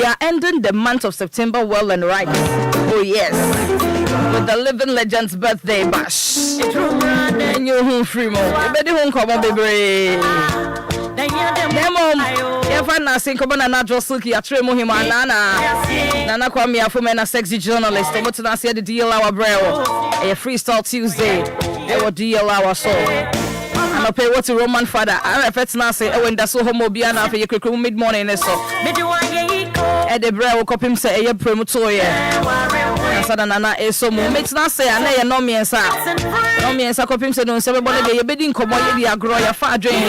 We are ending the month of September well and right. Oh yes, with the living legend's birthday bash. And you home free mo. You better home come on, baby. If I'm not saying come on, I'm not just looking at Tremo him and Nana call me a woman, a sexy journalist. I'm going to see the deal our brew. A freestyle Tuesday. They will deal our soul. And I pay what a Roman father. I reflect now say when that's so homobiana for your mid morning. So at the brew, copy him say a promotoria. Nana is so makes not say I know me and sa. No me and sa copy him say don't say everybody get bedding come on you grow your far drain.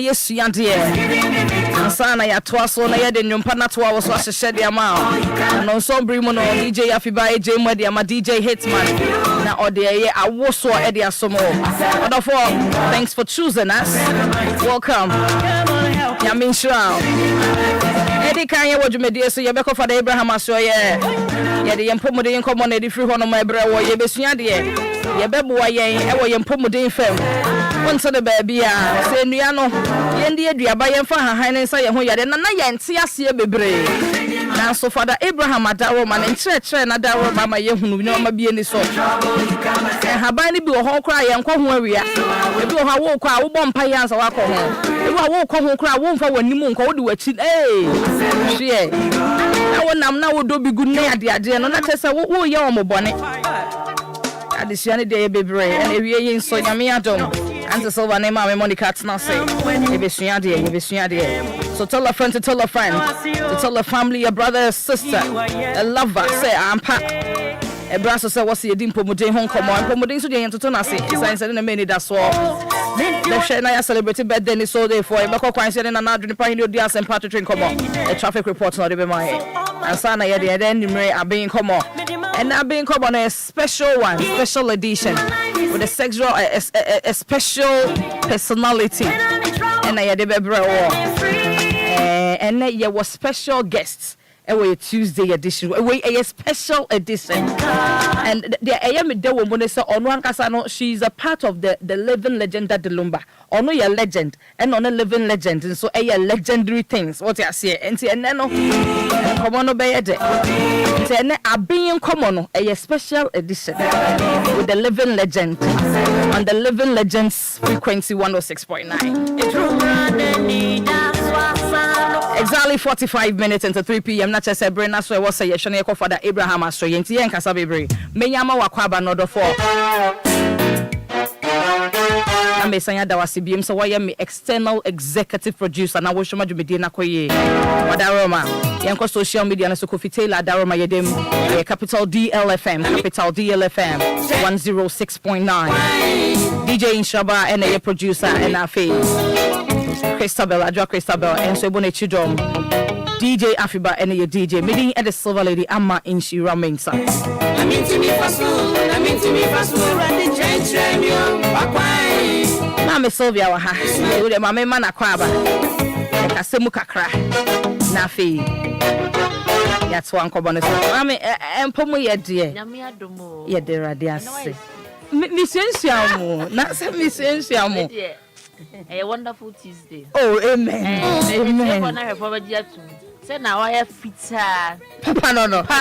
Yes, yanty. And sana ya twaso na yede nyumpa na twa was so shed the amount. And also bring on DJ Afiba AJ Madi ama DJ Hitman. Na ode I was so Eddie Asomo. Wonderful. Thanks for choosing us. Welcome. Yamin Shroud. Eddie Kanye what you made so you be for the Abraham aso ye the yempomodin come on the free one of my brother ye besua de ye beboa yen e wo yempomodin fam wonto the baby a se nua no ye de aduaba yen fa hahan ne nsa ye ho ye de na ye nte ase bebre na so father Abraham adawo man nkyerɛkyerɛ na dawo mama ye hunu ne ma bie ni so haban ni bi wo ho kra ye nkɔ ho awia e bi wo ha wo kɔ a wo bɔ mpa ye ansa wakɔ ho e bi wo kɔ ho kra wo mfa wanimu nkɔ wo de wachi hwe na wo nam na wo do bi gu ne ade no na tese wo ye omobone adesua ne de bebre na ewie yin so nyame adom and Silva name my Monica na say e besua de so tell a friend to tell a friend to tell a family, a brother, a sister, a lover say I'm pack a brasso say what's your dimpo mudin home come on pomodin so dey to na say science na me that's all the share na celebrated birthday ni so dey for e beko kwan say na na adwene pan ni odi asem part train come on a traffic report na dey be my and sana ye dey then nimre Aben come on and Aben come on a special one, special edition with a sexual a special personality and I dey be bro and there was special guests. A Tuesday edition, a special edition, and the AM de woman say on one kasano she's a part of the living legend at the Lumba. Ono your legend and on a living legend, and so a legendary things. What you say? And say no, come on obey it. Say Aben come on a special edition with the living legend on the living legends frequency 106.9. Exactly 45 minutes into 3 p.m. Not just a brain, that's why I was saying, Shania Father Abraham Astro, Yenti and Casabebre. Menyama Wakwaba Nodo 4. I'm saying that was CBM, so I am external executive producer. Now, we should be doing a koye. Wadaroma, Yanko social media, and so Kofi Taylor, Daroma Yedem, capital DLFM, capital DLFM 106.9. DJ Inshaba, and a producer, and our face. Christabel, Adra Christabel, and so Bonechidom, DJ Afiba, and your DJ, meeting at the Silva Lady Amma in Shira Mensa. I'm into me for school, running change, Mamma Sylvia, with a mamma Manaquaba, and Kasemuka Nafi. That's one combination. Mamma and Pomo, yet, dear, yet there are dear. Miss Ensiamo, not some Miss Ensiamo. A wonderful Tuesday. Oh, amen. Amen. I have already said now I have pizza. Papa no. I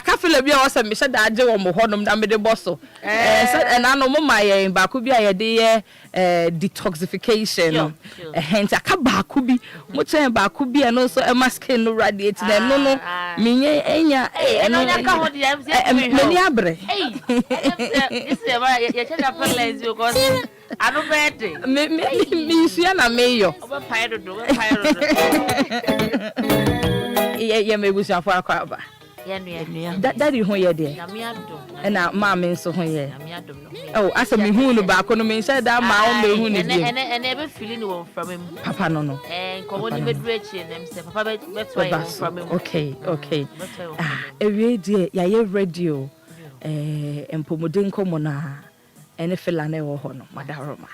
can't feel a bit of some Mister Dajo or Mohonum than the bosso. And I know my Bakubia idea detoxification. Hence, a kabakubi, much and Bakubi, and also a masking radiate. No, Minya, and I can't Meniabre. This is because I don't bet it. Miss Yana Mayo. Yeah, maybe we shall for a crab. Daddy, who you're there, and now, Mamma, so here. Oh, as a me who back on me said that my own and never feeling from him. Papa, no, and come on, rich and himself. Papa, that's why from him. Okay. Every day, yeah, radio, and Pomodin Comona, and a felane or honor, Madaroma.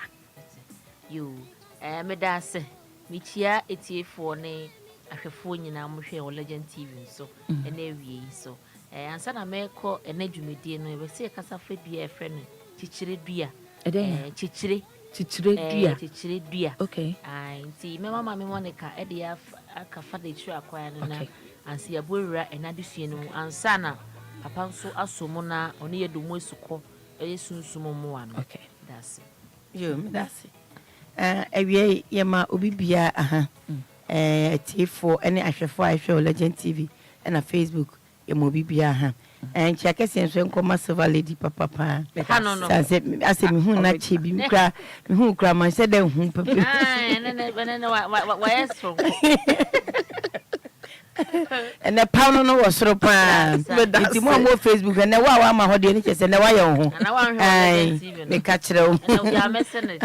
You, Medase, Michia, 84 nay. I have phone you now, Mushe Legend TV, so and every so. And Sana Meko and Edumidi, and we say Casafe be a friend, Chichiri Bia, Chichiri Bia. Okay. I see, Mamma Monica, Edia aka fa de tru akwaa no na anse ya bowura enadesua no ansa na papa nso asomo na ono ye do mo esuko sunsumo mo wa no okay that's it yo me that's it ewie ye ma obi bia aha tifo ene ahwefo ahwe Legend TV na Facebook ye ma obi bia aha chia kese nso nkoma Silva lady papa pa ase mi hu na che bi mi hu kra man se den hu papa nene wa yesro ene pa no wo soro pa nti mo Facebook ene wa ma ho de ni chese ne wa ye ho na wa hwe me ka kire o na ya message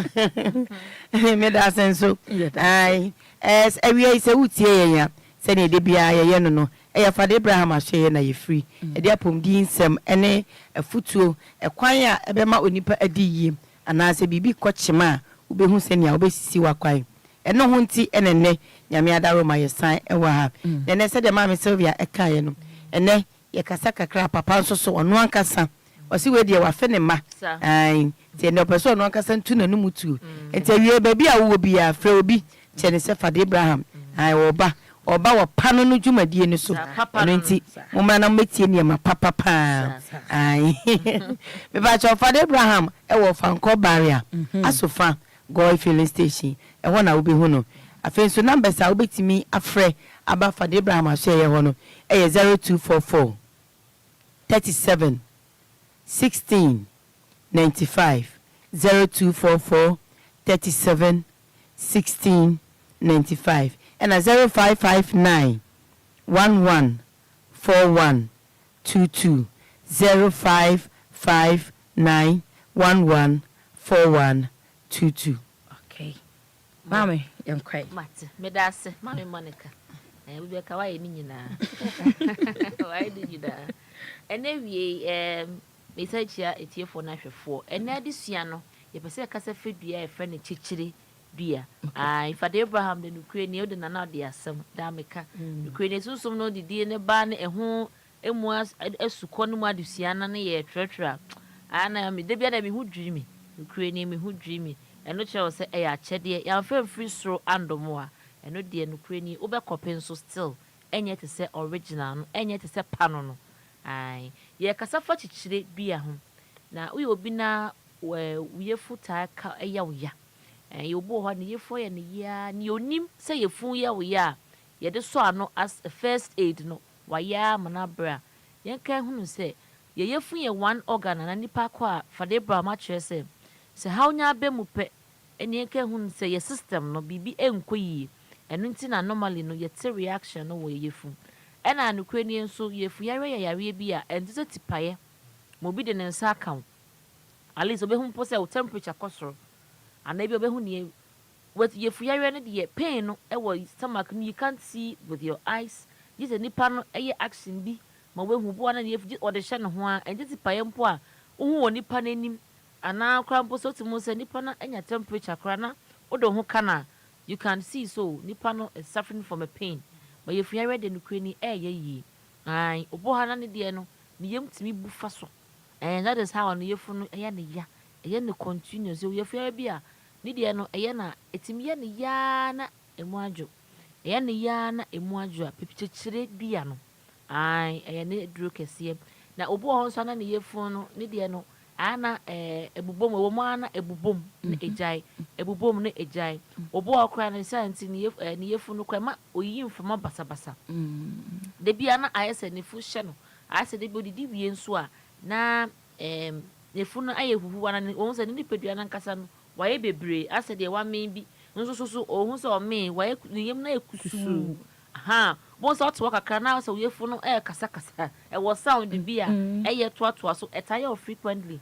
me da senso ai ewie se utie ye ya se ne de bia ye no eya Father Abraham ahye na ye free e de apom di nsem ene afutuo ekwan a ebema onipa adi yie anase bibi kochema ubehu se ne a obesisi wakwan eno ho nti enene nyame adaro ma ye san ewa ha nene se de mama Sylvia ekaye no ene ye kasa kakra papa nso so ono ankasa osi we de wa fe ne ma ai ti ene opeso ono ankasa ntu na numu tu enti awie ba bi a wo bi a fra obi chene se Father Abraham ai oba wo pano no dwumadie ni so eno nti momra na metie ne ma papa pa ai me ba cho Father Abraham e wo fanko barrier asofa go filling station e ho na obi hu no afen so numbers a obetimi afre aba Father Abraham ahye ye ho no e 0244 37 16 95 0244 37 16 95 and a 0559 11 41 22 0559 11 41 22. Okay. Mami, Enquires. Mate, medase, Mami Monica. We be ka why ni nyina. Why did you da? Ene wie message ya etiefo na hwefo. Ene adesua no, ye pese kasa fedua e fe ne chichiri dua. Father Abraham de nukure ni ode na ode asem da meka. Nukure ne susum no didi ne ba ne eho emu asuko no mu adesua na ne ye tratra. Ana me de bia da me hu dreamy. Nukure ni me hu dreamy. Eno che se e ya chede ya free soro andomo a eno de nukure ni obekope nso still enye te se original no enye te se pano no ai ye kasa fa chichire bia ho na uye obi na we futa ka eya wo ya ye obo ho ne ye fo ye ne ya ni onim se ye fu ya wo ya ye de so ano as a first aid no wa ya manabra ye kan hunu se ye fu ye one organ na nipa kwa Father Abraham a chere se how nya be mu pe eni enke hun se ye system no bibi enkoyi enu nti na normally no ye te reaction no wo ye fu ena anukwe ni nso ye fu yare yare bi a enti se tipaye mo bi de ne nsa account at least obe hun po se o temperature kosoro ana bi obe hun ni what ye fu yare no de pain no e wo stomach no you can't see with your eyes this nipa no e action bi ma we hu bo na ye fu o de hye ne ho a enti tipaye mpo a wo hu nipa nanim ana krampo so timu se nipa na enya temperature kra na odo ho kana you can see so nipa no is suffering from a pain but if you are ready no krani yi ai obo ha na ne de no ne yem timi bu fa so and that is how no yefu no eya ne ya eya ne continuous so yefu ya bia ne de no eya na etimi ya ne ya na emu adwo eya ne ya na emu adwo a pipichire bia no ai eya ne duro kese na obo ho so na ne yefu no ne de no ana ebubom wo mo ana ebubom na ejai ebubom na ejai obo okra na santi ni yefu no kwa ma oyi mfama basabasa de bia na ayese ne fu hye no ayese de bodi di wie nso a na nefu no aye huhu wana ne won se ne pedua na nkasa no waye bebre ase de wa men bi nso so ohun se o men waye yem na ekusu aha bon so to kakra na so yefu no kasa kasa wo sound bi a toa so etaya o frequently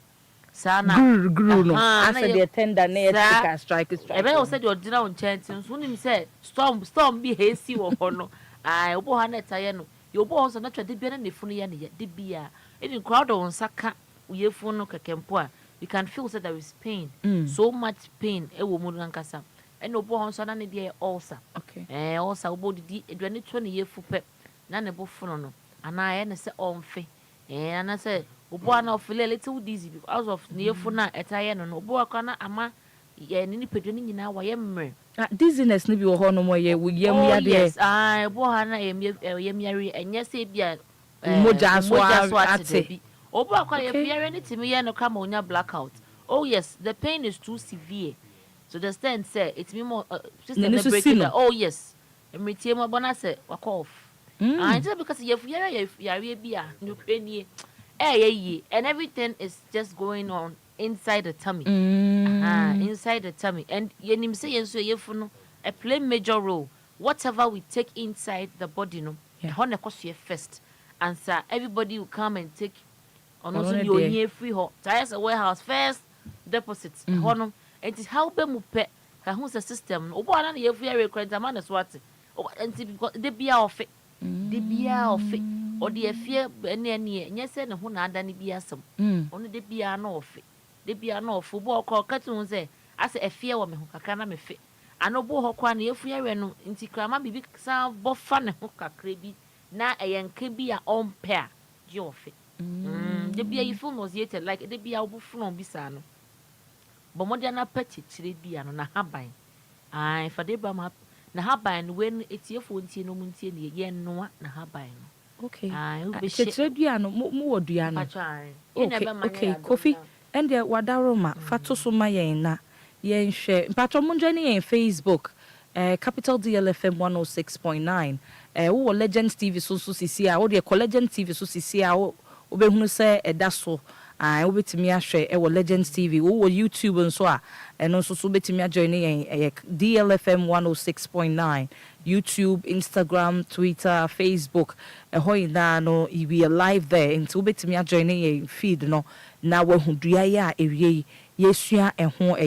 sana guru no ase de tender na etika strike ebe o se de ordinary on chance so nim se storm bi hesi wo ho no ai obo ha na etaya no ye obo ho so na twede bi na nefu no ye ne de bia in crowd on saka yefu no kekempo a you can feel that there is pain so much pain wo mu nkasa eno obo ho so na ne de ulcer okay ulcer obo di eduane to ne yefu pe na ne bo fono no ana ye ne se omfe ana se obo ana feel a little dizzy because of ne yefu na etaye no obo akwa na ama ye ne nipadua nyina wa ye mmre Dizziness ni bi wo ho no mo ye yam ya de. Yes, I bo ha na yam yari enye se bia Moja so ate. Obo akwa ye fiare ni timi ye no kama onya blackout. Oh yes, the pain is too severe. So the stand say it's me more system the breaking down. Oh yes. Emritie mo bona say waka off. And just because ye fiare yare bia no enie ye and everything is just going on inside the tummy. Inside the tummy. And yenim say yenso yefu no a play major role. Whatever we take inside the body no, hone koso first. And sir, everybody will come and take on also the near free ho. Tires a warehouse first deposits. Hono it is how be mu pe ka hu system. Obo ana ye free requirement man so what. And because they be off it. They be off it. Or the fear any nya say ne ho na ada ne bi asem. Ono de bia na off it. De bia na off bo ko katun say as a fear wo me ho kakra na me fe. Anobo ho kwa na ye free no nti krama bibi san bo fa ne ho kakra bi. Na ayanka bi a on pair jofe de bia you feel nauseated like de bia obu fun bi sa no bo mo de na pati chire bia no na haban ai fa de ba ma na haban when etiefo ntie no mu ntie ne ye noa na haban no okay ai u be chire bia no mu wodua no okay Kofi and the wadaroma fato so ma yen na yen hwe mpato mo njani yen Facebook Capital DLFM 106.9 wo Legends TV so sisi a wo de Legends TV so sisi a wo be hunu se eda so wo betimi ahwe wo Legends TV wo YouTube nso a eno so betimi ajoin yen DLFM 106.9 YouTube, Instagram, Twitter, Facebook hoina no we are live there nti wo betimi ajoin yen feed no na wo hu dua ya ewie yesua ho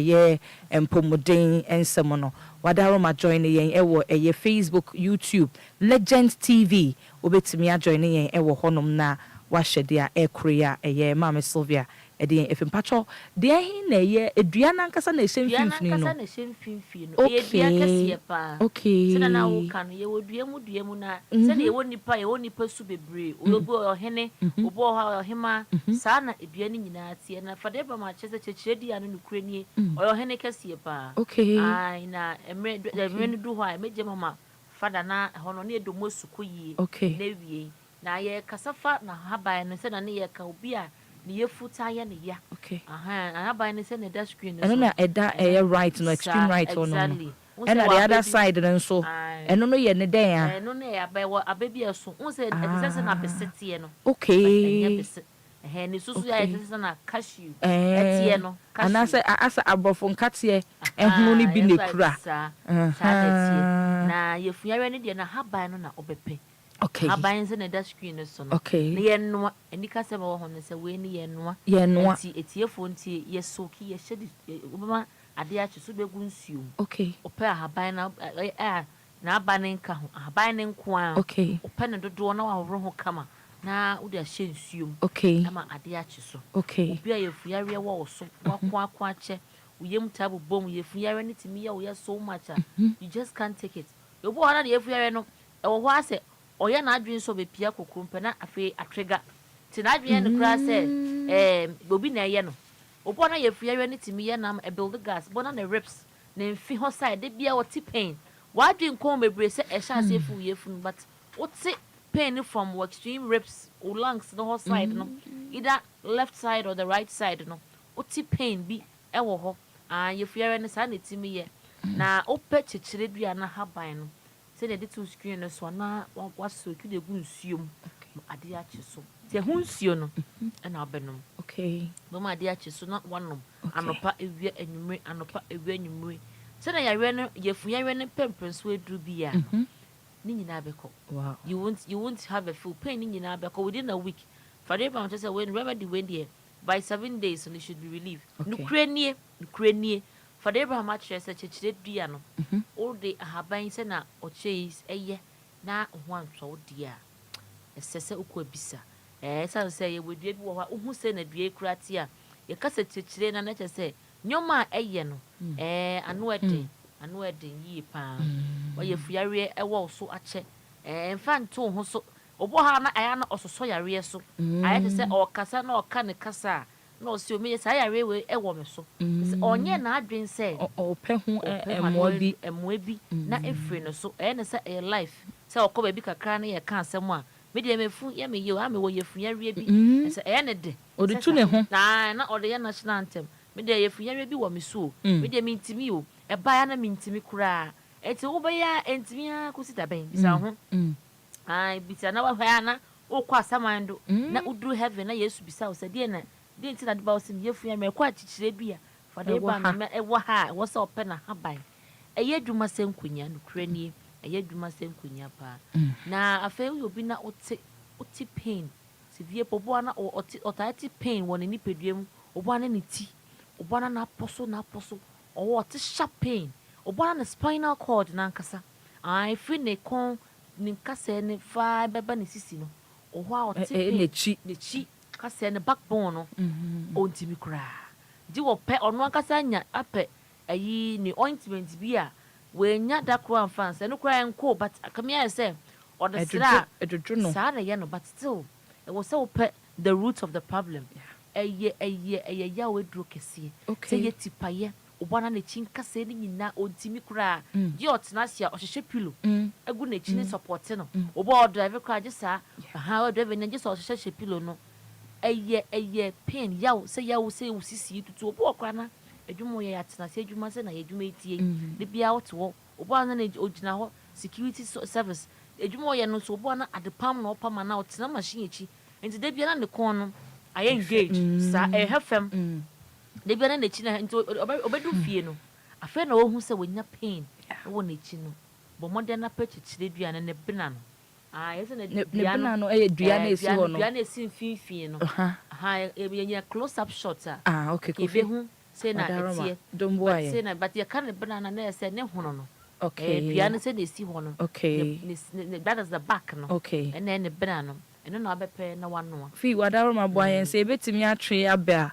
empomoden ensem no wadaro ma join yen ewo Facebook, YouTube, Legend TV obetimi a join yen ewo honom na wahwede a ekrea Mama Silva ede efimpacho de hin na edua nankasa na ehemfimfini no okay sina na wo kan ye wodua mu na se na ye wonipa su bebre obo ohene obo ohema sa na edua ni nyina tie na fade ba ma chese chechiredi anu nukure ni ohene kase pa okay ai na emre du ho ai meje mama fada na hono na edomo sukoyi na wie na ye kasafa na haban no se na ne ye ka obi a ni yefuta ya ne ya okay haban ne se na da screen no na eda right no extreme right on no and the other side no so eno no ye ne den a eno na ya ba ababi aso unse edise na besete no okay ni susu ya edise na cashew etie no anase asa abrofo nkate ehunu ni bi ne kura na yefuya ne de na haban no na obepe okay haban se na da screen so no okay ne ye no enika se ba ho ne se we ne ye no etiefo ntie ye soki ye hyedi obama ade achi so begu nsuo okay opa haban na abanen ka ho haban ne nko a okay opa ne dodo na wa ho kama na wo de ahye nsuo okay ama ade achi so okay obi a yefuyare wo so wakwa ache uyem tabu bom yefuyare ne timi ya wo ya so much you just can't take it obo hana de yefuyare no wo ho ase oya na adwen so be pia kokrumpe na afi atrigger ti na adwen no kra se obi na ye no obo na yefuyare ne timi ya na build gas bona na rips na mfi ho side de bia what pain wa adwen ko mebre se e sha se fu yefu but what pain from extreme rips or lungs no ho side no either left side or the right side no what pain bi e wo ho yefuyare ne sa na timi ye na ope chichire dua na haban no say the two screen no so na waso ku de gu nsuom ade achi so te hu nsuo no na abenum okay bo ma ade achi so na wanom anopa ewia enwumre anopa ewia enwumre say na yawe no yefuyawe no pemprenso edru bia ni nyina beko wow you won't have a full pain ni nyina beko within a week for the bound say when remedy when there by 7 days you should be relieved nukrenie for the Abraham matches such a chidria no all the haban se na o chase eye na one so dear esese ukwa bisa san say ye wedua bi wo ha hu se na dua kratia ye kasa chechire na che se nyoma eye no anu ede yi pa wa ye fuare e wo so ache mfa nto ho so obo ha na aya na ososo yare so aya te se o kasa na o ka ne kasa no so me say ya rewe e wo me so onye na adwen say ope hu emoa bi na efre no so e ne say e life say okoba bi kakra na ye ka asem a me de mefu ya me ye wo yefu ya re bi say e ne de odetu ne ho na ode ye national anthem me de yefu ya re bi wo me so me de me ntimi o e ba ya na me ntimi kura eti wo ba ya ntimi a kusita ben bisa ho ai bisa na wa hwa na wo kwa samando na udru heaven na Yesu bisa wo say de na de nti na de ba wo sim yefu ya me kwa chichire bia for de ba me e wo ha wo say ope na haban e ye dwuma senkunya no kranie e ye dwuma senkunya pa na afa wo bi na oti pain severe pobo na otati pain won ni peduam obo na ne ti obo na aposo o oti sharp pain obo na spinal cord na nkasa ai free ne kon ni nkasa ne fa beba ne sisi no o ho a oti pain ne chi kasa ne backbone no ontimi kura di wo pe ono nkasa nya ape ayi ni ointment bi a we nya da kro fans no kura enko but akamia say or the sra sa na ye no but still it was so the root of the problem eye ya we dro kese say ye tipaye obana na chinka se ni nyina ontimi kura di otena sia ohhehwe pillow egu na chini support no obo drive kura gisa ha drive na gisa ohhehwe pillow no eye pain yawo say usisi tutu obo kura na adwumo ye atena se adwuma se na ye adwuma etie de bia woto obo na ogina ho security service adwumo ye no so obo na adepam na opama na otena machine echi enti de bia na ne kon no I engage sa ehfem de bia na nechi na enti obedu fie no afa na wo hu se wonya pain wo nechi no bo modern na pechichire dua na ne bena no yes na ne bena no dua na esi ho no dua na esi mfimfie no ye close up shot okay kofi hu say na etie dombo aye say na but ye kan bena na na say ne hono no okay dua na say na esi ho no okay that is the back no okay and then ne bena no eno na abepe na wano fi wadaro mabwa yen se betimi atwe aba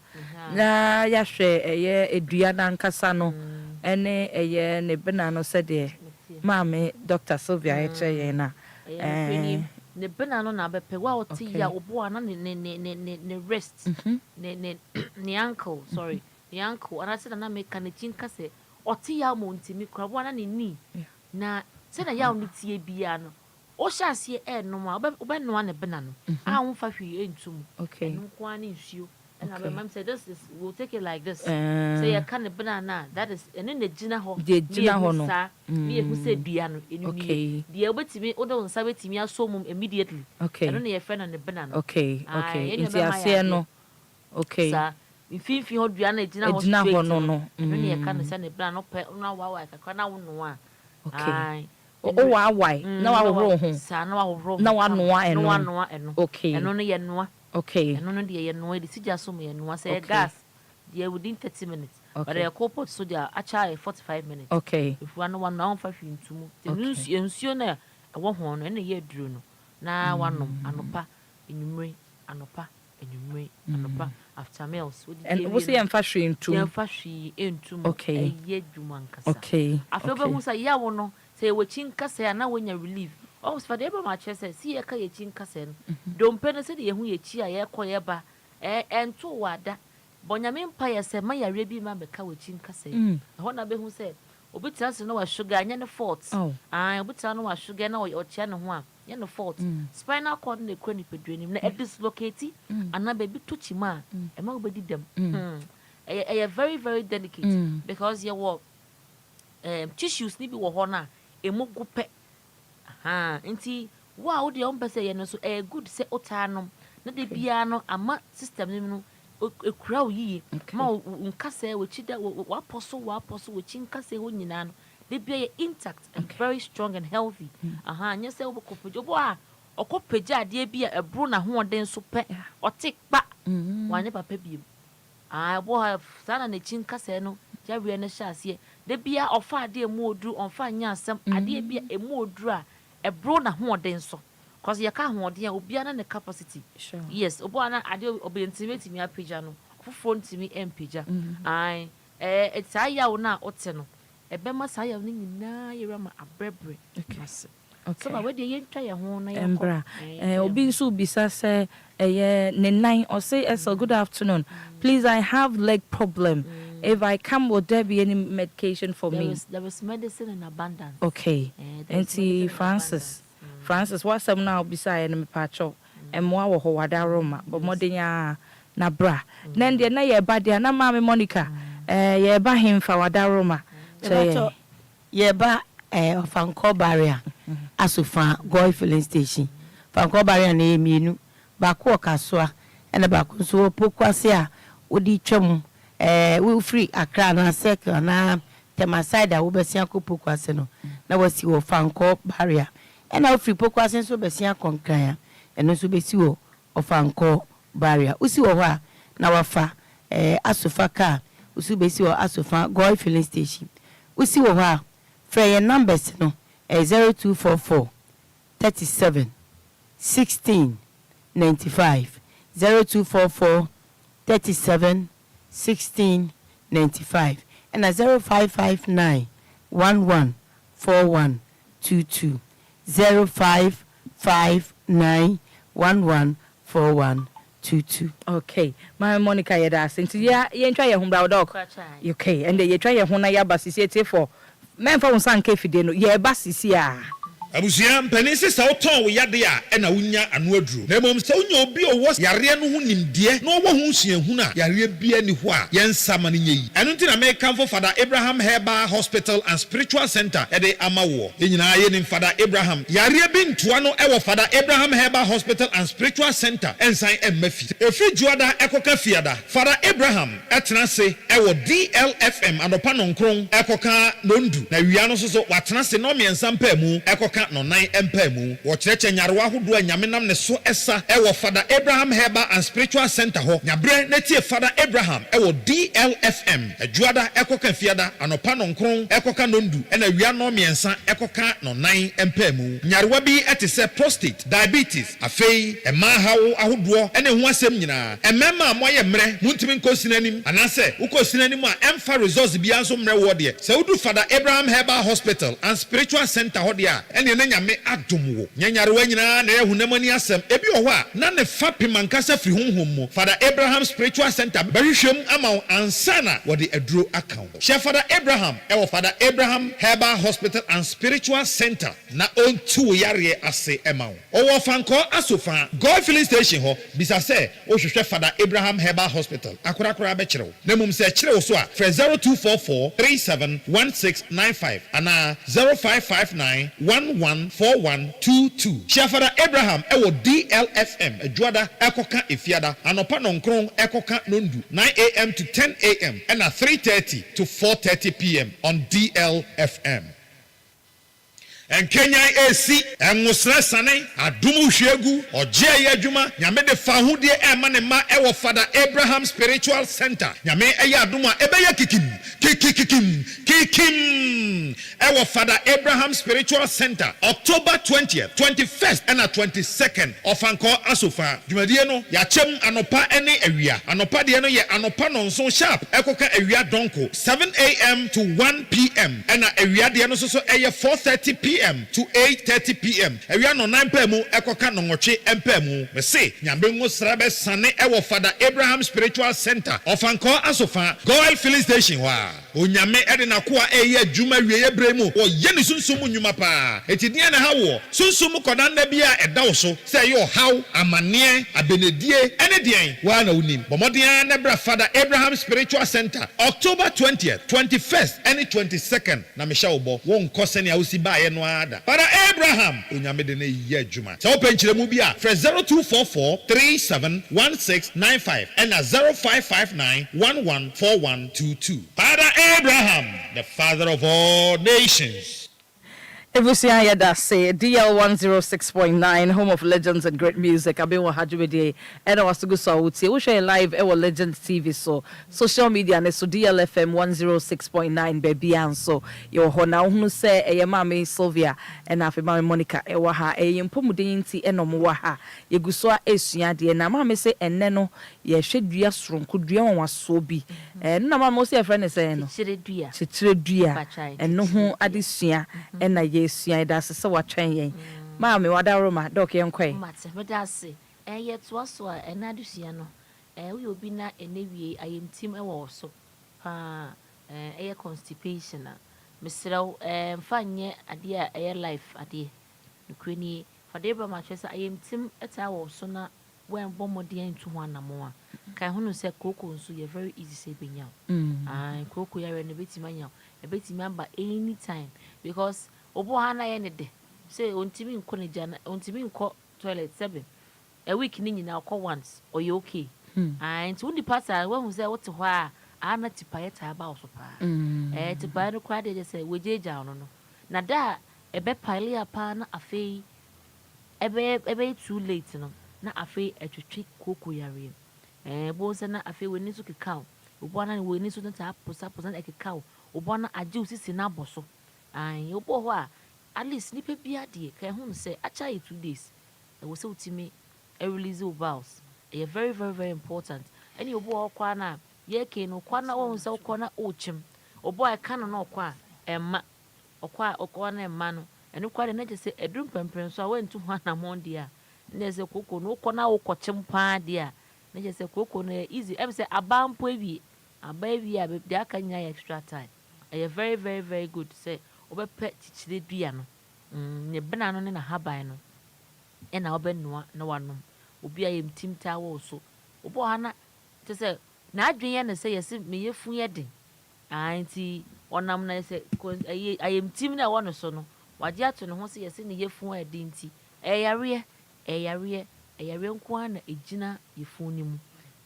na ya hwe eye edua na nkasa no ene eye ne bena no se de maame Dr. Sylvia eche yen na ne bena no na abepe wa oti ya obo ana ne wrist ne ankle sorry ne ankle ana se na make na chinka se oti ya mo ntimi kra bo ana ne ni na se na ya oni tie bia no o shase no ma obe no na bena no a won fa hwi entum no kwa na nsuo and my mom said this is we'll take it like this so you can bena na that is eno na gina ho no me hu se dua no enu ni de obetimi o do nsa betimi aso mum immediately eno na ye friend na bena no okay nti ase no okay sa mfifi ho dua na gina ho no eno na ye kan se na bena no pe na wa kakra na wo no a okay o wa wai na wa horo ho sa na wa horo na wa noa eno okay eno no ye noa okay eno no de ye noa de sija so me ye noa say gas de within 30 minutes but the couple so dia acha 45 minutes okay if one na fa hwi ntumu de nsuo na wo ho no ena ye duro no na wanom anopa enyumre anopa after meals and wo say emfa hwi ntum emfa hwi entum eye dwuma nkasa okay afeba hu say ya wo no say we chinkasa na wonya relief oh for the eba ma chese si ye ka ye chinkasa no dompe no say de ye hu ye chi a ye koye ba ento wada bonyame mpa ye se ma yare bi ma beka we chinkasa ho na be hu say obitira se no wa sugar anya ne fault obitira no wa sugar na o chia ne ho a ye no fault spinal cord na ekura ni peduanim na dislocate ana be bi to chima e ma obedi dem very very delicate because ye wo tissues ni bi wo ho na emu gupe nti wa wo de on pese ye no so good se otanom na de bia no ama system ni no ekura wo yi ma nkasa we chida wa poso we chinkasa ho nyina no de bia ye intact and very strong and healthy nya se wo kopejo bo a okopeja de bia ebro na ho den so pe otikpa wanye papa biem bo ha sana na chinkasa no jawe na hyase de bia ofa ade emu oduru onfa nya asem ade bia emu oduru a ebro na ho den so cause ye ka ho den obia na ne capacity yes obo ana ade obentimi mi apeja no fofo ntimi empeja it's aya wo na ote no ebe ma saya wo nyina yera ma abrebre yes so na we dey yen twa ye ho na ye embra obi nso bisa say ne nine or say good afternoon. Please, I have leg problem. If I come, will there be any medication for me? There was medicine in abundance. Okay. And Francis, what's up now beside me pacho? And more ho wada Roma, but more than ya na bra. Then the na ye bad na mama Monica. Ye ba him for wada Roma. Ye ba Fanko barrier. Asufan Goy filling station. Fanko barrier na emienu. Baako Kaswa and baako so pokwase odi twam we free Accra na circle na Temaside wo besia ko pokwase no na wasi wo Fanko barrier and na free pokwase so besia konkran eno so besi wo Fanko barrier usi wo ho na wafa asofa car usi besi wo asofa Goy filling station usi wo ho free numbers no 0244 37 16 95 0244 37 16 95 and 0559 11 41 22 0559 11 41 22. Okay, my Monica yada since ya try your home dog. Okay, and you try your home ya basisi for men for unsan kefi no ye basisi ya. Abusia mpanisi sa oton wo yade a na wunya anu aduro na mom sa wunya obi o wo yare no ho nimde na wo ho suahu na yare bia ni ho a yensama ne nyi enu nti na me kamfo Father Abraham Herbal Hospital and Spiritual Center e de amawo enyina ye ni Father Abraham yare bi ntoa no e wo Father Abraham Herbal Hospital and Spiritual Center ensan emmafi efi juada ekoka fiada Father Abraham etena se e wo DLFM anopa no nkron ekoka nondu na wia no so watena se no miensa mpamu ekoka no nine empemu wo chereche nyarewa hodo anyame nam ne so esa e wo Father Abraham Herbal and Spiritual Center ho nyabre na tie Father Abraham e wo DLFM ajuada ekoka fiada anopa no nkron ekoka nondu na wia no miensa ekoka no nine empemu nyarewa bi etese prostate diabetes afei ema hawo ahodo ene ho asem nyina emema moye mre muntimi nkosinanim anase ukosinanim a emfa resource bi anso mre wo de se udu Father Abraham Herbal Hospital and Spiritual Center ho de a ene na nyame adom wo nyanyarewa nyina na ehunamani asem ebi ho a na ne fa pimankasa firi honhom mo Father Abraham Spiritual Center behwehwem ama ansana wo de aduro account she Father Abraham e wo Father Abraham Herbal Hospital and Spiritual Center na ontu yare ase ema wo wo fanko asofa go filling station ho bisa se o hwehwe Father Abraham Herbal Hospital akorakora be kire wo na mum se kire wo so a 0244 371695 ana 0559 114122 Father Abraham ewo DLFM ajuada ekoka efiada anopa no nkron ekoka nondu 9 a.m. to 10 a.m. and 3:30 to 4:30 p.m. on DLFM. En Kenya AC enwosra sane adumu hwegu oje yadwuma nyame de fa hodie ema ne ma ewo Father Abraham Spiritual Center nyame eya aduma ebeya kikim ewo Father Abraham Spiritual Center October 20th 21st and 22nd of Anko Asofa dwumadie no ya chem anopa ene awia anopa de no ye anopa no nso sharp ekoka awia donko 7 a.m. to 1 p.m. and awia de no so eye 4:30 p.m. to 8:30 p.m. Ewia no 9 p.m. ekoka no nwotwe empemu me se nyambe ngosra be sane ewo Father Abraham Spiritual Center of Anko Asofa Goil Filling Station wa onyame ede na ko a eye adwuma wie bremu wo ye ne sunsum nyuma pa etidia na hawo sunsum kodan na bia edawo so se yo haw amane abenedie ene dien wa na unim bomodia na bra Father Abraham Spiritual Center October 20th 21st and 22nd na me shawo won kose ne awusi ba ye no ada Father Abraham onyame de na ye adwuma se open kire mu bia 0244 371695 and 0559 114122 Father Abraham, the father of all nations. Ebusia yada say DL 106.9 home of legends and great music Aben wa hajubede and I was to go so uti we share live our Legends TV so social media ne so DLFM 106.9 baby and so yo hona hunu say e mama Silva and afi mama Monica e wa ha e mpomuden nti enom wa ha yeguso a esua de na mama say enne no ye hwedua soronko dua won waso bi na mama mo say friend say no chiredua eno ho adesua na ye yɛsua da se sɛ watwɛn yɛn maa me wada roma dɔk yɛnkɔe mate meda se ɛyɛ toa so a ɛna adesua no woyɛ obi na ɛnɛ wie ayɛmtim ɛwɔ wo so paa ɛyɛ constipation a mesrɛ wo mfa nyɛ adeɛ a ɛyɛ life adeɛ nokura nie fade ba ma kyerɛ sɛ ayɛmtim ɛtaa wɔ wo so na wɔmbɔ mmɔden ntu ho anamo a kan ho no sɛ kooko nso yɛ very easy sɛ ɛbɛnya wo kooko yɛrɛ no ɛbɛtumi anya wo ɛbɛtumi aba anytime because ɔbɔ ha na yɛ ne de sɛ ɔntumi nkɔ ne gya ɔntumi nkɔ toilet sɛbe a week ni nyinaa ɔkɔ once ɔyɛ okay nti wodi pata wahu sɛ wote hɔ a ana tipaeɛ taa ba wo so paa tipaeɛ no koraa deɛ sɛ wɔgyaagyaa wo no na da a ɛbɛpale a paa na afei ɛbɛyɛ too late no na afei atwitwe kooko yareɛ ɛbɔ sɛ na afei w'ani so keka wo oboa na w'ani so no taa posa na ɛkeka wo oboa na agye wo sisi no abɔ so wobɔ hɔ a at least nipa bia deɛ ka ɛho no sɛ akyɛ yɛ 2 days ɛwɔ sɛ wotumi release wo bowels ɛyɛ very very very important ɛne obi wɔ hɔ na yɛke no kwa na wɔhu sɛ wokɔ na ɔkyem obi a ɛka no na ɔkɔ a ɛma ɔkɔ na ɛma no ɛno kwa de na gye sɛ ɛduru mpɛmpɛn so a wɔntu ho anamɔn deɛ a na sɛ kooko no wokɔ na wokɔkyem paa deɛ a na gye sɛ kooko no yɛ easy ɛm sɛ aba mpo awie a deɛ aka nyinaa yɛ extra time ɛyɛ very very very good sɛ wobɛpɛ kyikyire dua no ne bena no ne n'ahaban no ɛna wobɛnoa na wanom obi a yɛmtim taa wɔ so wobɔ ha na kyɛ sɛ n'adwene yɛ ne sɛ yɛsɛ meyɛfu yɛ den nti ɔnam na sɛ ayɛmtim no a ɛwɔ no so no wagye ato ne ho sɛ yɛsɛ ne yɛfu a ɛde nti ɛyareɛ nko ara na ɛgyina yɛfu no mu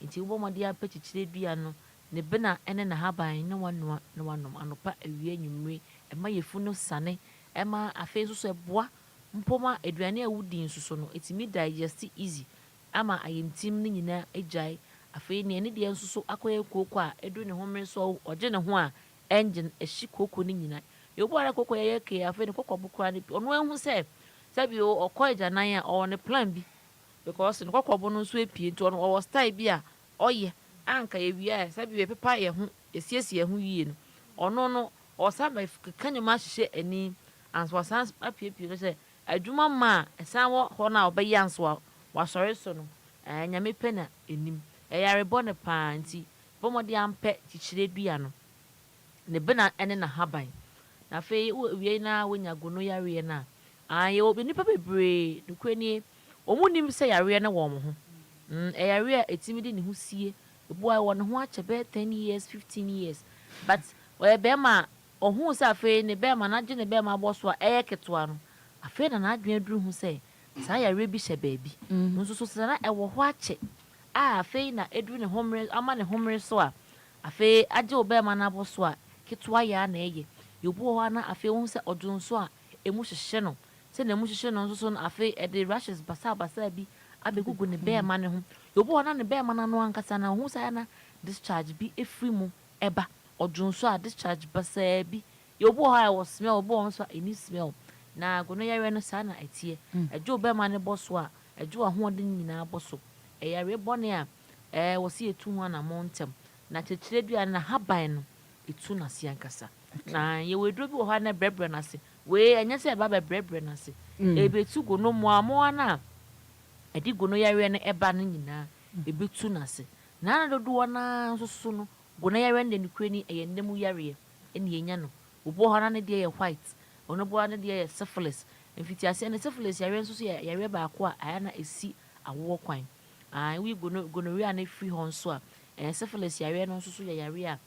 nti wobɔ mmɔde apɛ kyikyire dua no ne bena ne n'ahaban na wanoa na wanom anopa awie anwummere ɛma yɛfu no sane ɛma afei nso so ɛboa mpoma aduane a wodi nso so no ɛtumi digest easy ama ayɛmtim no nyinaa agyae afei nea ne deɛ nso so akɔyɛ kooko a ɛdu ne ho mmere so ɔgye ne ho a engine ɛhyi kooko no nyinaa yɛwobɔ ara kooko yɛyɛ kee afei ne kɔkɔbo koraa no bi ɔno ahu sɛ sɛbio ɔkɔ agyanan a ɔwɔ ne plan bi because ne kɔkɔbo no nso apie nti ɔno ɔwɔ style bi a ɔyɛ anka yɛwie a sɛbio yɛpepa yɛ ho yɛsiesie yɛ ho yie no ɔno no ɔsan keka nnwoma ahyehyɛ ani anso ɔsan apiepie no sɛ adwuma ma a ɛsan wɔ hɔ no a ɔbɛyɛ anso a wasɔre so no nyame pɛ na anim ɛyarebɔ ne paa nti bɔmmɔde ampɛ kyikyire dua no ne bena ne n'ahaban na afei wie na wonya gono yareɛ no a yɛwɔ nnipa bebree nokura nie ɔmu nim sɛ yareɛ no wɔ mo ho ɛyareɛ a ɛtumi de ne ho sie ɛboa ɛwɔ ne ho akyɛ bɛyɛ 10 years 15 years but ɔyɛ bɛrima a ɔhuu sɛ afei ne bɛrima no agye ne bɛrima abɔ so a ɛyɛ ketewa no afei na n'adwene duru ho sɛ saa yareɛ bi hyɛ baabi nso so sɛ na ɛwɔ hɔ akyɛ a afei na ɛduru ne homere ama ne homere so a afei agye wo bɛrima no abɔ so a ketewa yɛ a na ɛyɛ yɛbu hɔ a na afei wohu sɛ ɔdwo nso a ɛmu hyehye no sɛ na ɛmu hyehye no nso so no afei ɛde rashes basabasa bi abɛgugu ne bɛrima ne ho yɛbu hɔ na ne bɛrima no ano ankasa na ɔhu sɛ na discharge bi ɛfiri mu ɛba ɔdwo nso a discharge basaa bi yɛbu hɔ a ɛwɔ smell ɔbɔ hɔ nso a ɛni smell na gono yareɛ no saa na ɛteɛ ɛgye wo bɛrima no bɔ so a ɛgye wo ahoɔden nyinaa bɔ so ɛyareɛ bɔne a wɔ sɛ yɛtu ho anammɔ ntɛm na kyekyerɛ dua no n'ahaban no ɛtu n'ase ankasa na yɛwɔ aduro bi wɔ hɔ a na ɛbrɛbrɛ no ase wei ɛnyɛ sɛ ɛba bɛbrɛbrɛ no ase ɛbɛtu gono mmoamoa no a ɛde gono yareɛ no ɛba no nyinaa ɛbɛtu n'ase na dodoɔ no nso so no gono yareɛ no de nokura ni ɛyɛ nnam yareɛ ɛne yɛnya no wobɔ hɔ no ne deɛ yɛ white ɔno boa no deɛ yɛ syphilis mfitiaseɛ no syphilis yareɛ nso so yɛ yareɛ baako a ayɛ na ɛsi awoɔ kwan wi gonorrhea no firi hɔ nso a syphilis yareɛ no nso so yɛ yareɛ a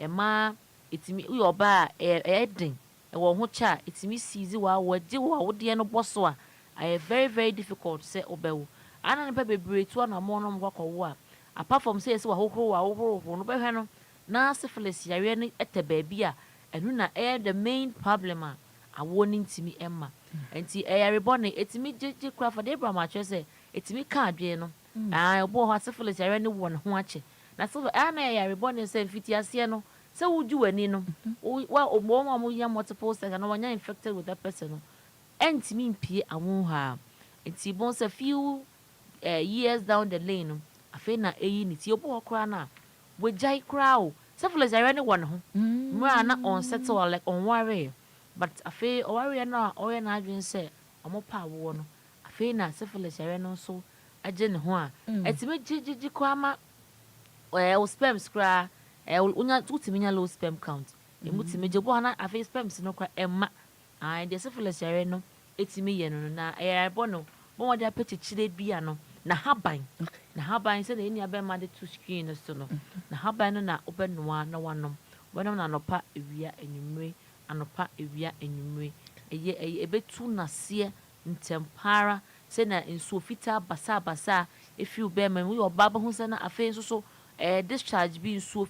ɛma ɛtumi woyɛ ɔbaa a ɛyɛ den ɛwɔ ho kyɛ a ɛtumi siizi wɔ awɔ gye wɔ awodeɛ no bɔ so a ɛyɛ very very difficult sɛ wobɛwo ana nipa bebree tu anammɔ no mkɔkɔwo a apart from sɛ yɛsɛ wahohoro no bɛhwɛ no na syphilis yareɛ no ɛtɛ baabi a ɛno na ɛyɛ the main problem a awoɔ no ntumi ɛma nti ɛyarebɔ ne ɛtumi gye kora fa de abraham akyerɛ sɛ ɛtumi ka adwene no ɔbɔ hɔ syphilis yareɛ no wɔ ne ho akyɛ na sɛ ɛna ɛyarebɔ ne sɛ mfitiaseɛ no sɛ wogye w'ani no wɔn a wɔyɛ multiple sex na wɔnya infected with that person no ɛntumi mpie awo ha nti bɔn sɛ few years down the lane no afei na ɛyi ne ti ɔbɔ hɔ koraa no a wɔgyae koraa o syphilis yareɛ no wɔ ne ho mmerɛ a na ɔnsettle like ɔnwareɛ but afi oware na oye na adwen se omopa wo no afi na syphilis yare no so agye ne ho a etime gigi ko ama o sperms kra unya tutimi nya low sperm count emutimi je bo na afi sperms no kra emma the syphilis yare no etimi ye no na bo no bo wode apetichire bia no na haban se na eni abema de to screen no so no na haban no na obenoa na wanom wonom na nopa ewia enwumre anopa ewia enwumre ebetu na se ntempara se na nsuo fita basa efi ubema we obaba hu se na afen so discharge bi nsuo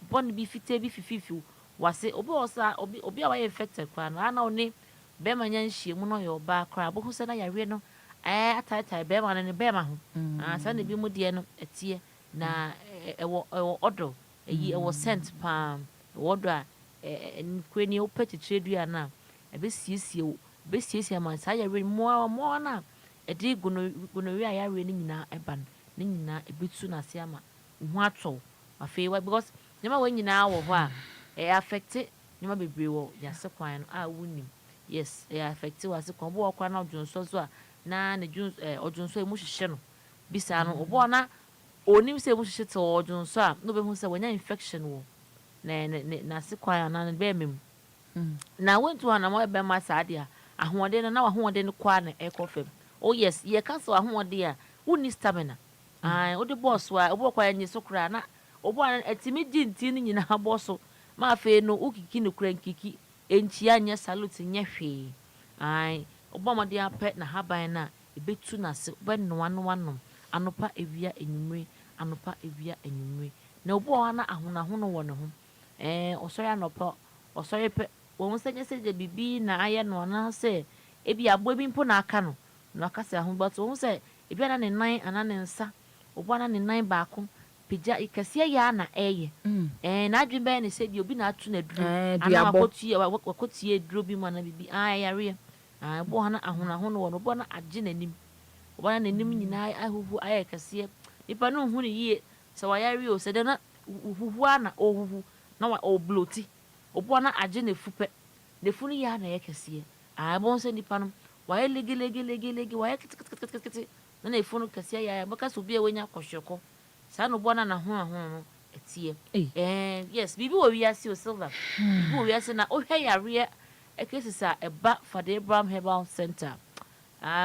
bon bi fita bi fififi wase obi a wa infected kwa na oni bema nya nhie mu no yo ba kra bo hu se na yare no atai bema na ne bema ho sa na bi mu de no etie na ewo odo ewo scent pa odo a kwani opetitre dua na besiesie man sa yare mo na edi gonorrhea yare ni nyina eban ni nyina ebitu na se ama hu atwo afewa because nyama we nyina wo ho a affect nyama bebre wo yase kwan no a wunim yes affect wase kwan bo okwa na odwonso so a na ne odwonso emu hihye no bisa no obo na onim se emu hihye te odwonso a no be hu se wanya infection wo na se kwan na be mem na wentu ana mo be ma saade a ahode na ahode no kwa na ekofem oh yes ye cancel ahode a uni stamina odi boss wa obo kwa nyi so kra na obo an etimi ginti ni nyina bosso ma fe no ukiki no kra nkiki enchi anya salute nya hwe obo mo de apɛ na haban na ebetu na se be no wano anopa ewia enwumre na obo ana ahonaho no wo ne ho osori anopa osori pe won se nyese je bibi na aye no na se ebi abo bi mpo na aka no na aka se ahobot won se ebi ana ne nan ana ne nsa obo ana ne nan baako pija ikase ya na eye na adwen be ne se bi obi na atu na duro ana wakotie duro bi mu na bibi yare bo ana ahonaho no wo bo na agye nanim obo ana nanim nyina ahuhu aye kase nipa no hu ne yie se wa yare o se de na huhu ana ohuhu na wa obloti obo na agye ne fupe ne fu ne ya na ye kase bon se nipa no wa ye legi wa ye kit na fu no kase ya baka so bi e wenya koshoko sa no bo na ho no etie yes bibi wo wiase o Silva bibi wo wiase na o hwe yare ekesisa eba Father Abraham Herbal Center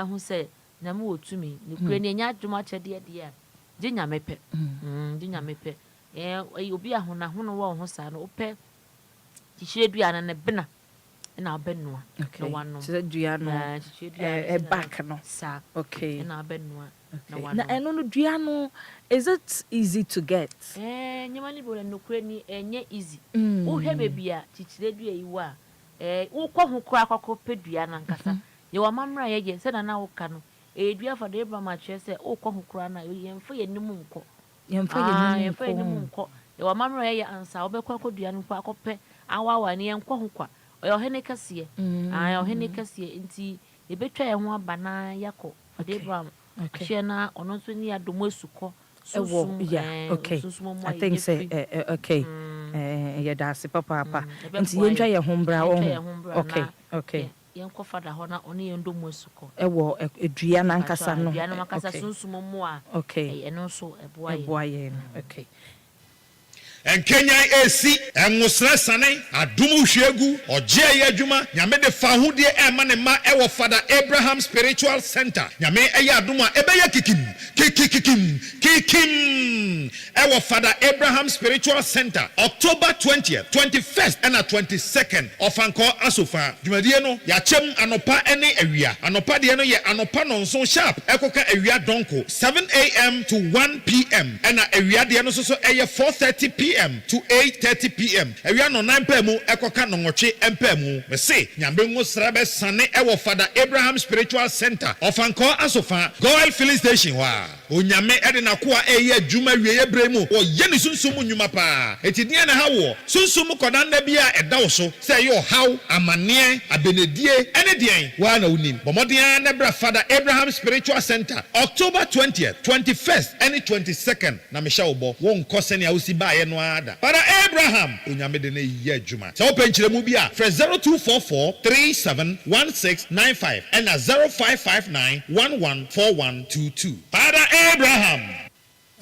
hu se na mu otumi ne kure ne nya adwuma chede de a je nyamepe je nyamepe obi ahona ho no wo ho sa no ope tishire dua na ne bena na abenua na wano so dua no back no sa okay na abenua na wano na eno no dua no is it easy to get nyama ni bo no kure ni enye easy wo hwe bebia tishire dua yi wa wo kɔ ho kura akɔkɔ pedua na nkasa ye wa mamra ye se na wo ka no dua fa de Abraham atwe se wo kɔ ho kura na yemfa ye nim nkɔ yemfa ye nim nkɔ ye wa mamra ye ansa wo be kɔ akɔdua no kɔ akɔpɛ awawa ne yenkɔ ho kwa oyo hene kase ohene kase nti e betwa ye ho abana yakɔ fa de Abraham ahwe na ono so ni adomo asukɔ okay I think say okay yeah that's papa nti yentwa ye hombra wo okay yenko fada ho na oni yendo musuko ewo edua na nkasa no edua na makasa sunsumo mu a okay eno so eboaye okay en Kenya esi enwosra sane adum hwegu oje ye adwuma nyame de fa hodie ema ne ma ewo Father Abraham Spiritual Center nyame eye adum a ebeye kikim ewo Father Abraham Spiritual Center October 20th 21st and 22nd ofanko asofa dwumadie no ya chem anopa ene awia anopa de no ye anopa nonso sharp ekoka awia donko 7 a.m. to 1 p.m. and awia de no so eye 4:30 p.m. to 8:30 p.m. Ewia no 9 p.m. ekoka no nwotwe m.m. Me se nyambe ngosra be sane ewo Father Abraham Spiritual Center of Anko Asofa Goel Filling Station wa onyame ede na ko a eye adwuma wie ebremu wo ye ne sunsum nnwuma pa etidie na ha wo sunsum kodan na bia eda wo so say yo how amane abenedie ene dien wa na unim bomodien na bra Father Abraham Spiritual Center October 20th 21st and 22nd na me sha wo won kose ne awusi ba ye no ada Father Abraham onyame de na ye adwuma so open chiremu bia fresh 0244 371695 and 0559 114122 Father Abraham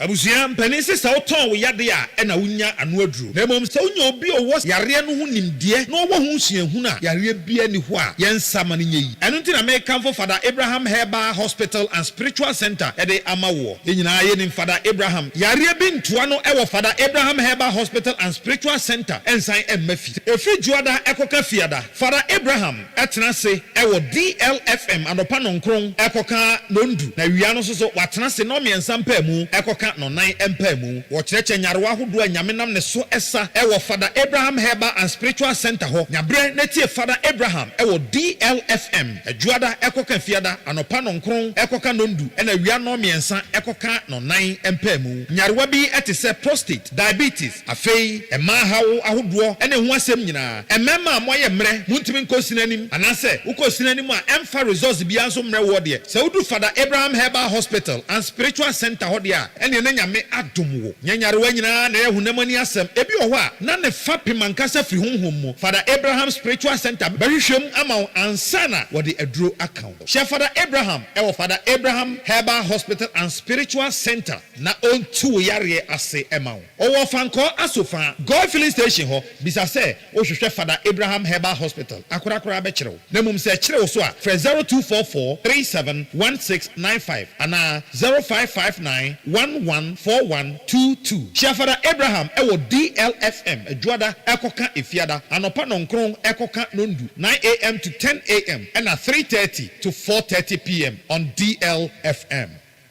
Abusiam penisi sa oton wo yade a na wunya anu aduru na mom sa unya obi owo yare no ho nimdie na owo ho suahu na yare bia ni ho a yensama ne nyi enu nti na me come for Father Abraham Herbal Hospital and Spiritual Center e de amawo enyina ye ni Father Abraham yare bi ntoa no e wo Father Abraham Herbal Hospital and Spiritual Center ensan emmafi efi juada ekoka fiada Father Abraham etena se e wo DLFM anopa no nkron ekoka nondu na wia no so watena se no miensa mpa mu ekoka no nan empamu wo kyerɛkyɛ nyarewa hodo anyame nam ne so esa e wo Father Abraham Herbal and Spiritual Center ho nyabre na tie Father Abraham e wo DLFM ajuada ekoka fiada anopa no nkron ekoka nondu na wia no miensa ekoka no nan empamu nyarewa bi etese prostate diabetes afei ema hawo ahodo ene ho asem nyina emema moye mre muntimi nkosinanim anase ukosinanim a emfa resource bia nso mre wo de se wudu Father Abraham Herbal Hospital and Spiritual Center ho de a ene na nyame adom wo nyanyarewa nyina na ehunamani asem ebi wo ho a na ne fa pimankasa firi honhom mu Father Abraham Spiritual Center behwehwem ama ansana wo de aduro account she Father Abraham e wo Father Abraham Herbal Hospital and Spiritual Center na ontu yare ase ema wo owo fanko asofa God filling station ho bisa se o hwehwe Father Abraham Herbal Hospital akorakora be kyerɛw na mum se kyerɛw so a 0244 371695 ana 0559 114122 Father Abraham e wo DLFM ajuada ekoka efiada anopa no nkron ekoka nondu 9 a.m. to 10 a.m. and 3:30 to 4:30 p.m. on DLFM.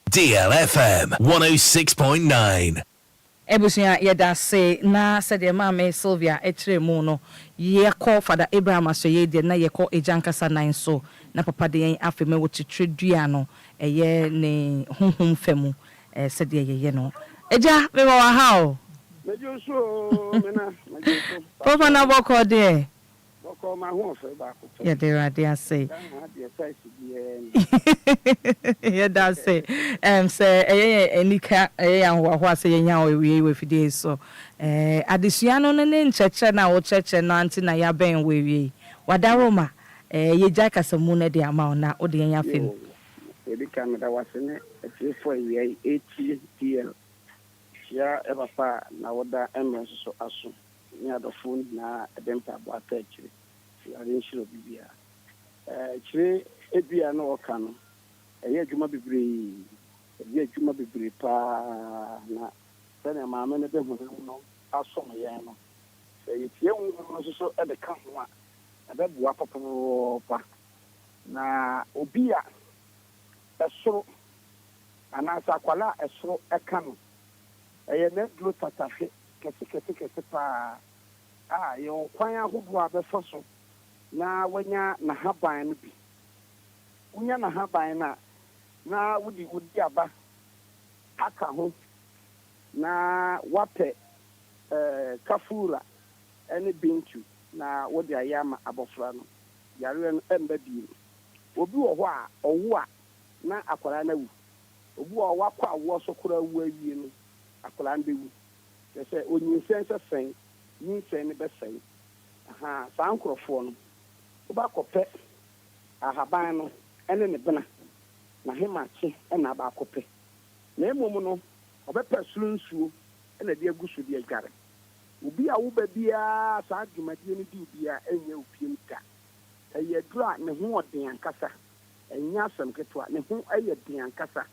DLFM 106.9. Ebusia yeda se na se de mama Silva etre mu no ye call Father Abraham aso ye de na ye call ejankasa nan so na papa de yen afeme wo titredua no eye ne honhom femu se de ye no eja me wa ha o mejo so mena mejo papa na boko de boko ma ho fe ba ko ye de rade ase ye da say say enika ho ase ye nya we fide so adesua no ne ncheche na wo cheche no anti na ya ben we wadaroma ye ja kasamu na de ama na o de nya fem edika me da wasene efo we 80 DL ya papa na woda emre so aso ni adofo na edempa bo atachire ya nshiro bibia chire ebia no oka no eye adwuma bebre pa na sene maame ne be hu no asom ye no ye tie hu no so e de ka ho a ebe bua popo pa na obia esoro anasa kwala esoro eka no eye ne duro tatafe kete pa yo kwan ahodo abefa so na wanya na haban no bi unya na haban na wudi aba aka ho na wape kafura ene bintu na wodi ayama abofra no yare no emba bi obi wo ho a owo a na akwara na wu obi wo wakwa wo so kora wu awie no akwara ndewu se onyin sense fen yin sen ne be sen saa nkrofo no oba kope ahaban no ene ne bena na hemache ena ba kope na emom no obepa suru nsuo ena de agusu de agare obi a wo ba bia saa dwumadie ne di bia enye opiem ta eye dura ne ho oden ankasa enya asem ketwa ne ho eye den ankasa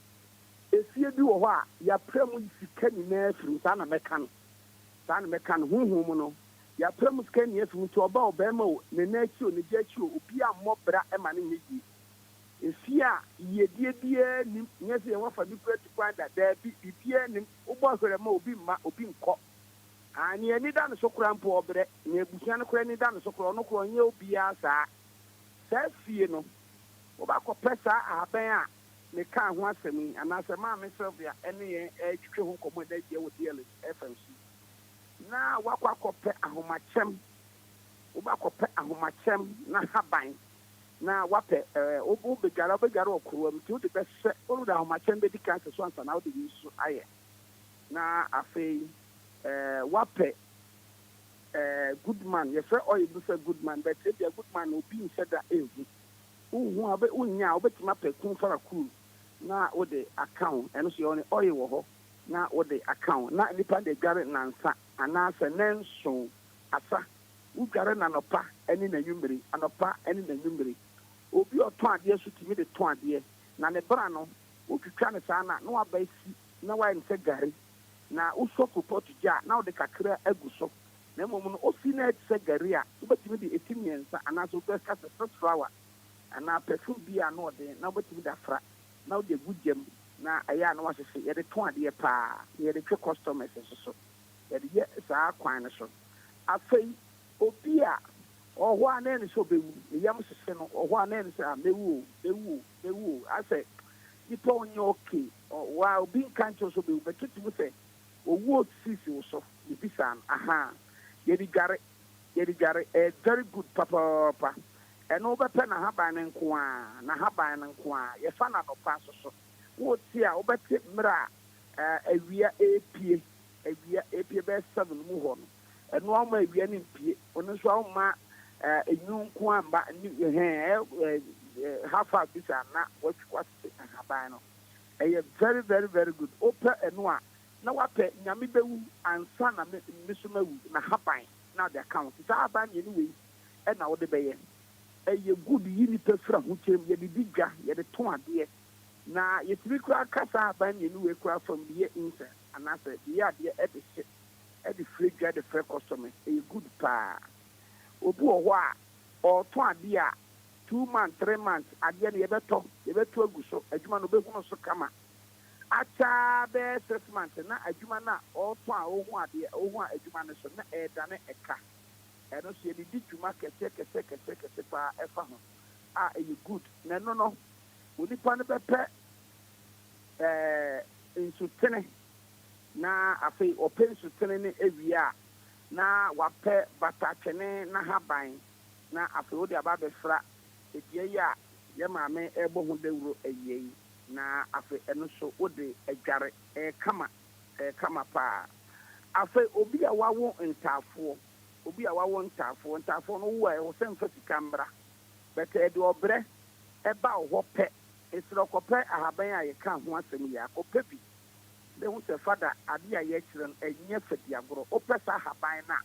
efie bi wo ho a ya premu sika ni na afiri saa na meka no honhom no ya premu sika ni afiri to oba obema o ne na achi o ne je achi o obi a mmobra ema ne nyi efia yedie die ni nyese ye wafa bi preti kwanda da bibie ni ubo hwere ma obi mma obi nkọ ani ani da no sokura mpo obre na ebusia no kura ni da no sokura no kura nye obi asa sa fie no oba ko pesa aben a me ka ho asɛm ana sɛ ma me Sylvia ene ye twetwe ho komo da die wo DLFM na wakɔkɔpɛ ahomachem wobakɔpɛ ahomachem na haban na wapɛ obo begara okoro am ti wo de bɛsɛ wo da ahomachem be di cancer so ansa na wo de yusu ayɛ na afei wapɛ good man yes oil do say good man but if you good man obi nse da ehu uhu abe unya obetima pɛ kun fara cool na wo de account ɛno so yɛ oil wɔ hɔ na wo de account na nipa de gare nansa anaasɛ nenso asa wo gare na nopa ɛne na nwummere anopa ɛne na nwummere obi ɔtɔn adeɛ so timi de tɔn adeɛ na ne bra no wo twitwa ne saa na waba si na wa nse gare na wo so kopɔt gya na wo de kakra agu so na mmom no ofi na ɛsɛ gare a wobɛtumi de etimiensa anaasɛ wobɛka sɛ flower ana perfume bi a no de na wobɛtumi de afra na wo de gu gyam na ɛyɛ a na wahyehyɛ yɛde tɔn adeɛ paa yɛde twe customers so yɛde yɛ saa kwan no so afei obi a ɔhɔ a na ɛne sɛ ɔbɛwu ne yam hyehyɛ no ɔhɔ a na ɛne sɛ mɛwu asɛ nipa onyɛ okay wa obi nka nkyɛw so ɔbɛwu bɛtwetumi sɛ owuo sisi wo so yɛbisa no aha yɛde gare very good papaapa ɛno wobɛpɛ na haban no nko a yɛfa na nɔpa so wote a wobɛte mmerɛ a awia epie bɛyɛ 7 mu hɔ no ɛno ama awia no mpie ɔno nso awoma enyu nko amba half hour bisa na watwikwa se haban no ɛyɛ very very very good opɛ ɛno a na wapɛ nyame bɛwu ansa na meso mawu na haban na de account saa haban yɛ no wei ɛna wode bɛyɛ ɛyɛ good yi nipa fira ho kyerem yɛde di dwa yɛde tɔn adeɛ na yɛtumi kura kasa haban yɛ no wei kura fam de yɛ incense anaasɛ de yɛ adeɛ ɛde hyɛ ɛde firi dwa de firi customer ɛyɛ good paa obi wɔ hɔ a ɔtɔn adeɛ a 2 months 3 months adeɛ no yɛbɛtɔ agu so adwuma no bɛhu so kama acha bɛɛ 6 months na adwuma no a ɔtɔn a ɔho a adwuma no so na ɛdane ɛka ɛno so yɛde di dwuma kɛsɛ paa ɛfa ho a ɛyɛ good na ɛno no onipa no bɛpɛ nsutene na afei ɔpɛ nsutene no awie a na wapɛ batatwene na haban na afei wode aba bɛfra ɛdeɛ yi a yɛ maame ɛbɔ ho dawuro awie yi na afei ɛno so wode adware kama paa afei obi a wawo ntaafoɔ no wo a ɛwɔ sɛ mfa sika mbra bɛtɛ ɛde ɔbrɛ ɛba wo hɔ pɛ ɛsrɛ kɔpɛ ahaban a yɛka ho asɛm yi akɔpɛ bi bɛhu sɛ fada ade a yɛkyerɛ no ɛnyɛ fadiagorɔ wopɛ saa haban no a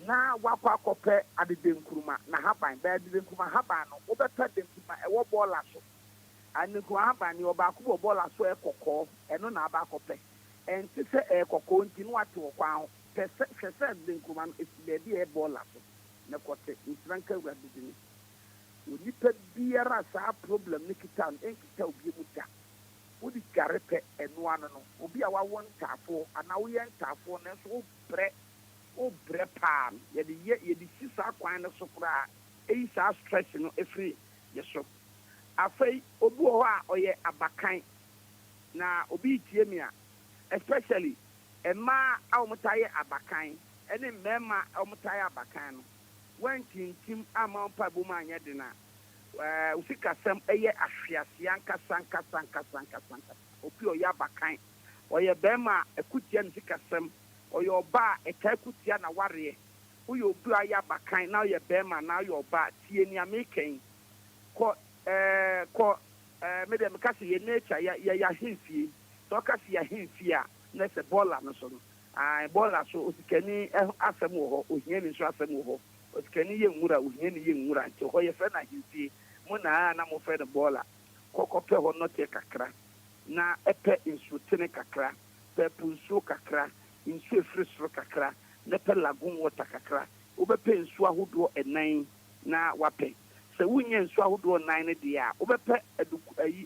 na wakɔ akɔpɛ adedenkuruma na haban bɛyɛ adedenkuruma haban no wobɛpɛ denkuruma ɛwɔ bɔɔla so adenkuruma haban no ɔbaako wɔ bɔɔla so ɛkɔkɔɔ ɛno na aba akɔpɛ ɛnte sɛ ɛkɔkɔɔ nti no wate wɔ kwan ho hwɛ sɛ adedenkuruma no ɛsi baabi a ɛyɛ bɔɔla so na kɔte nsira nka awurade dini onipa biara saa problem ne kita no ɛnkita obi mu da wodi gare pɛ ɛnoa no obi a wawo ntaafoɔ anaa woyɛ ntaafoɔ nanso wobrɛ paa no yɛde si saa kwan no so koraa ɛyi saa stress no ɛfiri yɛ so afei obi wɔ hɔ a ɔyɛ abakan na obi tie mi a especially mmaa a wɔtaa yɛ abakan ɛne mmarima a wɔtaa yɛ abakan no wɔntintim ama mpa bom anyɛ de na usikasɛm ɛyɛ ahweaseɛ nkasa obi ɔyɛ abakan ɔyɛ bɛrima a ɛkutia no sikasɛm ɔyɛ ɔba a ɛtaa kutia na wareɛ woyɛ obi a yɛ abakan na ɔyɛ bɛrima na ɔyɛ ɔba tie nea mekɛn kɔ mede meka sɛ yɛ nature yɛ ahemfie sɛ ɔka sɛ yɛ ahemfie a na sɛ bɔɔla no so no bɔɔla so osikani asɛm wɔ hɔ ohiani nso asɛm wɔ hɔ osikani yɛ nwura ohiani yɛ nwura nti hɔ yɛfrɛ no ahemfie mo na mofrɛ no bɔɔla kɔkɔpɛ hɔ nɔteɛ kakra na ɛpɛ nsutene kakra pɛpo nsuo kakra nsuo efiri soro kakra na pɛ lagoon water kakra wobɛpɛ nsuo ahodoɔ 9 na wapɛ sɛ wonyɛ nsuo ahodoɔ 9 no deɛ a wobɛpɛ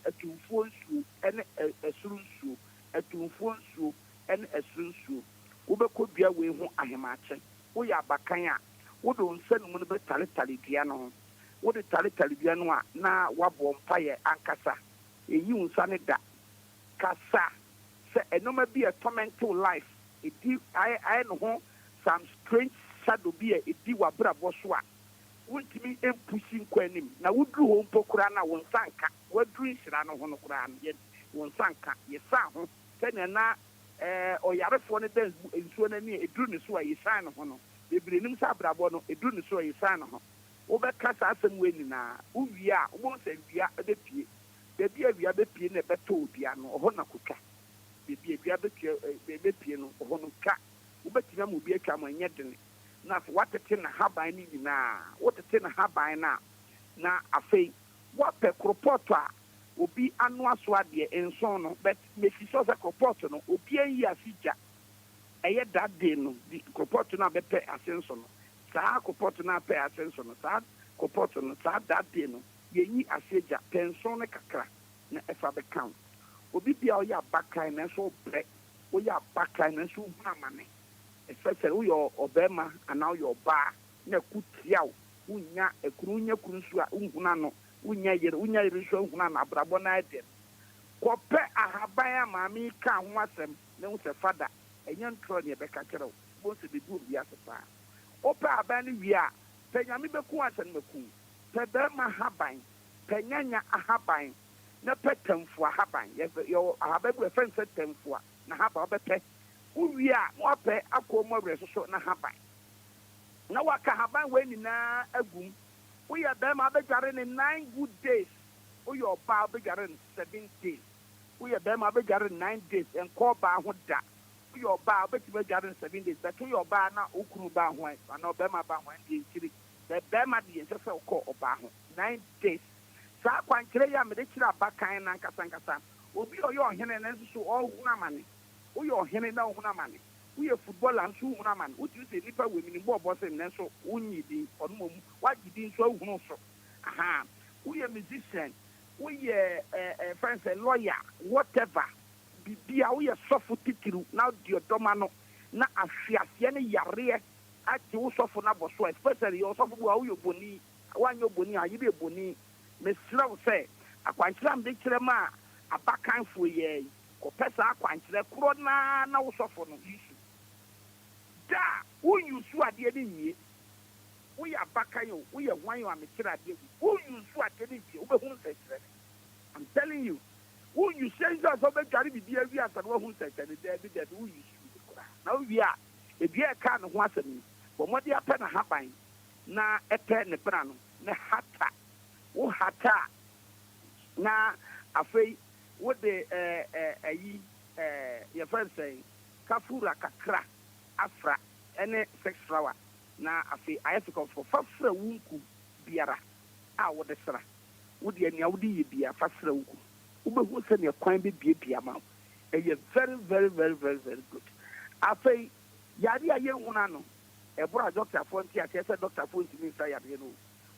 atumfuo nsuo ɛne ɛsoro nsuo atumfuo nsuo ɛne ɛsoro nsuo wobɛkɔ dua wei ho ahemakyɛ woyɛ abakan a wode nsa no mu no bɛtaletale dua no ho wode taletale dua no a na wabɔ mpayɛ ankasa eyi unsa ne da kasa se enoma bi a tormental life edi I no ho some strange shadow bi a edi wa brabo so a wontimi empushi nkwanim na wudru ho mpokura na wonsanka wadru nhira no ho no kura no ye wonsanka ye sa ho sene na oyarefo ne da nsuo na ni edru ne so a ye san no ho no bebre sa brabo no edru ne so a ye san no ho wo be kasa asem we ni na uwi a wo nsa wia be pie bebi awia be pie na beto obia no ho na kotwa bebi awia be pie no ho no ka wo betima mu bi atwa manye dene na watete na haban ni na watete na haban na afei wape kropoto a obi anu aso ade enson no but mefi so za kropoto no obi anyi asija eye that day no di kropoto na be pe asenso no saa kropoto na pe asenso no saa kropoto no saa that day no yenyi asija pension ne kakra na efa be count obi bia o ya bakai na so bre o ya bakai na so hunamane especially uyo obema and now your bar na kutiaw unya ekurunya kunsu a unhuna no unya yere so unhuna na brabo na ede kope ahaban maami ka ho asem na unse fada enya ntro ne be ka kero bo se be du bia sepa ope aban ni wi a penyame be ku asem meku pe be ma haban penyanya ahaban na petemfo ahaban yo ahaban bu efense temfo na haba obete uwi a wape akomo resoso na haban na waka haban we ni na agum we ya be ma be gare ni 9 good days we your ba be gare ni 7 days we ya be ma be gare 9 days en ko ba ho da we your ba be ti be gare 7 days but your ba na okuru ba ho na be ma ba ho ndi nkiri be ma di ense se ko oba ho 9 days sa kwankire ya me de kira bakan na nkasa obi oyo ohene na nso o hu na mane uyo hene na ohuna mane uye footballer nso ohuna mane uti se nipa we mini bo bo se nso unyidi onmom wagidi nso ohunu so aha uye musician uye friends a lawyer whatever bibia uye sofu titiru na diodoma no na ahwiase ne yare ati wo sofu na boso especially yo sofu bu uyo boni wanyo boni ayibe boni mesraw se akwankyira mde kirema abakanfo ye ko pesa akwankyere kro na wosofo no isu da unyusu ade de nie we ya bakanyo we ya wan yo amekira ade unyusu ade de nie ubehun sekere I'm telling you you say that so be jari bi dia wi asa no hun sekere de unyusu kra na wi a ebia ka no ho asem bo mode apɛ na haban na ɛpɛ ne bra no na hata wo hata na afei what the your friend say kafura kakra afra any sex flower na afi I have to come for fafra wunku biara a wo de sra wo de ania wo de ye bia fafra wunku wo be hu se ne kwan be bia ma e very very very very very good afi yari aye huna no e bro doctor for ntia say doctor for ntimi say yari no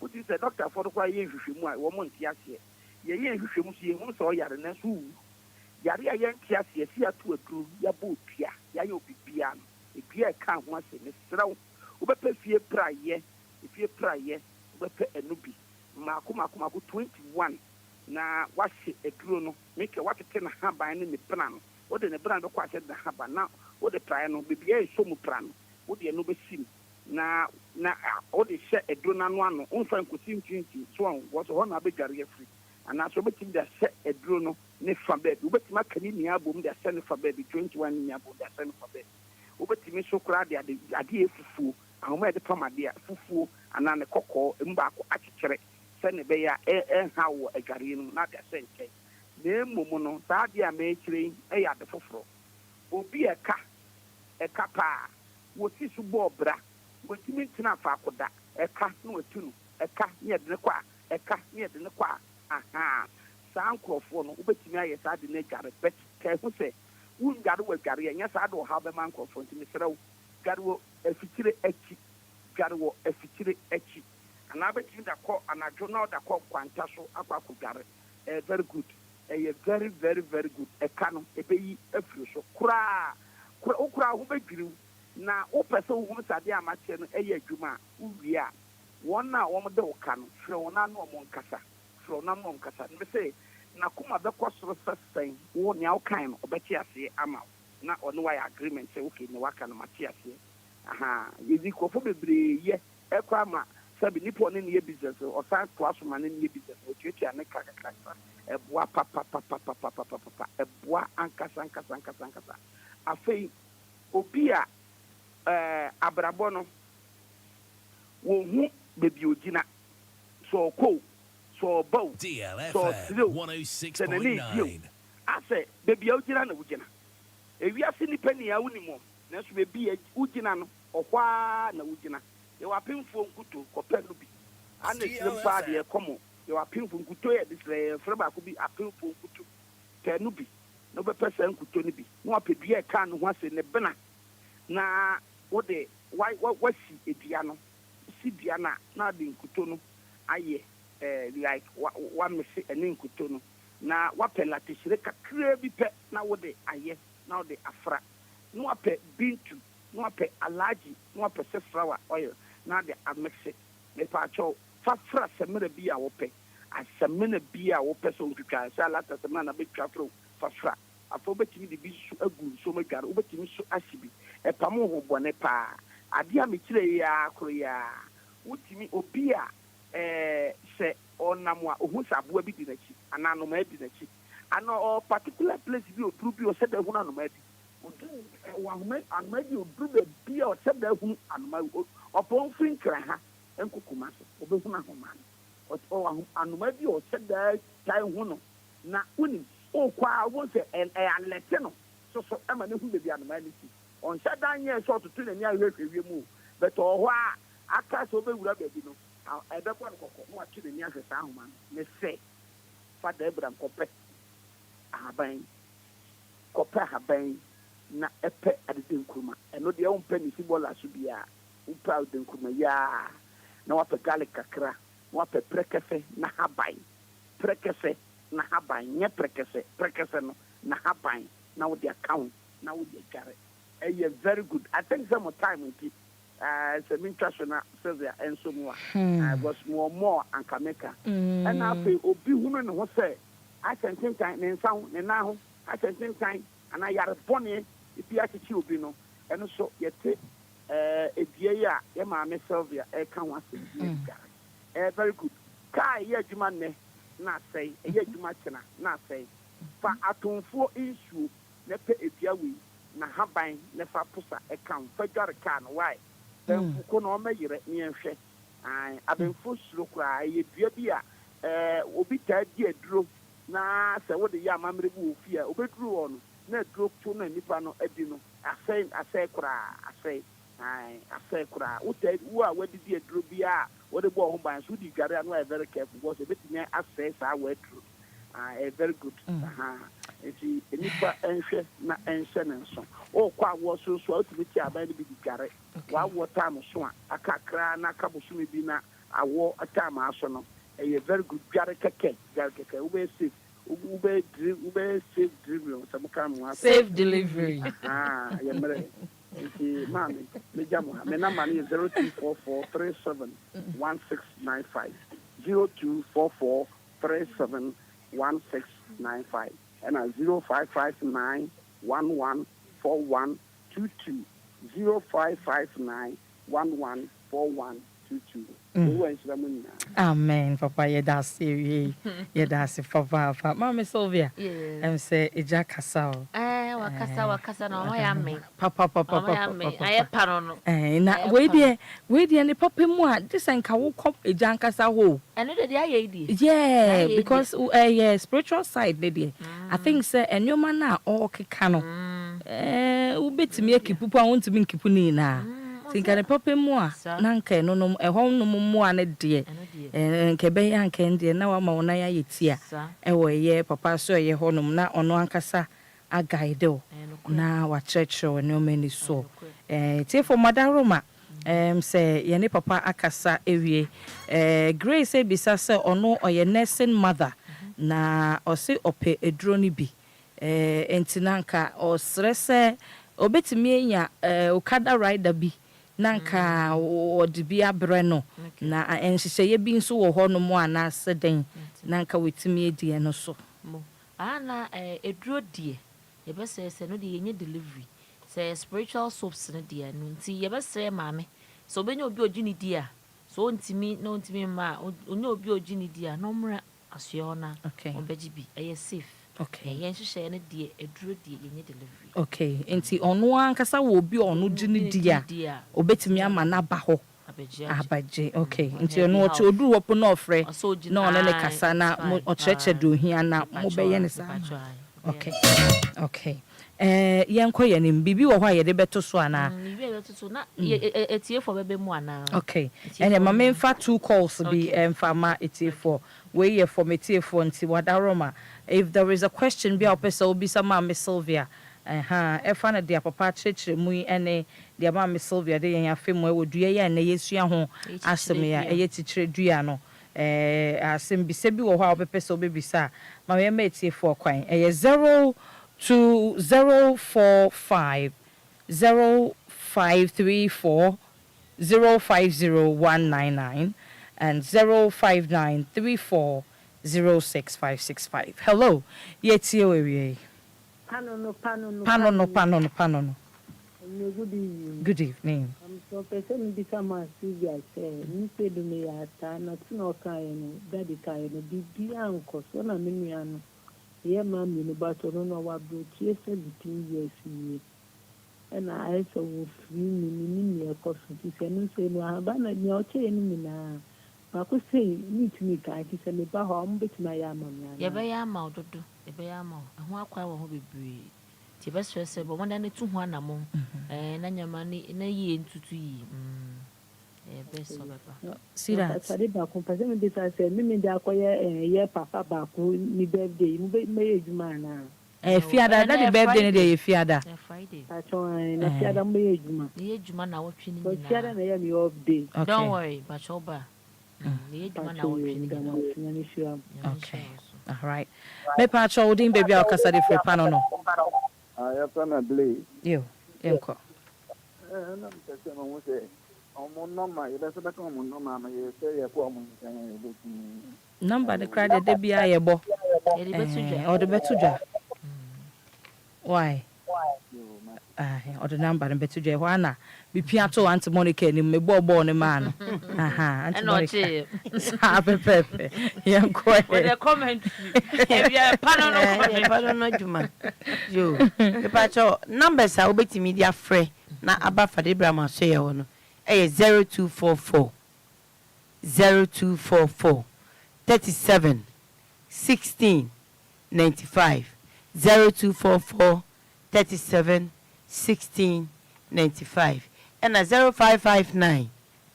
wo ti say doctor for kwa ye hwehwemu a wo mo ntia se ye hwehwemu so ye hu so yare na so yare a yen tia se si atu aduru ya bo pia ya ye obibia no ebia ka ho ase ne sraw wo be pe fie praye fie praye wo be pe enubi mako 21 na wahye aduru no make watete na haban ne pena no wo de ne bran do kwa na haban na wo de praye no bibia e so mu pra no wo de no be sim na wo de hye aduru na no ano onfa nkosi ntwinti so wo so ho na be gare free ana so betim da se aduru no ne fa bed ubetim akani ni abom da se ne fa bed 21 ni abom da se ne fa bed ubetim so kra de ade efufu ahoma de pama de fufu ana ne kokko mba ko akikere se ne be ya ha wo agare no na da se nke na emom no sa de a me kire e ya de foforo obi eka pa wo si su bo bra wotimi ntina fa akoda eka no watunu eka ne de ne kwa eka ne de ne kwa aha sankrofo no ubetimi aye sa de na gare bet kai hu se un gare wa gare nya sa do ha be man krofo ntimi serew gare wo afikire achi ana betimi da ko anajo na da ko kwanta so akwa ko gare very good very very very good eka no ebeyi afiri so kura ho bedwiri na o pese wo hu sade amache no adwuma uwi a won na wo de wo ka no hwe wona no mo nkasa from na mo nkasa me say na kuma bɛkɔ soro sɛsɛn wo nea wokan no ɔbɛte aseɛ ama wo na ɔne wayɛ agreement sɛ okay ne waka no mate aseɛ yɛdi kɔfo bebree yɛ ɛkɔ ama sɛbi nipa ɔne ne yɛ business ɔsan toa so ma ne ne yɛ business ɔtuatua ne kakakasa ɛboa papapapapapapa ɛboa ankasa afei obi a abrabɔ no wɔhu beebi ogyina sɛ ɔkɔ sɛ ɔbaw sɛ ɔserew sɛ n'ani dio asɛ beebi a ogyina na wogyina ewiase nipa ni a wonim mo nanso beebi a wogyina no ɔhɔ na wogyina yɛwɔ apemfoɔ nkuto kɔpɛ no bi ana sire mpa deɛ kɔmɔ yɛwɔ apemfoɔ nkuto yɛ de srɛ frɛ baako bi apemfoɔ nkuto pɛ no bi na wobɛpɛ sɛ nkuto no bi na wapɛ dua ɛka no ho ase ne bena na wode wasi edua no si dua no a na de nkuto no ayɛ like wamese ɛne nkuto no na wapɛ latehyire kakraa bi pɛ na wode ayɛ na wode afra na wapɛ bintu na wapɛ alaji na wapɛ sɛ flower oil na de amexe mepacho fa fra semena bi a wopɛ asemena bi a wopɛ so ntwitwa sɛ alata semena na betwa fro fa fra afo betimi de bi su agu so madware obetimi so asibi epamo ho bone pa ade a mekire ya akoro ya wotimi obi a sɛ ɔnam a ohun saboa bi di n'akyi ana no ma bi n'akyi ana o particular place bi oduru bi o sɛ da hu na no ma bi anumadi oduru bi a ɔsɛ da hu anuma ɔpɔn firi nkra ha nkukuma so obehu na homa no anumadi ɔsɛ da tai hu no na unim okwa won sɛ alete no so ama ne hu bebi anumadi ti ɔnhyɛ dan yɛ sɛ ɔtoto n'ani ahwehwɛ mu but ɔhɔ a aka sɛ obewura bebi no ɛbɛkɔ no kɔkɔ na watwe n'ani ahwɛ saa homa no ne sɛ fada ebram kɔpɛ ahaban na ɛpɛ adede nkuruma ɛno deɛ wompɛ ne si bɔla so bia wompɛ adede nkuruma yaa na wapɛ garlic kakra na wapɛ prɛkɛsɛ na haban nyɛ prɛkɛsɛ no na haban na wode account na wode adware ɛyɛ very good I think some time nti sɛ mentwa so na sɛsɛ ɛnso mu a was more ankameka ɛna afei obi hunu ne ho sɛ akyɛntentan ne nsa ho ne nan ho akyɛntentan ana yare bɔne ibi akyekyere obi no ɛno so yɛte edie yi a yɛ maame Silva ɛka ho asɛm very good kaa yɛ adwuma nnɛ na asɛe ɛyɛ adwuma kyena na asɛe fa atomfoɔ nsuo na pɛ edua wei na haban na fa posa ɛka ho fa dware kaa no wae bɛmfuko na ɔmɛyerɛ neɛnhwɛ abɛmfo suro koraa ɛyɛ dua bi a obi taa di aduro na sɛ wode yɛ amammerɛ bi wɔ fie a obɛduru wɔ no na duro to na nipa no adi no asɛe koraa wotɛ wo a wadidi aduro bi a wode bɔ ho ban so wodi dware a no ayɛ very careful because ebɛtumi asɛe saa waduro very good nti nipa ɛnhwɛ na ɛnhyɛ ne nso ɔkɔ awɔ so a wotumi ti aban no bi di dware wawɔ time so a akakra na aka bosome bi na awɔ time aso no ɛyɛ very good dware kɛkɛ wobɛyɛ safe safe delivery some kind safe delivery yeah mre nti mami me jamo me number is 0244371695 0244371695 and 0559114122 0559114122 Amen, Papa. Yedasi, Papa. Mama Sylvia, I'm say Eja Casao. Wakasa, no, I am me. Papa. I am parono. Na wait there, and Papa Moa, this and Kawu Cop Ejan Casao. And the idea. Yeah, because spiritual side, lady. I think, sir, and your man now, all Kikano. Ubet me a kipupa, I want to be Kipunina. Think I papa more, Nanka, no, a home no more and a dear, and Kebe and Candy, now I'm on Naya, away, Papa, so ye honum, not on one cassa, a guide, now a church show, and no many so. Take for Madame Roma, say, Yanni Papa Akasa, Evie, Grace, Bisasa, or no, or your nursing mother, na, or say, or pay a drony be, and Tinanka, or Stresse, or bet me, Okada rider be. Nanka o de bia breno na enhyehyɛ ye bi nso wɔ hɔ no mu ana sɛden nanka wetimi edi eno so mo ana eduro die ye be say no de yenye delivery say spiritual soaps no de no nti ye be say maame so be nya obi ogini dia so ntimi no ntimi ma onya obi ogini dia no mra aso na on beji bi eye safe okay yen hyehyɛ ne de eduro de yenye delivery okay nti ono ankasa wo obi ono gini dia obetimi ama na ba ho abaje okay nti ono ochi odu wopo na ofre na one ne kasa na ocheche do hia na mo be ye ne sa okay okay yenko ye nim bibi wo ho ye de beto so ana bibi beto so na etie for bebe mu ana okay ene ma me mfa 2 calls bi mfa ma etie for we ye for metie for nti wadaroma if there is a question bi opesa obi sama me Silvia efa na dia papa chechire mu ene dia ma me Silvia de yen afemu e wodua ye na yesua ho asem ya eye tichire dua no asem bi se bi wo ho a opesa obebisa ma me metie for kwan 02045 0534 050199 and 05934 06565. Hello, yeti owie. Pano. Good evening. So person be some Silvia say, "You said me at na tino kaino, daddy kaino, bibi anko, so na miniano. Ye mam you but no wa bro, yes, between years. And I saw free me a cost to say, no say no, abana ni oche ni na. I could say, need to make I said me ba home bet my yamma. Ye be yamma dodo, e be yamma. And wa kwa wo be breed. Ti be stress but one day to ho na mo. Na nyama ni na yi ntutu yi. Be so be pa. See that. Sade ba ko pese me bisa say me de akoye ye papa ba ko ni birthday mu be me ejuma na. Fiada na the birthday ne dey fiada. Friday. Achon na fiada mu ye ejuma. Ye ejuma na wo twi ni na. Fiada na ye me off day. Don't worry, but choba. Ye ejuma na wo twi ni na. Okay. All right. Me pa chodin baby akasa de free pano no. Ya pana blay. Yo, enko. Na mpese no say omo normal ye be se be ka omo normal ma ye say ye ko omo number the cry de bia ye bo. Ye de betudwa. Or the betudwa. Why? Or the number and betudwa why na bi piato Auntie Monica ni me bo ne man. Auntie Monica. Pepe. Yenko. With the comment. If you pano no juma. Yo. Pepacho numbers are obetimi dia frɛ na aba Fade Brahma so ye wono. 0244 37 16 95 0244 37 16 95 and 0559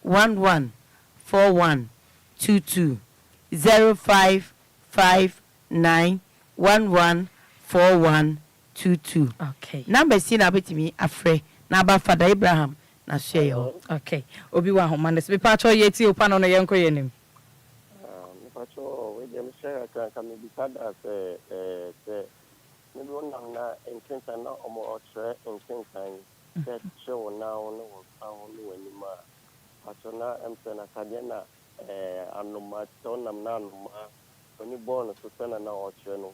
11 41 22 0559 11 41 22. Okay. Number si na betimi afre na aba Fada Abraham na share yo. Okay. Obi wa ho manes be pacho yeti opano no yenko yenim. Me pacho we dem share kan me bi sada se me bi won na intention na omo otre intention that show now no wo wani ma pacho na na kade na anoma to nam na anoma oni born so tena na otre no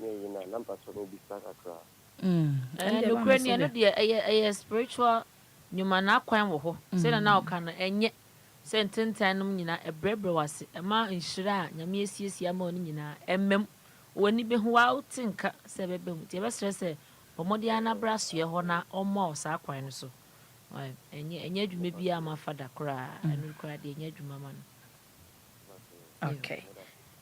me yina na pacho no bi sada kra. And Ukrainian no de spiritual nyuma na kwan wo ho se na oka no enye se ntentanum nyina ebrebre wase ma nhira nyame esiesie ma oni nyina emmem woni be ho wa utinka se bebe hu te be stress omodi anabra so ye ho na omo osa kwan no so enye adwuma bia ma Fada kra anu kra de enye adwuma ma no. Okay.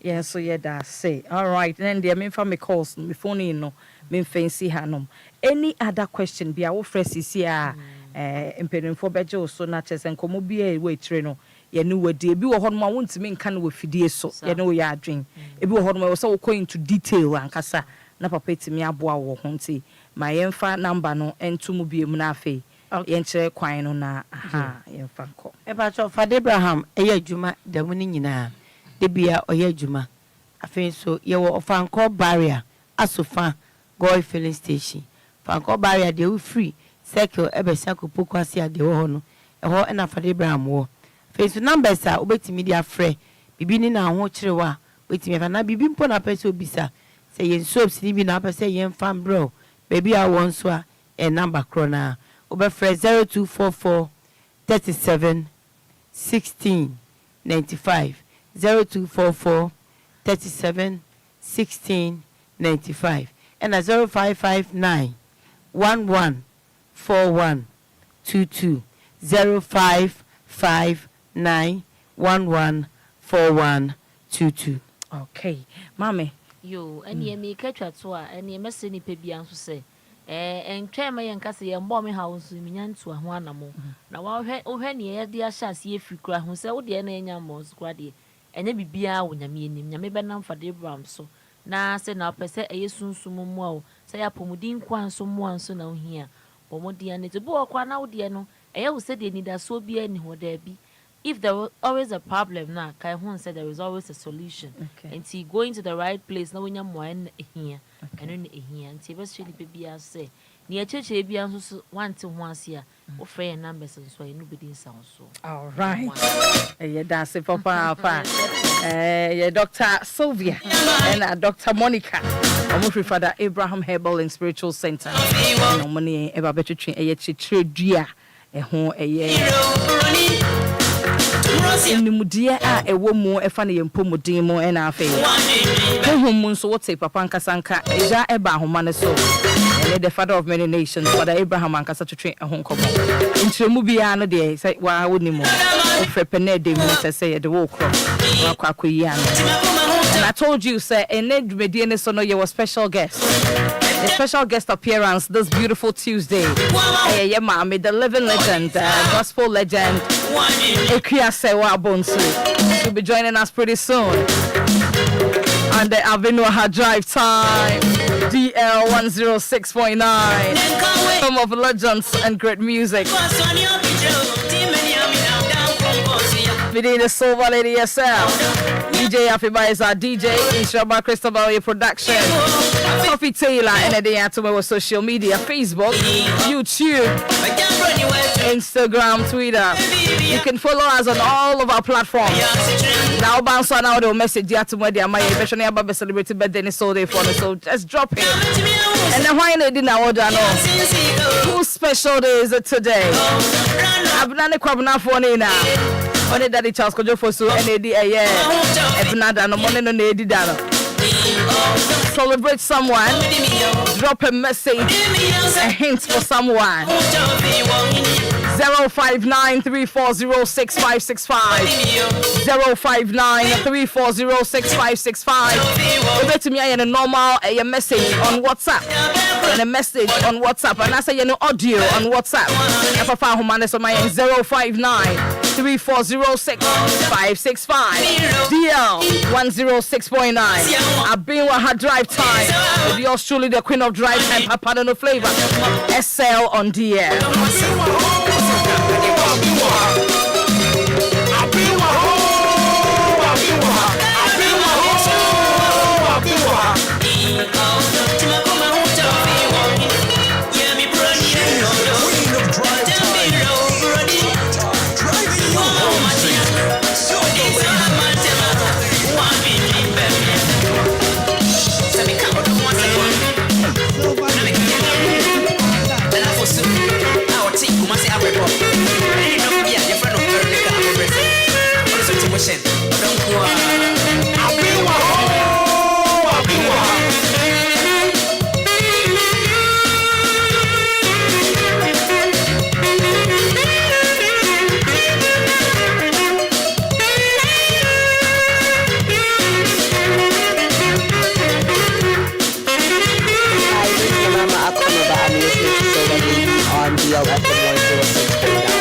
Yeah, so yeah, that's say. All right, then there me from me calls me phone in no me fancy hanom. Any other question be our fresh here impeding for bejo so na chese nkomo bia we tire no ye no wadi bi wo hono ma wontimi nka no wafidie so ye no ya adwen e bi wo hono ma wo so wo going to detail ankasa na papa etimi aboa wo ho nti ma yemfa number no entumu bia mu na afi ye nkyere kwan no na yemfa nko E ba cho Fada Abraham eye adwuma da mu ni nyina de bia oye adwuma afi so ye wo ofanko barrier asofa Goy filling station fanko barrier de we free circle ebesa kopokwase ade wo ho no e ho na Fada Abraham wo face numbers a obetimi dia frɛ bibi ni na ho kyerewa betimi fa na bibi mpo na pese obisa say yen soaps ni bi na pa say yen fan bro baby I want so a number krona obe fresh 0244 37 16 95 0244 37 16 95 and a 0559 11 41 22 0559 11 41 22. Okay, mommy. Yo, and ye me catch at so, and ye must any baby answer say, and try my young cassie and bomb house in Yantua, one more. Now, when ye dear shall see if you cry, who said, the name was squaddy, and then be out when you mean him, maybe none for the bram so. Now, send up a set a soon some more, say a pomodin quan someone so now here. Pomodia need to book one out, dear no. I always said they need a so be any what there be. If there was always a problem now, Kaihun said there is always a solution. Okay. And see, going to the right place, now when you're more in here, and in here, and see, best really baby, I say, near church, be also one to once here, or fair numbers, and so nobody sounds so. All right. Yeah, that's it, Papa. Yeah, Dr. Sylvia and Dr. Monica. I'm with Father Abraham Herbal and Spiritual Center. No money ever better train a trade, a home, a year. In the Mudia, a woman, a funny and Pomodimo and our face. Whom so what say Papa Kasanka, Eja Abraham so, and the father of many nations, Father Abraham and Cassato train a home couple. Into Mubiana day, say, why I wouldn't more. Frepene de Musa say at the walk and I told you, sir, and Ned Mediana Sono, you were special guest. A special guest appearance this beautiful Tuesday. Yeah, mommy, the living legend, gospel legend, Akua Serwaa Bonsu. She'll be joining us pretty soon. And the Aben drive time, DL 106.9. Some of legends and great music. Within the Silva Lady yourself. DJ Afiba is our DJ. Inshallah Cristobal your production. Coffee Taylor and the day after with social media, Facebook, YouTube, Instagram, Twitter. You can follow us on all of our platforms. Now bounce on our message to my especially about celebrated birthday so day for so just drop it. And then why they didn't order no. Whose special day is it today? Abnane kwabna for now. Only daddy Charles Kojo for so and a year. If not, no money no need dano. Celebrate someone. Drop a message. A hint for someone. 059-340-6565. 059-340-6565. Over to me a normal a message on WhatsApp. And a message on WhatsApp. And I say an audio on WhatsApp. If I found humanis on my 059-340-6565. DL 106.9. I've been with her drive time. With yours truly, the queen of drive time, Papa no flavor. SL on DL. on DLFM 106.9.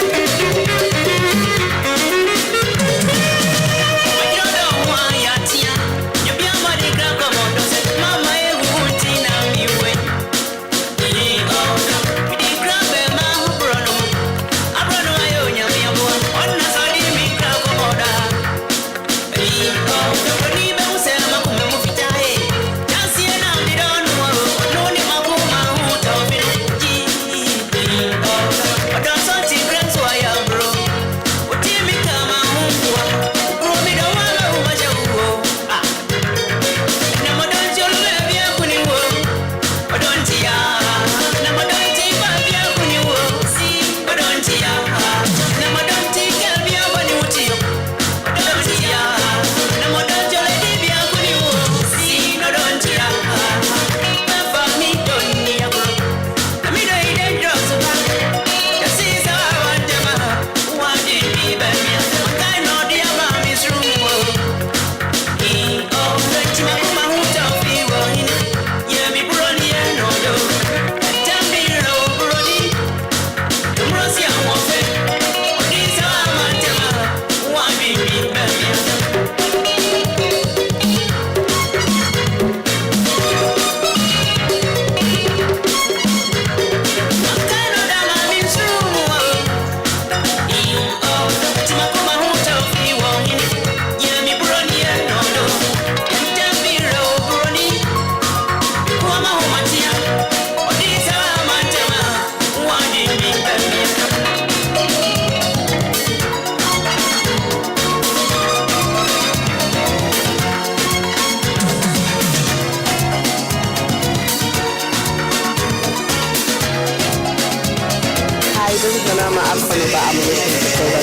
This is Manama Akua I'm listening to Silva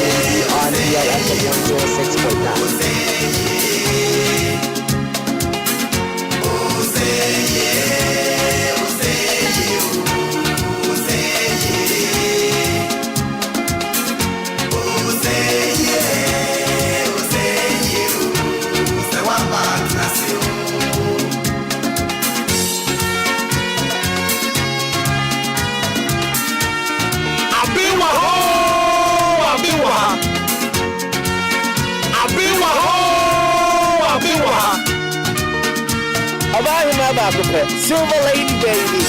on DLFM 106.9. Silver lady baby.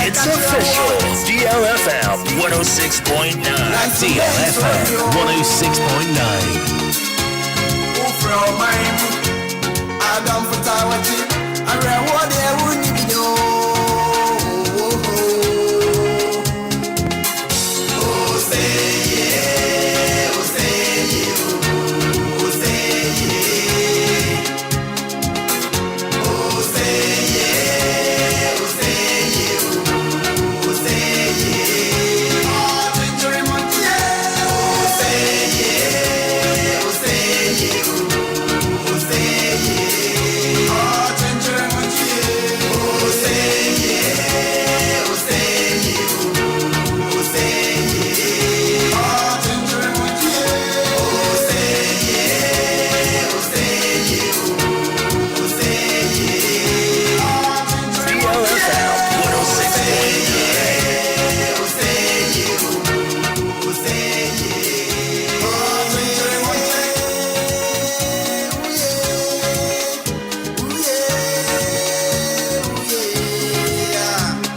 It's official. DLFM 106.9. DLFM 106.9.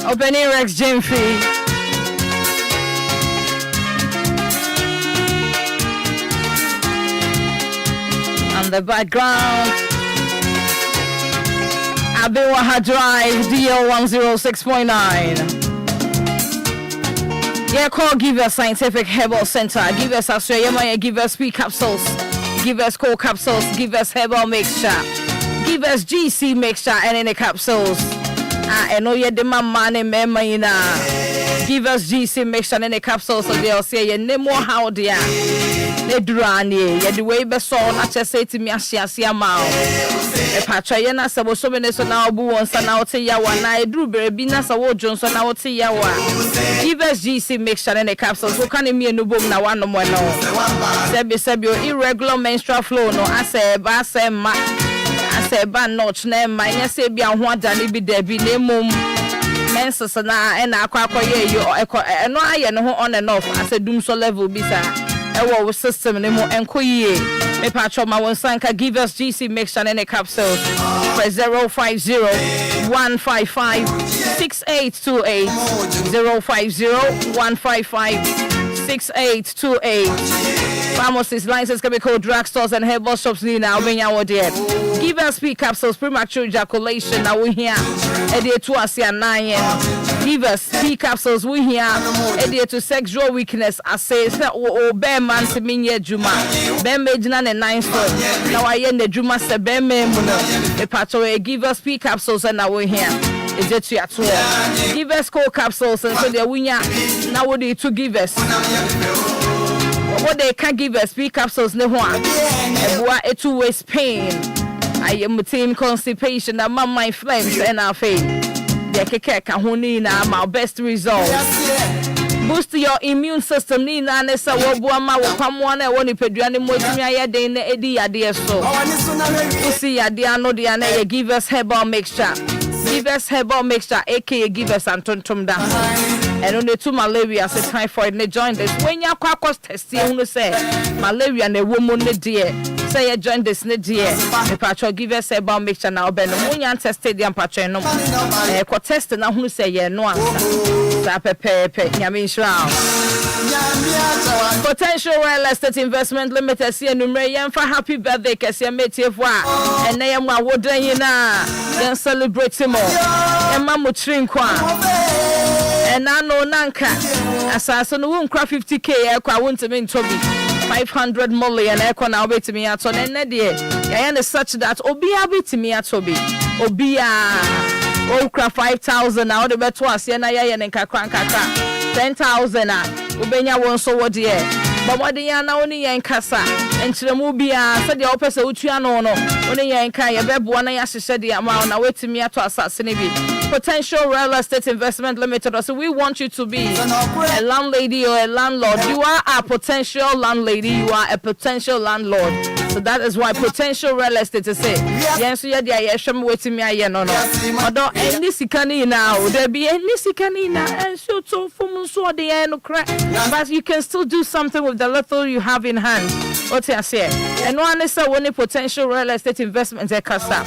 Opening Rex Jimfrey. On the background, Aben Drive, DL 106.9. Yeah, call Give Us Scientific Herbal Center. Give us Australia, give us P capsules, give us cold capsules, give us herbal mixture. Give us GC mixture and in the capsules. I know you're the man and memina. Give us GC mixture and in the capsules so they'll say no more how they are. They drani, yet the way best saw not just say to me as she a mouth. A patrayana sabo so many so now boo on san out say yawa na drew baby nasa wo Johnson out say yawa. Give us GC mixture and the capsules. So can me no boom na one no more no. Sebio irregular menstrual flow no I say ma. I say ban notch name my say be an one dani be there be name menses na and akwa ye you no I no on and off I say doom so level be sir ewo system ne mo Enquiries me patcho ma won sanka give us GC mixture in a capsule for 050-155-6828 050-155-6828 Pharmacies, license, chemical drugstores, and herbal shops need now. Give us P capsules, premature ejaculation. Now we here. Adhere to us here 9. Give us P capsules. We here. Adhere to sexual weakness. I say, oh, bear man to me ye Juma. Bear major and 9 foot. Now I end the Juma se bear me muno. The patchoy. Give us P capsules and now we here. Is it at all? Give us cold capsules and so they winner. Now what do you to give us? What they can give us P capsules no one. A 2 ways pain. I am team constipation and my flames and our faith. The keke honina my best results. Boost your immune system nina nesa wobuama wopamwana woni peduane motumi ayede na edi ade so. Usi ade ano de ana give us herbal mixture. Give us herbal mixture aka give us antontom da. And on the two malaria say typhoid ne join this when ya kwa test you say malaria ne woman ne dear say you join this ne dear the patro give us herbal mixture now Aben when ya tested the patro no ko test na hu say ye no answer sa pepe nyame nshra Potential Real Estate Investment Limited see number yen for happy birthday kese metiefu a ene ye mu awodan yi na yen celebrate mo e ma mo trinkwa and I know Nanka assassin won't cry 50k I want to mean Toby 500 million echo now wait to me at on and dear I is such that Obia bit me at Toby Obia Okra 5,000 now the better was and I and Kakranka 10,000 Ubenya won't so what dear but what the yana only yankasa and Chimubia said the opposite Uchiano no only yanka ya bebuana yashi said the amount now wait to me at assassinate Potential Real Estate Investment Limited. So we want you to be a landlady or a landlord. You are a potential landlady. You are a potential landlord. So that is why Potential Real Estate is say. Yes, yeah, yeah, shame waiting me again. No. Although any sikani now, there be any sikani now, and so from so the end crack. But you can still do something with the little you have in hand. What I say? And one is one Potential Real Estate Investment Casa.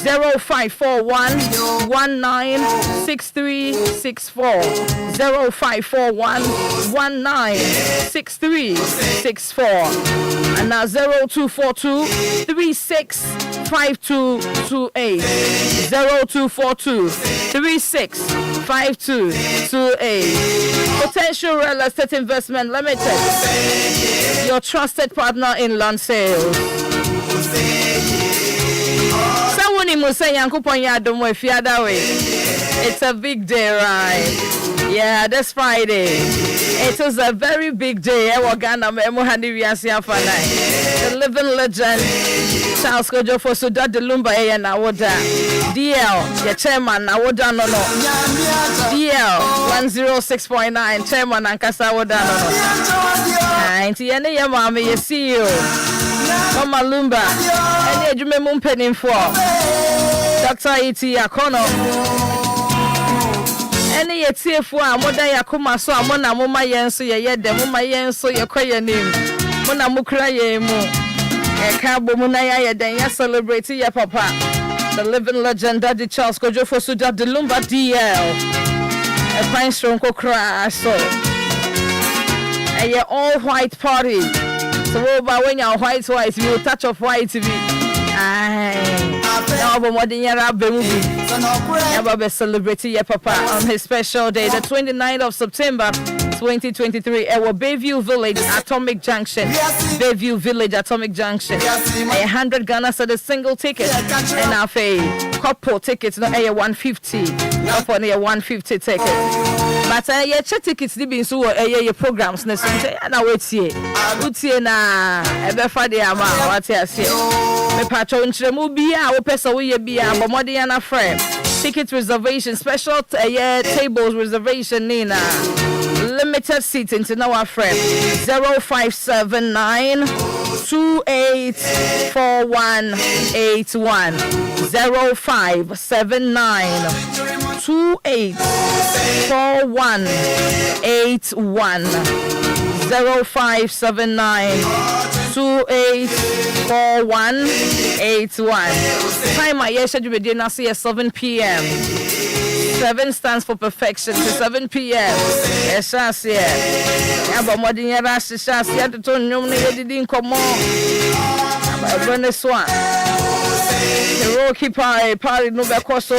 0541-196364 0541-196364 and now 0242-365228 0242-365228 Potential Real Estate Investment Limited, your trusted partner in land sales. It's a big day, right? Yeah, this Friday. It is a very big day. The living legend, Charles Kojo for Suda de Lumba and Awoda. DL, your chairman, Awoda no. DL 106.9, chairman and Kasa Awoda no. And Tiene Yamami, you see you. Mama Lumba, and you may mumpening for Dr. E.T. Akono. And ye TF1, Moda Yakuma, so Mona Muma Yenso, ye de Muma Yenso, your choir name. Mona Mukra ye mo. A cabo Munaya, then ya celebrate your papa. The living legend, Daddy Charles Kojo for Suda de Lumba DL. A fine strong cry, I saw. A ye all white party. So when you're white, you touch of white TV. Now, more than your movie. Never be celebrating your papa on his special day, the 29th of September 2023. Bayview Village, Atomic Junction. Bayview Village, Atomic Junction. 100 Ghana said a single ticket. And now couple tickets, no, 150. Not for 150 tickets. But your tickets, they been so your programs. And I wait here. Utie na ebefa de ama what I say. Me patron chemu bia wo pesa wo ye bia but more than a friend. Ticket reservation, special tables reservation nina. Limited seating to our friend 0579 284181 0579 284181 0579 284181. Time I schedule with dinner see at 7 p.m. 7 stands for perfection to 7 p.m. Yes, yes. But more than your ass, yes, yes. You don't know me. Didn't come on. I'm going to swan. The Rocky Party no bekoso.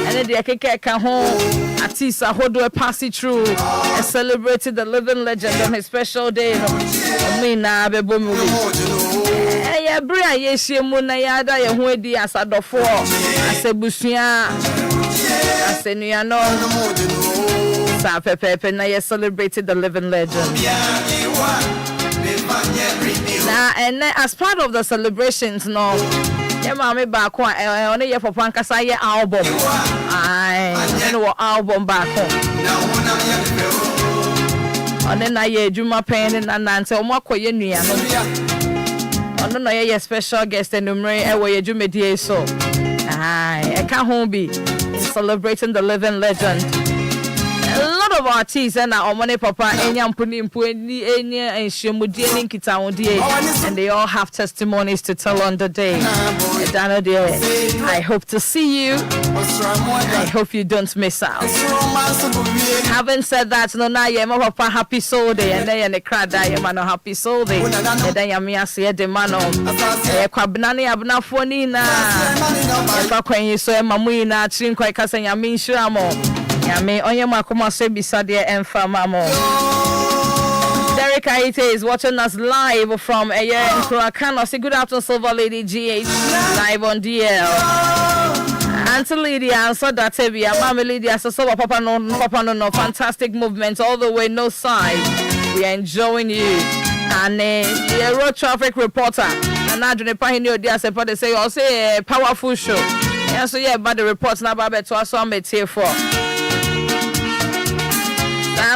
And then the Akeka home. Artiste how do I pass it through and celebrated the living legend on his special day. Me na bebo mu. Eh bria ye shemu na ya da ye ho edi asadofo. Asebusua. Asenuano. Sa pepe na ye celebrated the living legend. Now and as part of the celebrations no yeah, mommy back one. Only your papa can say album. I know album back home. And then I do my pen and answer more queer. I don't know your special guest and number where you do me so. I can't home be celebrating the living legend. A lot of artists and our money papa and they all have testimonies to tell on the day. I hope to see you. I hope you don't miss out. Having said that, no na ye my papa happy soul day and then the crowd die man happy soul day. And then ya me say the man kwabnani abna foni na. Kwa kwenye so mamu na chinkwa kasa ya me nshiramo. Yami onye makoma se bisade enfamamo. Derek Aite is watching us live from Enquires. Say good afternoon, Silva Lady GH, live on DL. Auntie Lydia answered that Tebia, Mama Lydia, so Papa no, fantastic movements all the way, no side. We are enjoying you. And the road traffic reporter, and I don't know they say, I'll say a powerful show. Yeah, so yeah, but the reports now about to us on here for.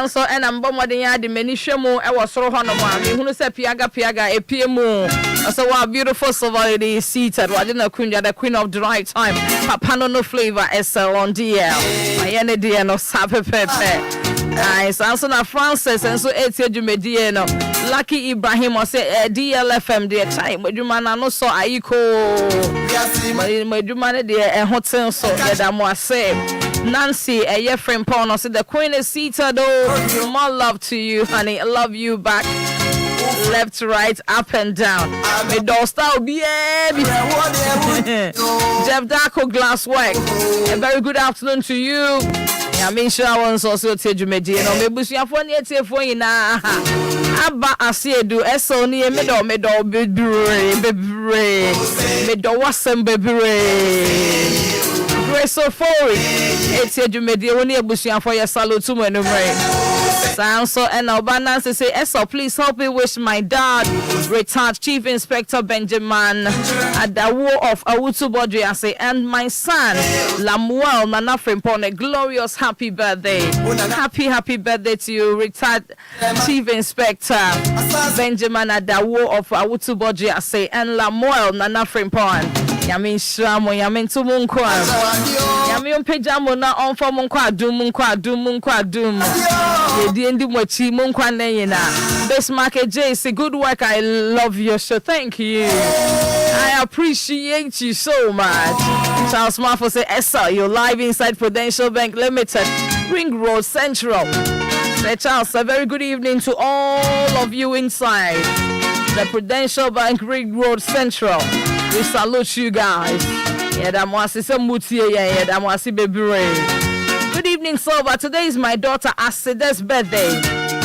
So and I'm bombarding the menishemo I was so honor who said piaga a PMO. So wow, beautiful Silva Lady is seated. Wajina Kunya, the queen of the right time. Papano no flavor SL on DL. My energy no sape pepe. Nice. Also na Francis and so Etia Jumediano. Lucky Ibrahim or say DLFM the time. But you man no so aiko. My you man the hotel so that I say. Nancy, your friend Paul, said the queen is seated. Oh, more love to you, honey. I love you back. Left, right, up and down. Me dostal baby. Jeff Darko Glasswork. A very good afternoon to you. I mean, sure I want also tell you, me dear. No, me bush ya phone yet for you na. Abba I do eso ni me do baby. Me do wasem baby. So for it, it's you made the only bushing for your salute to me. Sound so and Albana say, Eso, please help me wish my dad, retired Chief Inspector Benjamin at the War of Awutu Bodri, I say, and my son, Lamuel Manafrim, on a glorious happy birthday. Happy birthday to you, retired Chief Inspector Benjamin at the War of Awutu Bodri, I say, and Lamuel Manafrim. Yamin Shramo, Yamin Tumunkwa. Yamin Pejamo na on for Munkwa Doom. Yendi Mochi Munkwa Nayina. Best Market J say good work. I love your show. Thank you. I appreciate you so much. Charles Marfo say Esa, you're live inside Prudential Bank Limited, Ring Road Central. Say Charles, a very good evening to all of you inside the Prudential Bank Ring Road Central. We salute you guys. Good evening, Silva. Today is my daughter Aside's birthday.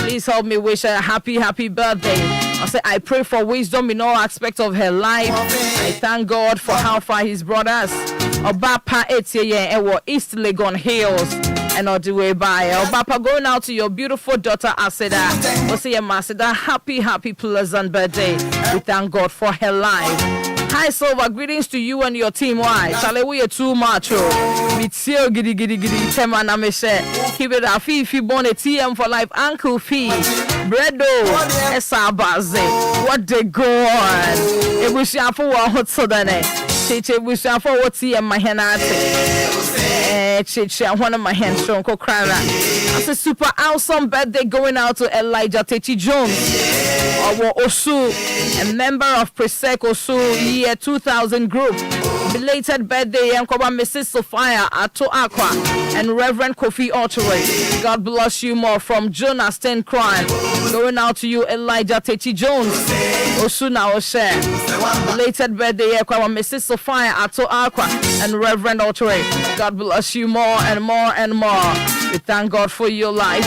Please help me wish her a happy birthday. I say I pray for wisdom in all aspects of her life. I thank God for how far He's brought us. Obapa Etienne Ewo East Legon Hills and all the way by. Obapa, going out to your beautiful daughter Aseda. We'll say Maseda, happy pleasant birthday. We thank God for her life. Hi Silva, greetings to you and your team. Why? Charlie, we are too much. Mitsio giddy tema na meshe. Keep it a fee born a TM for life. Uncle Fee. Bredo. Esa baze. What they go on? It was for what hot sudden. Chiche was for what TM my henate. Chiche, one of my hands strong crana. That's a super awesome birthday going out to Elijah Techi Jones. Our Osu, a member of Presec Osu year 2000 group. Belated birthday, Yankoba Mrs. Sophia Ato Aqua and Reverend Kofi Ottery. God bless you more from Jonas Tenkran. Going out to you, Elijah Techi Jones. Osu na Oshe. Belated birthday, Yankoba Mrs. Sophia Ato Aqua and Reverend Ottery. God bless you more and more and more. We thank God for your life.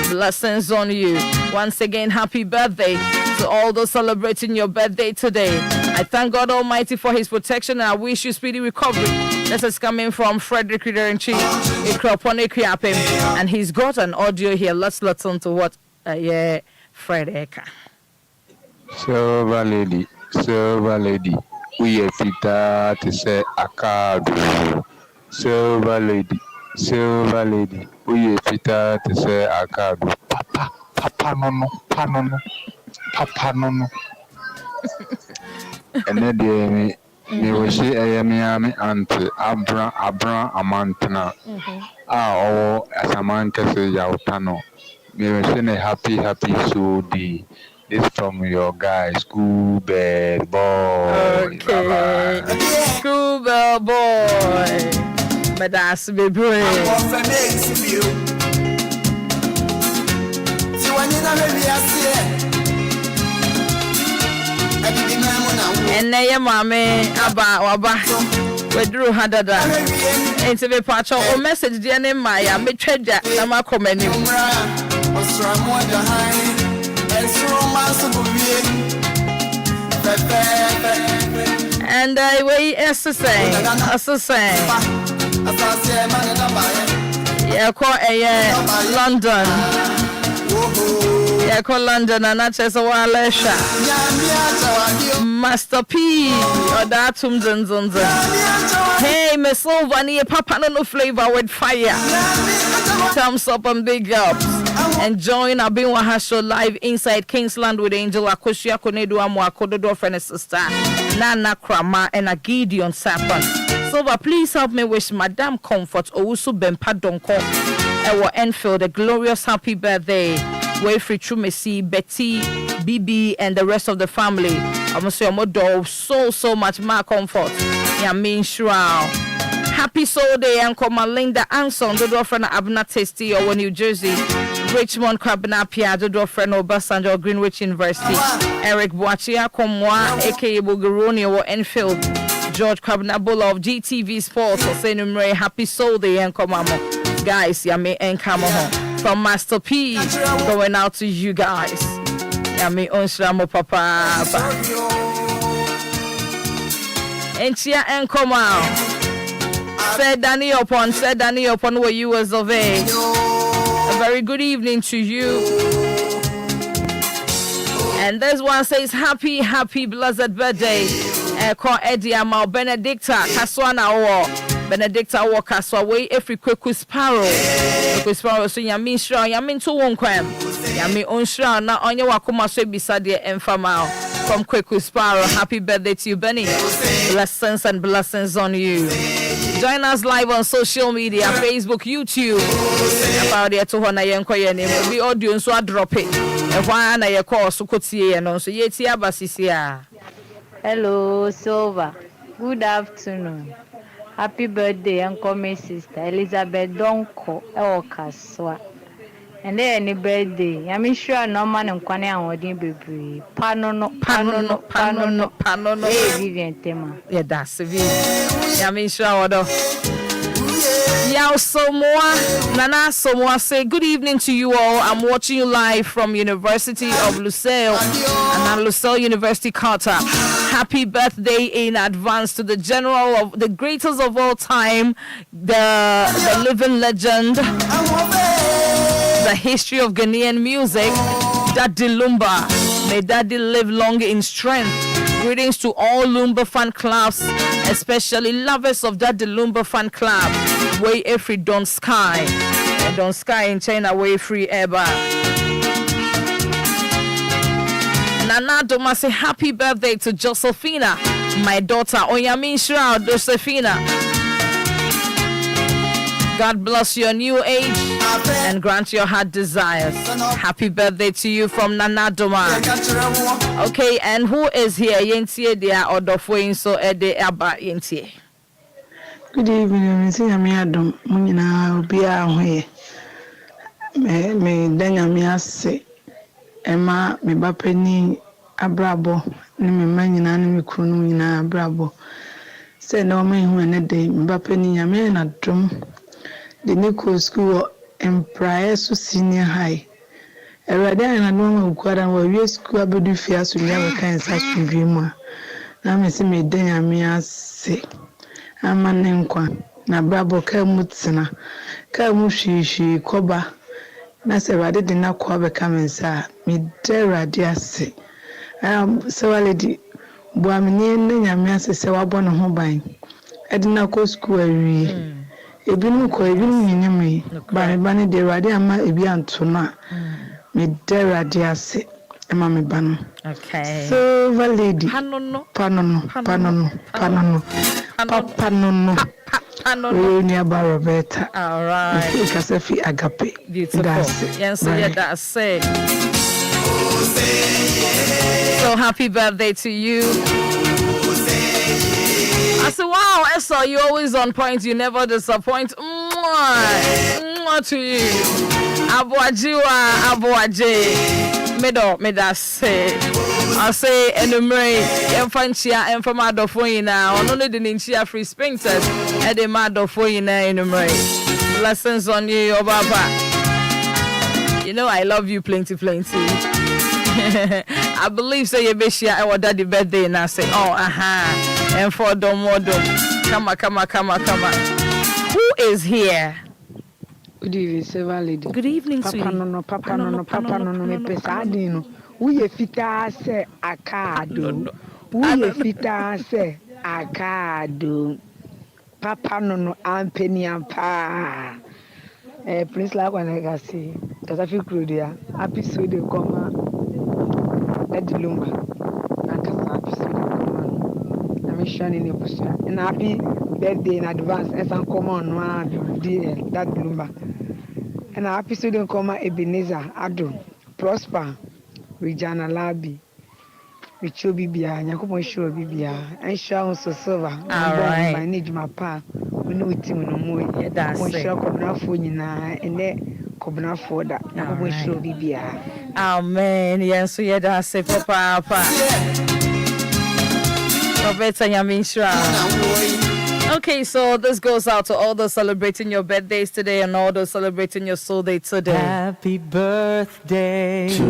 Blessings on you. Once again, happy birthday to all those celebrating your birthday today. I thank God Almighty for His protection and I wish you speedy recovery. This is coming from Frederick Reader-in-Chief, and he's got an audio here. Let's listen to what Fred Eka. Silva lady, we are fita to say Akadu. Silva lady, we are fita to say Akadu. Papa no. And then me was she a miami auntie Abra Amantana. As a man can say Yautano. Me was a happy so this from your guy, School Bell Boy. Okay. School Bell Boy. But that's me brave. And now your mommy Aba we drew hadada. And to be part of a message dear name Maya, me treasure Nama Comeni. And I wait as to say. Yeah, call London. Yeah, call London and that's a while Master P or that Tumzunzunza. Hey, Miss Silva, near Papa no flavor with fire. Thumbs up and big ups. Enjoying Aben Wahasho live inside Kingsland with Angel Akosia Konedu Amwa Kododo friend and sister Nana Krama and a Gideon Sapan. Silva, please help me wish Madame Comfort Owusu Bempa Donko Ewa Enfield a glorious happy birthday. Wayfree Chumesi, Betty, BB, and the rest of the family. I must say, so much more comfort. Yeah, mean sure. Happy soul day, Uncle Malinda Anson, the friend of Abna Tasty or New Jersey. Richmond Crabnapia, the friend of Bassanjo Greenwich University. Eric Boachia Komwa, aka Bugaroni or Enfield. George Crabnabola of GTV Sports, or say happy soul day, Uncle Mamo. Guys, yeah, me and come home. From Master P, going out to you guys. Yeah, me on Shramo Papa. And Chia and come out. Said Danny upon where you was of age. A very good evening to you. And this one says, happy blessed birthday. Call Eddie Amal Benedicta Kaswana or Benedicta Walker so away every quick sparrow. Sparrow so yamin sure yamin to one crime. Yami on sure now on your wakuma so beside the infama from quick sparrow. Happy birthday to you, Benny. Blessings and blessings on you. Join us live on social media, Facebook, YouTube. About there to Hona Enquires name. Be audio so I drop it. And why na your call so kotie and so yeti abasisia. Hello, Silva. Good afternoon. Happy birthday, Uncle my sister Elizabeth Donko Kaswa. And then any birthday. I'm sure no man and Kwane and Wadin baby. Pano. Hey, Vivian Tema. Yeah, that's Vivian. I'm sure. Yao Somoa, Nana Somoa say good evening to you all. I'm watching you live from University of Lucille and Lucille University Carter. Happy birthday in advance to the general of the greatest of all time, the living legend, the history of Ghanaian music, Daddy Lumba. May Daddy live long in strength. Greetings to all Lumba fan clubs, especially lovers of Daddy Lumba fan club. Way every Don Sky. And Don Sky in China, way free ever. Nana Doma say happy birthday to Josephina, my daughter. Onyamin Shroud, Josephina. God bless your new age and grant your heart desires. Happy birthday to you from Nana Doma. Okay, and who is here? Yentie dia odofo so ede aba yentie. Good evening, Mr. Yamiadum. Munina Ubia Hoye. Me Danyamia se. Emma, me bapeni abrabo. Ni me manina ni me kunu na abrabo. Say no me who any day. Me bapeni Yamia na drum. The Nico School in prior to senior high. A radar and a normal quadrant where we school abedu fears to never can such dreamer. Now, Miss me Danyamia se. Amanenkwa na brabo ka mutsena ka mushishi koba na se rade de na kwa be kamensa me de rade ase se waledi bo amene ne nyame ase se wabo ne ho ban e de na ko school awie ebinu ko ebinu nyime ba me ne de rade ama ebi anto na me de rade ase ema me banu. Okay. So validi. Panono. We nearby Roberta. All right. Kasefi agape. Beautiful. Yes, yeah, that's it. So happy birthday to you. I said, wow, Esther, you always on point. You never disappoint. Mwah to you. Abuaje. Me say. I say, enumerate, Enfanchia, and from Adofoina, on only the Ninchia free sphincters, and the Madofoina enumerate. Blessings on you, your Baba. You know, I love you plenty. I believe so. You be sure I was daddy birthday, and I say, oh, and for Domodo. Come on. Who is here? Good evening, Silva lady. Good evening, Papa sweetie. no, me pesadino. We fita se akado. We fita se akado. Papa no, ampeni ampa. Prince like when I see, because I feel crude here. Episode de come at the Lumba. Episode come. I'm shining in your and happy birthday in advance. As I come on, that Lumba. And happy student come Ebenezer Ado Prosper Regina Labi Richo Bibia Yakumo Show Bibia and Shaw so Silva. All right. I need my pa. We know it no more. That's it. Show Cobra for you now and then Cobra for that. Yakumo Show Bibia. Amen. Yes, yeah, that's it, Papa. Roberta Yaminsha. Okay, so this goes out to all those celebrating your birthdays today and all those celebrating your soul day today. Happy birthday to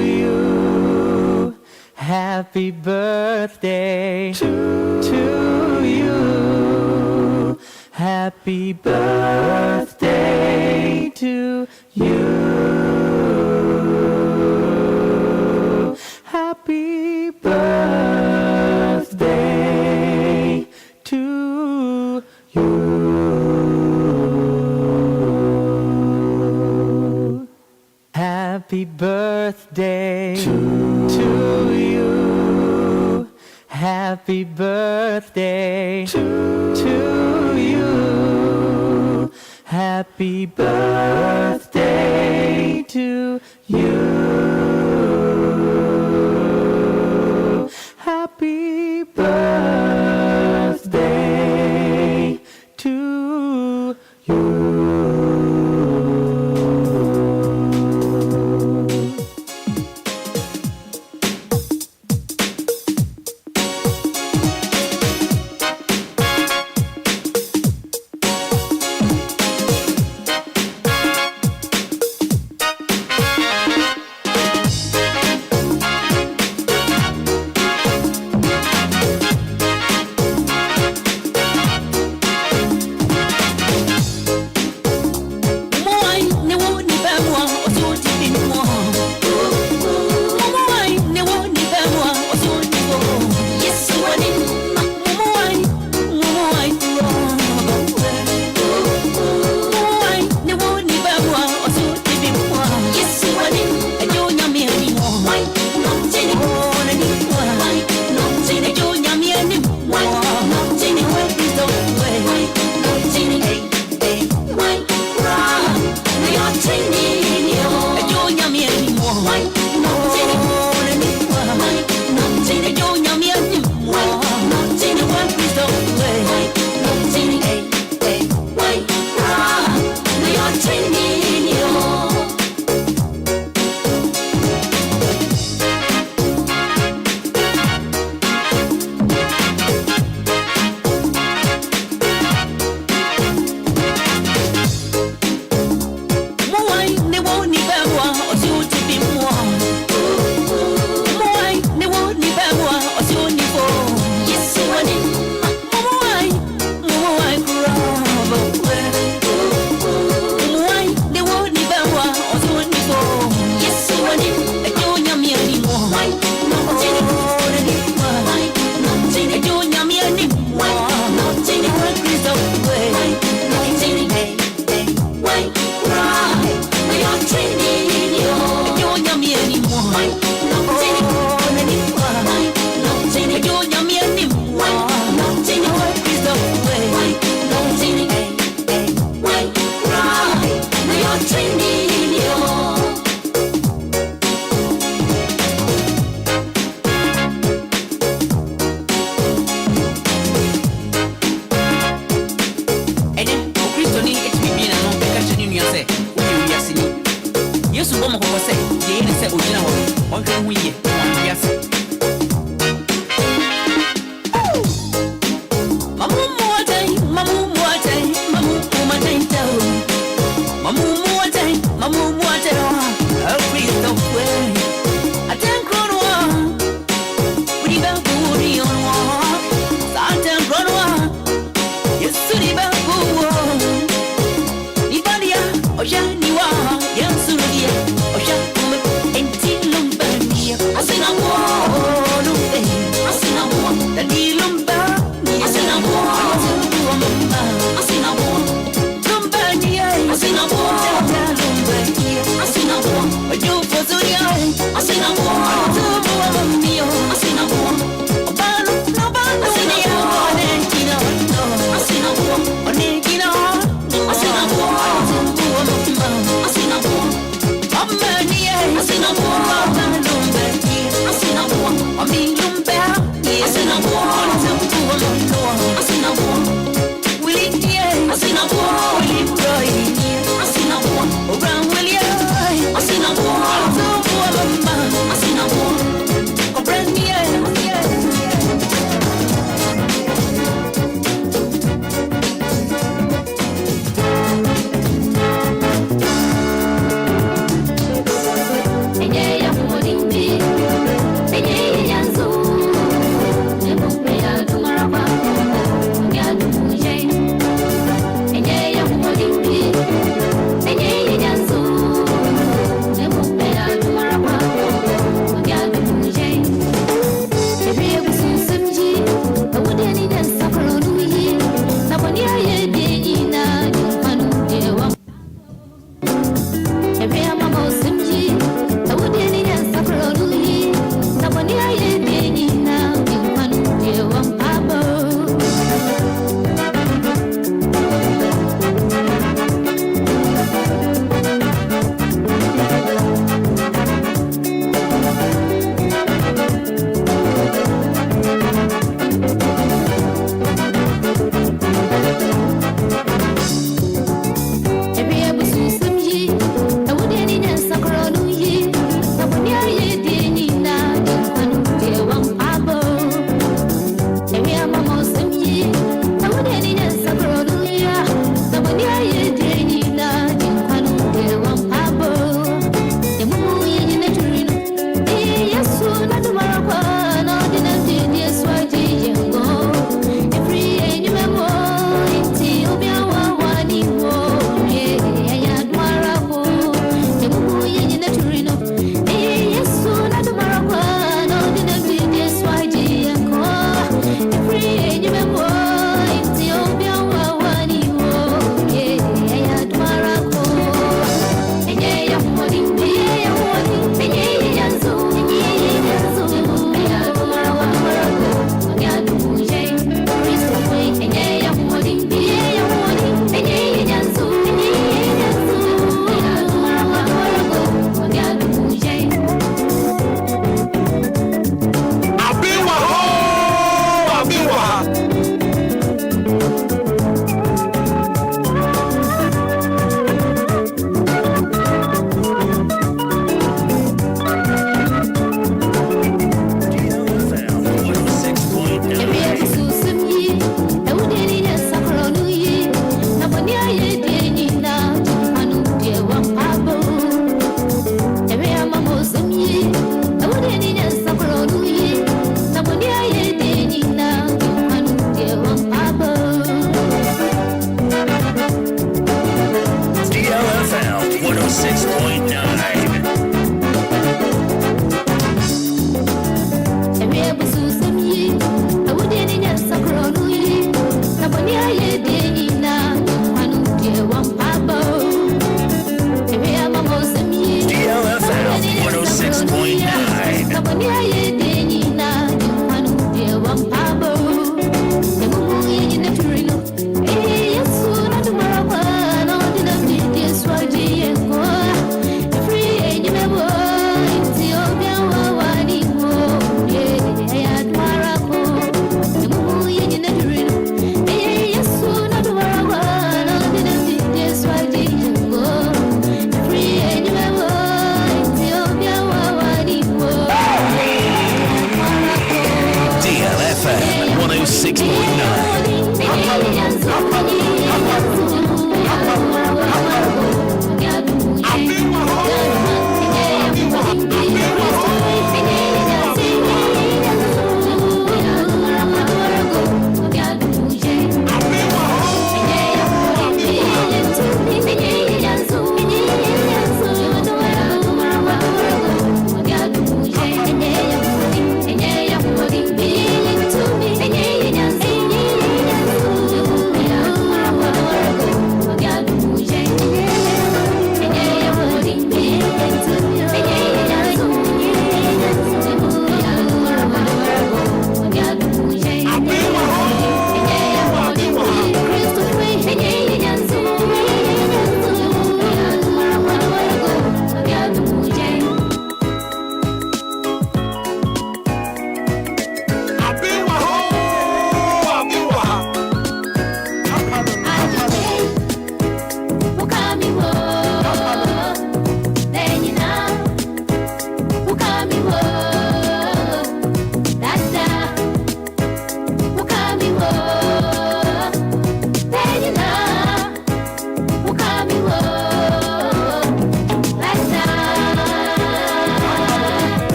you. Happy birthday to you. Happy birthday to you. Happy birthday to you. Happy birthday to you. Happy birthday to you. Happy birthday to you. Happy birthday to you.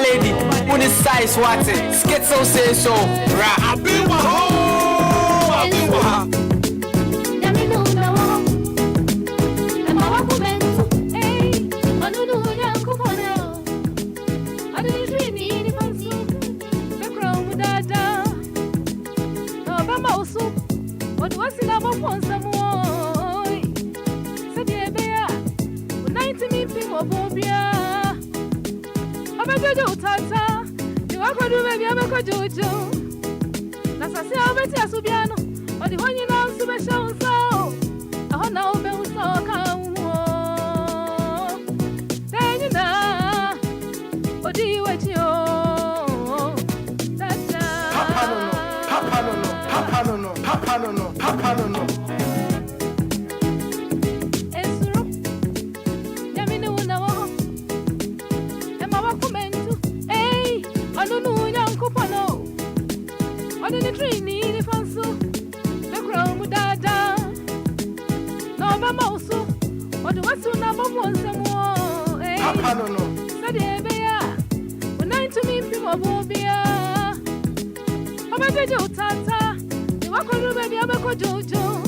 lady, when it's size what it, schizo say so. Ra, what was in our phone some more? Said the bear, 90 people of Bobia. I'm a good tata. You are going to make a jojo. That's a self as Subiano, but the one you know, special so. Oh, no, Bill so come. Then you know, what do you want you? Papa no no. Esro, yamine unawo. Ema wakumentu, eh, anunu nyankopano. Odini trini ni fansu, bekro mudada. No mama usu, odu wasu na bobo nsemo, eh. Papa no. Sadi ebeya, unaitu mimpi mobobia. Obebeje utata. Wakuru baby abeko jojo.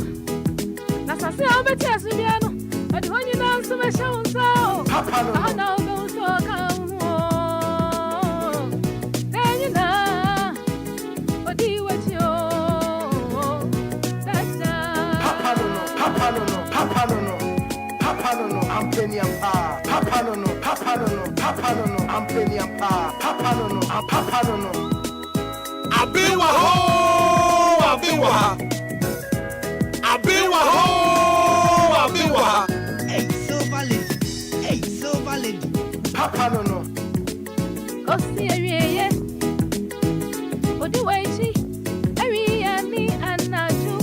Na sase obeti asubiano. But when you know so much so. Papa no. I know go so come. Then you know. What do you want you? That's Papa no. I'm penny and pa. Papa no. I'm penny and pa. Papa no. Abiwa Hey, Silva lady. Papa no. Oh, see, yeah. What do I see? Every me and Naju.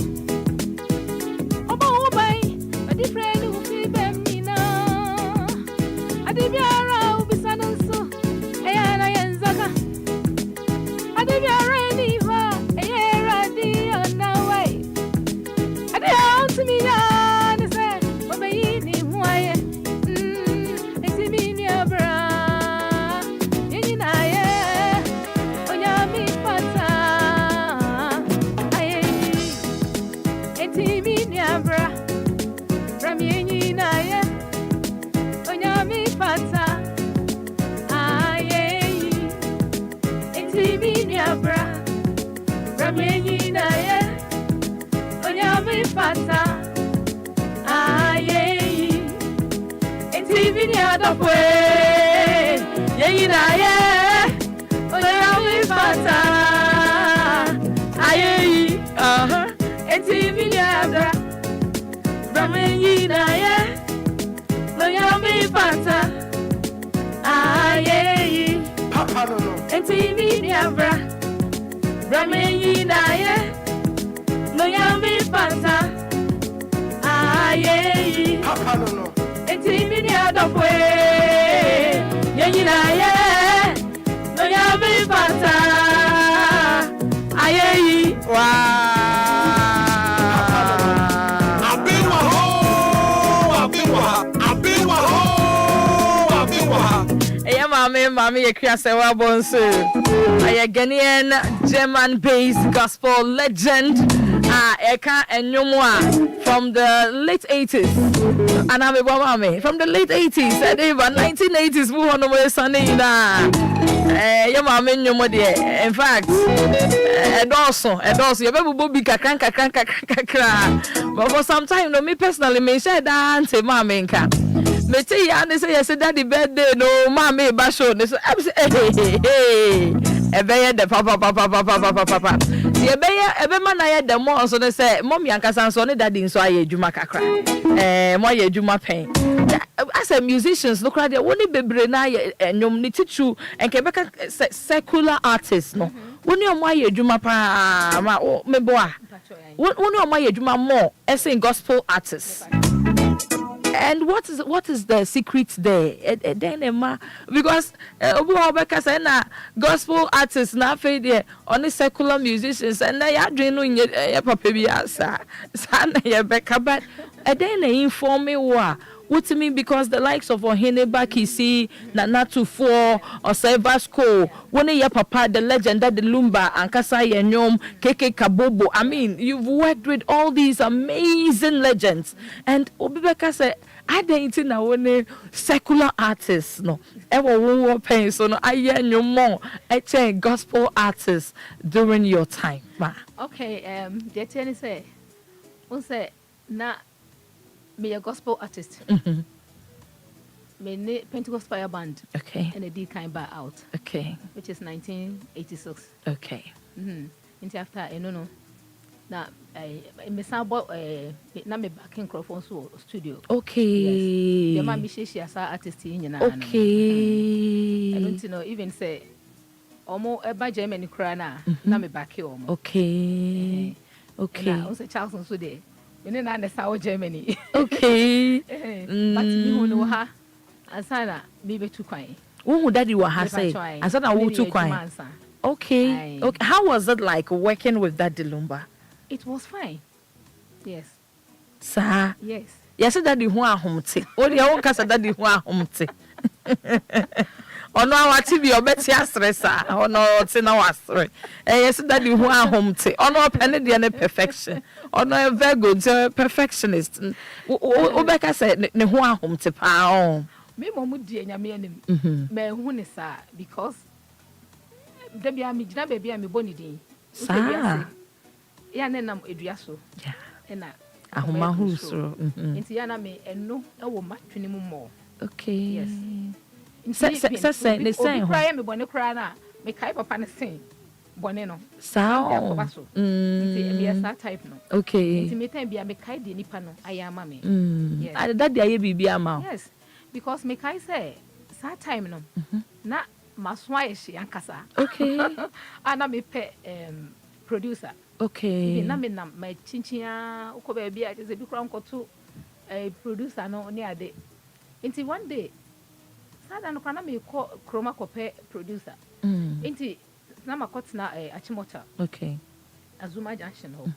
Oh, my, a different who feel me now. I did be around with Sanonso. And I am Zaka. I did be around Eva. To me, I said, but my evening, why? It's a mini bra. In I oh, yeah, me pata. I ain't a mini bra. From in I oh, yeah, me pata. I ain't a mini bra. From in I Pata, aye, and TV near the way, yeah, oh, Pata, aye, and TV near the Ramina, Loyami Pata, aye, Papa no, and TV near Ramina, no yummy panta. Aye, Papa no. It's even the other way. Yeah. No yummy panta. Aye, wow. Abiwa. Hey, Mami, Akua Serwaa Bonsu. A Ghanaian German-based gospel legend. Eka Enyomwa from the late 80s. And I'm a mami from the late 80s. And even 1980s. Who on the way sunny na? Your mami Nyomo de. In fact, also, you better be kakranka. But for some time, no, me personally, me say dance, mami nka. Me say ya, they say yes, daddy birthday, no, mami basho. They say, hey. Ebeye de papa. Ebe man aye de mo so they say mommy ankasa so ne daddy nso aye adwuma kakra. Mo aye adwuma pen. As a musicians look right there woni bebre na aye enyom ne titu enke beka secular artists no. Woni o mo aye adwuma pa ma mebo a. Woni o mo aye adwuma more as in gospel artists. And what is the secret there? Because gospel artists na there only secular musicians and they are doing papa biasa. Sana ya beka but then inform me what to me because the likes of Ohene Bakisi, Nanatu 4 or Vasco, when your papa, the legend that the Lumba and Kasai and Yom, Keke Kabobo. I mean, you've worked with all these amazing legends. And Obibeka said, I didn't know when secular artists, no, ever won't pay so no, I hear no more. I change gospel artists during your time. Okay, the attorney say, one say, na me a gospel artist. Me Pentecost Fire Band. Okay. And a D kind bar out. Okay. Which is 1986. Okay. Into after no. Now I me sample na me back in microphone studio. Okay. Yes. The man me she as artist in na. Okay. I don't know even say omo eba Germany kra na me back here omo. Okay. Okay. Na also Charles so there. Me na na South Germany. Okay. But me who know ha asana me be too kwan. Who daddy wa ha say? Asana wo too kwan. Okay. Okay. How was it like working with that Lumba? It was fine. Yes. Sir. Yes. Yes, daddy who ahomte. O de won kasa daddy who ahomte. Ono awati bi obeti asre sa. Ono ti na wasre. Yes, daddy who ahomte. Ono pene de na perfection. Ono a very good perfectionist. Obeka say ne ho ahomte pa. Me momu die nyame anim. Me hu ne sa because da bia me gina bia me boni din. Sa. Ya ne nam edua so. Yeah. Na ahoma hu so. Nti ya na me eno e wo matwene mu mo. Okay. Yes. Say the same. Cry me boni cry na me kai papa ne sen. Boni no. Sa. Nti me ya type no. Okay. Nti me time bia me kai de nipa no ayama me. Yes. That dey bibi ama. Yes. Because me kai say sa time no. Na maswa ye she ankasa. Okay. Ana me pe producer. Okay. Even na me na my chinchia uko baby I just be kura nkoto producer no ne ade. Nti one day sada no kana me ko kroma ko pe producer. Nti na makot na Achimota. Okay. Azuma Junction ho.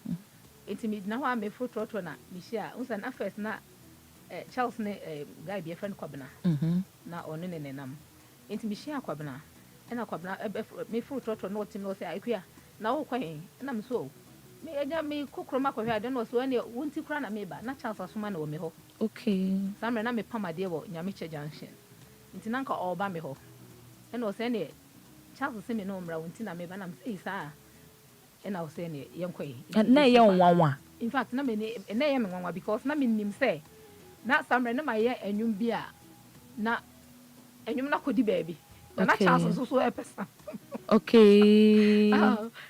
Nti me na wa me foto na me share unsa na first na Charles ne guy be friend kwabena. Na ono ne nenam. Nti me share kwabena. Na kwabena me foto no tim no say Akua na wo kwan na me so me enya me kokroma ko hwa de no so ene wonti kra na me ba na chance asoma na wo me ho. Okay. Samre na me pamade wo Nyamiche Junction. Nti na nka oba me ho. Ene o se ne chance se me no mra wonti na me ba na me say sa ena o se ne yenkoi. Na ye nwanwa. In fact na me ne ye me nwanwa because na me nim say na samre na ma ye enwum bi a na enwum na kodi baby. Na chance so e pesa. Okay.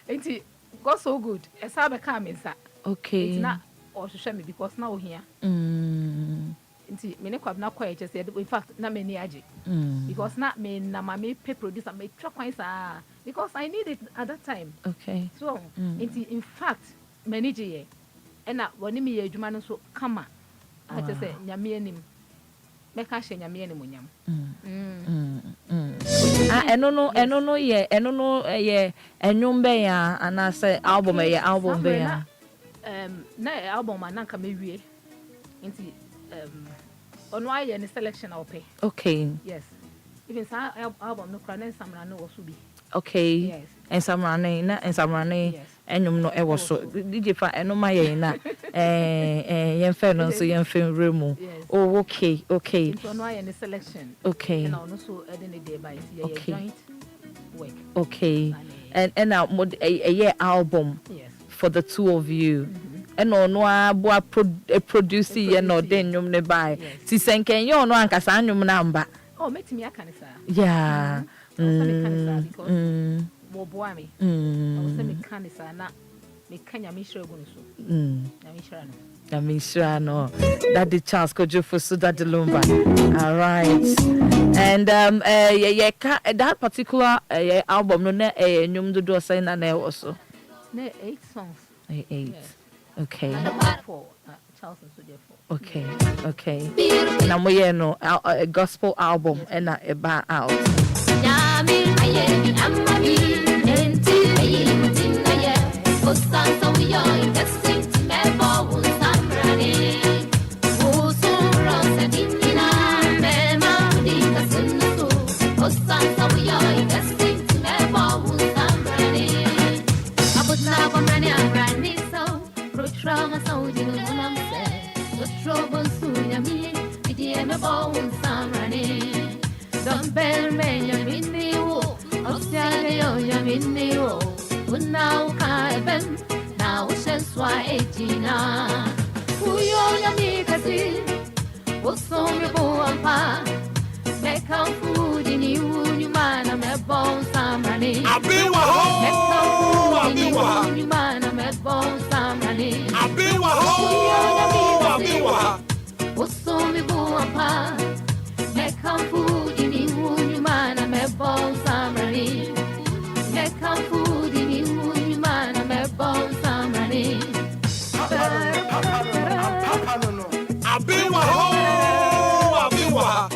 Enti got so good. Esa be come inside. Okay. It's not or show me because now here. Enti me ne kwabna kwa just in fact na me ni age. Because na me na me pay producer me try kwan sa because I need it at that time. Okay. So enti in fact me ni je e na woni me ye adwuma no so kama. I just say nyame anim. Me ka hye nyame anim nyam. Eno no ye enwum be ya ana say album ye album be ya na album na nka mewie nti ono aye ne selection a ope. Okay. Yes. Even sa album no kra na samra no wo so bi. Okay. Yes. Ensamrane enwum no e wo so DJ fa eno ma ye na yemfe no so yemfe remu. Oh, okay. Into ono aye ne selection. Okay. And ono so e dey day by ye joint work. Okay. And now a album. Yes. For the two of you. And ono abo produce ye no den nwum ne bai. Ti senken ye ono ankasa nwum na mba. Oh, metimi aka ne sa. Yeah. Because wo boa me. I was say me kan sa na me kanya me hire gu no so. Na me hire no. Daddy Charles Kojofu so Daddy Lumba. All right. And that particular album no na nwum do say na also. Ne 8 songs. 8. Yes. Okay. For Charles and Studio 4. Okay. Na mo ye no a gospel album and a bar out. Nyami ayemi amami enti ayi mutina ye osanso we are investing to me for one samrani. Wo so ro sedin bon samrani. Don't bear me yamini wo. Ostiade yo yamini wo. Unau ka Aben. Now Serwaa ejina. Uyo yamikasi. Osome bo ampa. Make up food in you, man, I'm a bone samrani. Abiwa ho, Abiwa. You man, I'm a bone samrani. Abiwa ho, Abiwa. Osome bo ampa. Make up food in you, man, I'm a bone samrani. Make up food in you, man, I'm a bone samrani. Abiwa ho, Abiwa.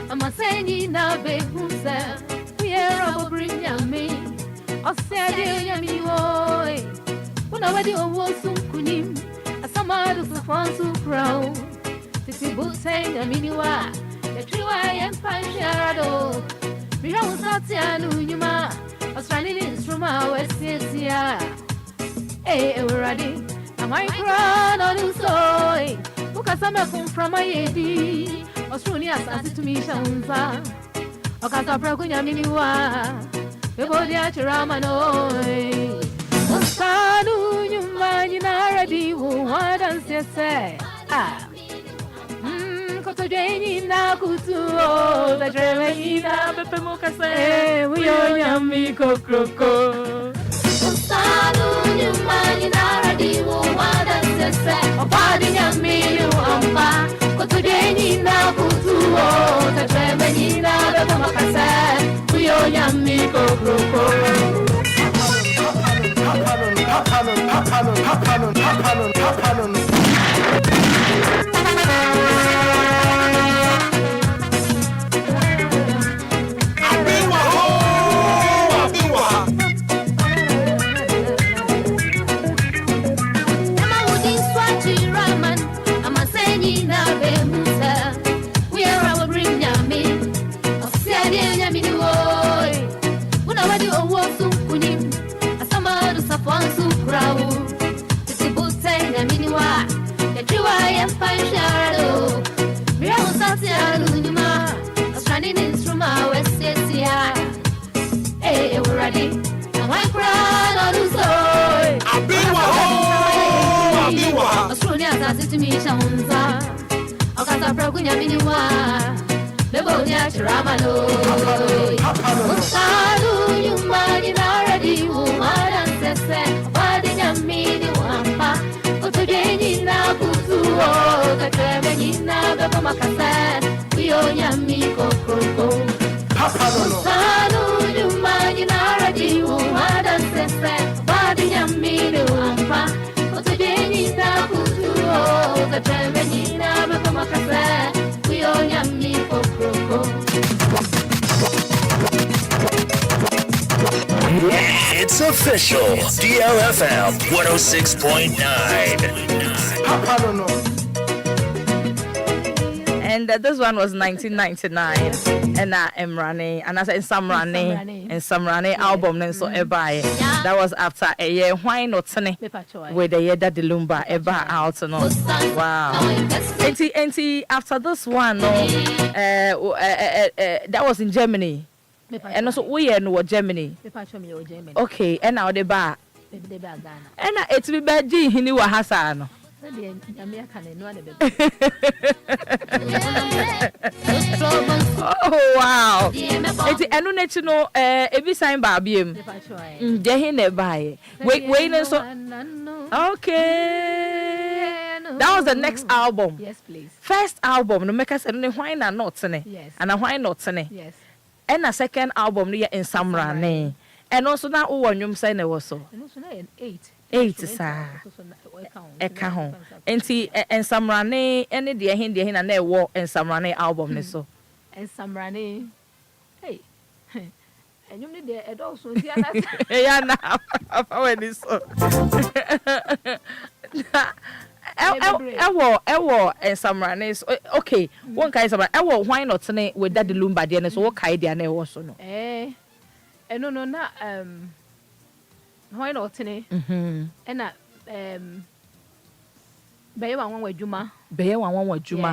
I'm a saying now, babe, who said, we are bring me. I'll say, Yami, when I wedding was soon kunim, as some others of one so proud. This is both saying, I mean, you are the true I am Panchado. We don't start to you, ma. I was running in from our West Asia. Hey, we're ready. Am I crying on you so? Because I'm from my AD. Australia started to me shanza. Okasa prakunya miniwa. Bebodi achiramano. Osanu nyumani na ready wadan sese. Ah. Koto jeni na kutu. Da jeni na pepe mokase. Uyo nyami kokroko. Osanu nyumani na ready wadan sese. Obadi nyami yuamba. Today na kutuo tatremeni na beba makase kuyo nyami kokroko Abiwa ho, Abiwa. Ama udi swachi raman ama senyi na bemusa. We are our bring yami. Osia nyami ni woi. Una wadi owo sunkunim. Asama du safon sukrawu. Tisibute nyami ni wa. Yajiwa yempansharo. We are usati alunyuma. Australian instrument West Asia. Hey, we're ready. Now I cry on the soul. Abiwa ho, Abiwa. Australia started to me shanza. Okasa prakunya miniwa. Bebo nya chiramano. Usalu nyumani na ready wadan sese. Wadi nyamini wampa. Otogeni na kutuo. Katremeni na bebo makase. Uyo nyami kokroko. Usalu nyumani na ready wadan sese. Wadi nyamini wampa. Otogeni na kutuo. Katremeni na bebo makase. Uyo nyami kokroko. It's official. DLFM 106.9. And this one was 1999. And I'm running. And I said, some running. And some running album. And so, that was after a year. Why not? With the year that the Lumba ever out. No. Wow. And after this one, that was in Germany. And also, we are in Germany. Okay. And now the bar. And it's be bad. He knew what Hassan. Oh wow! It's enu nechi no every sign babiem. Dehi ne buy. Wait so. Okay. That was the next album. Yes, please. First album no make us why not ne. Yes. And why not ne. Yes. And a second album no in Samra ne. And also now who nyum say ne was so. And also now 8 sir. Eka ho. Enti en Samrane ene de hin na na wo en Samrane album ne so. En Samrane. Hey. Enyum ne de edolso nti ana. Ya na afa we ni so. ewo ensamranes okay one kai samra ewo why not ne with that Lumba there so what kai there na ewo so no no na why not ne na beye wan wadwuma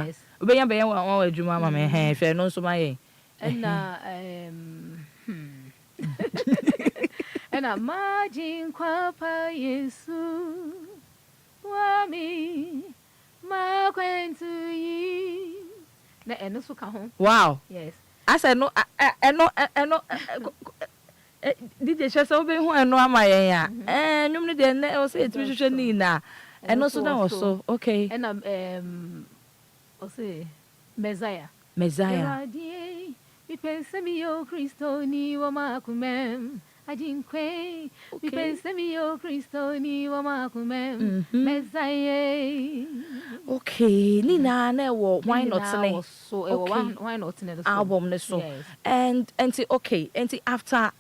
yes beye wan wadwuma ma me hwe no so ma ye na na majin kwapa Yesu wami ma kwentu yi na eno so ka ho wow yes I said no eno DJ Chese obe hu eno ama yen ya nwum ne de na o se etimi hwehwe ni na eno so na wo so okay na o se Messiah mi pensa mio Cristo ni wa makumem ajinkwe mi pensa mio Cristo ni wa makumem Messiah okay ni na wo why not ne so why not ne album ne so and okay and after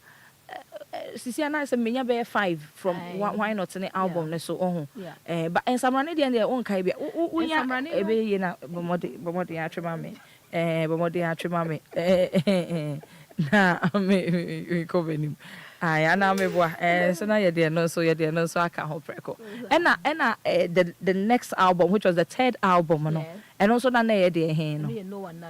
sisi ana say menya be 5 from why not ne album ne so but ensamra ne de on kai bia unya ebe ye na bomode atwema me bomode atwema me na me ko benim aya na me boa so na ye de no so aka ho preko ena the next album which was the third album no and also na ye de hen no one na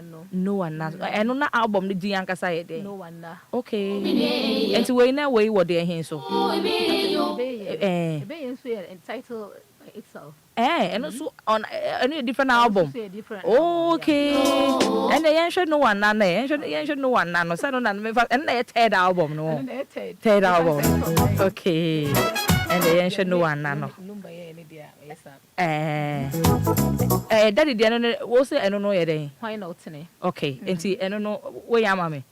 and na album ni di ankasa ye de no one na okay and we na we wo de hen so ebe so entitled itself and also on a different album okay and the yen should no one na yen should no one na no say no na me and the third album no third album okay and the yen should no one na no Lumba ye ni dia daddy dia no wo say eno no ye den why not ne okay enti eno no wo ya ma me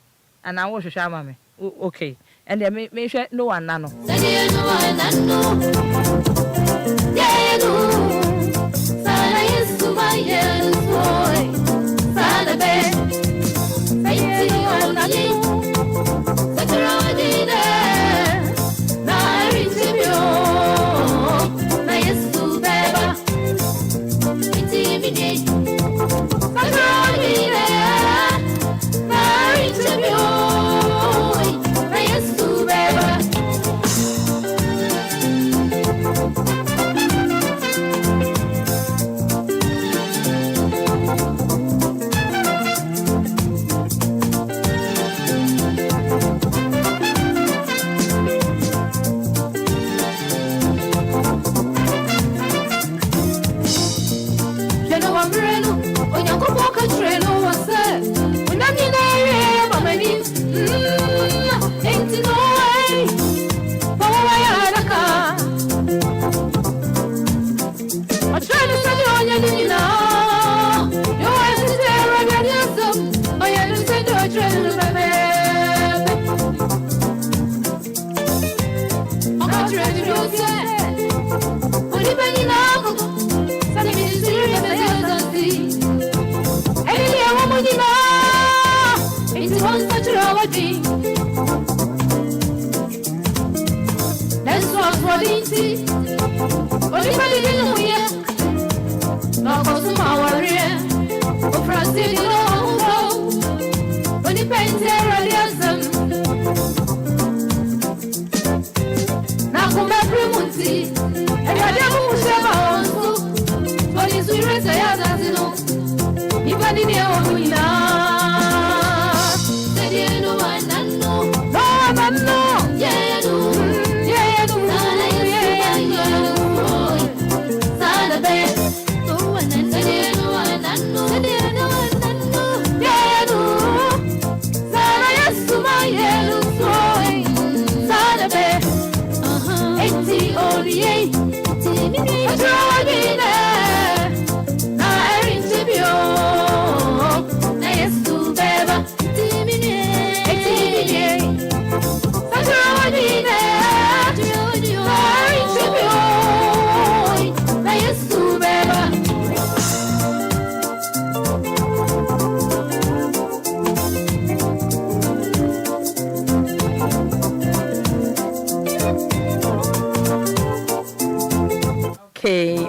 and I wo hwehwe ma me okay and then me hwe no one na no daddy no one na no yeah no sala yesu ma yesu boy sala be say you are not satrodi na ritibio na yesu beba intimide satrodi na ritibio na yesu beba Sana be, oh, and then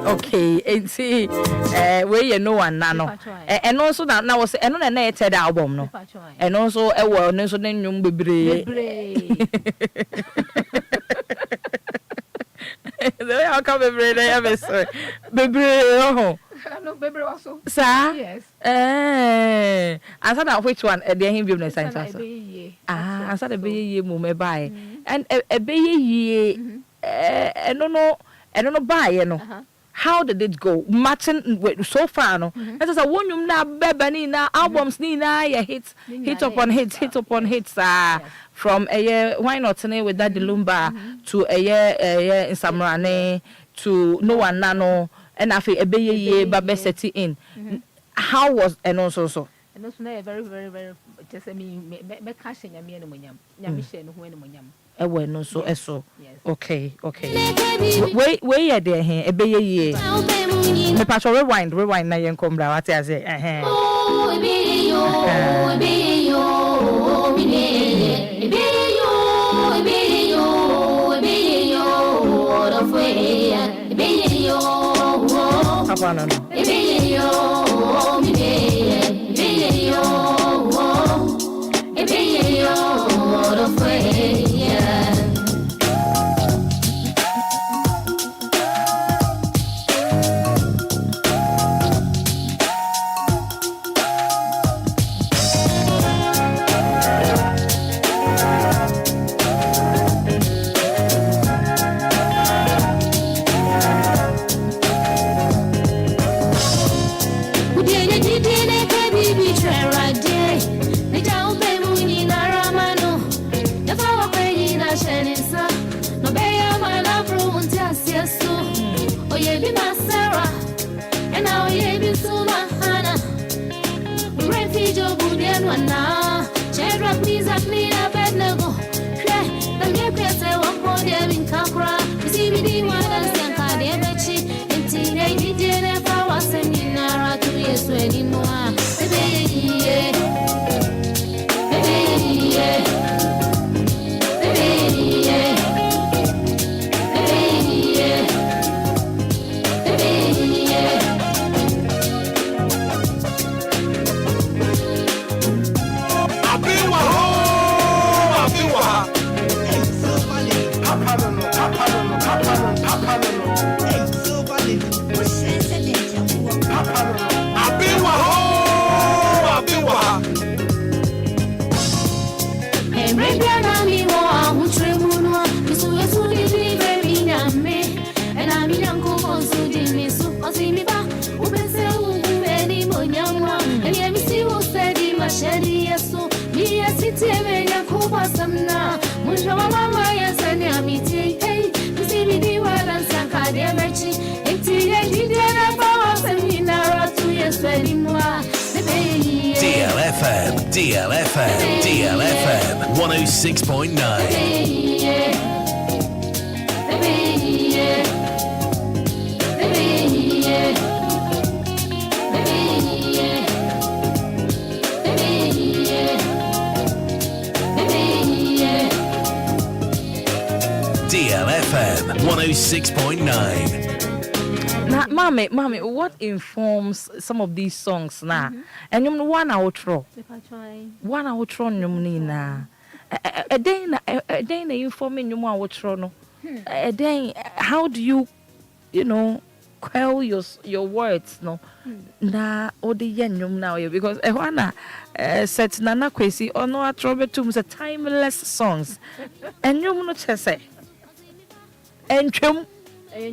Okay, and see, where you know one nano, and also that now was and on a nated album, no, and also a well, no, so then you be I'll come every day, ever so, baby. No, baby, also, sir. Yes. I said that which one? They him business science. I said a baby, mume buy, and a baby, I don't know, buy, you know. How did it go? Matching so far, no. That is a one you now, baby, now albums, Nina, hits upon hits, from a year, why not today with that the Lumba to a year in Samrane to no one nano, and I feel a baby, baby setting in. How was and also? And also, very, very, very, just I mean, make cashing a mere money, Yamishan, who any money. No so okay wait ya there here a be ye me patch rewind na yen kombra what I say DLFM 106.9. DLFM 106.9. Now, mommy, what informs some of these songs now? And you know one outro nina. A day informing you more outro no. A day, how do you quell your words no? Na odi yenyum now because ehwana set nana kwesi ono atrobetum a timeless songs. And you no chese. And chum a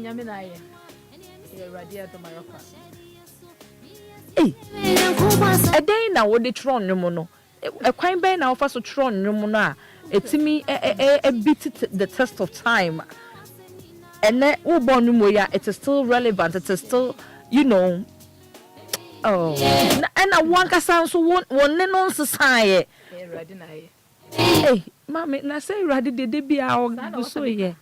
day now what the tron no a quite by now for so tron no it's me a beat the test of time and then it is still relevant, it is still and I want to sound so one non society. Hey mommy na say ready the be our so yeah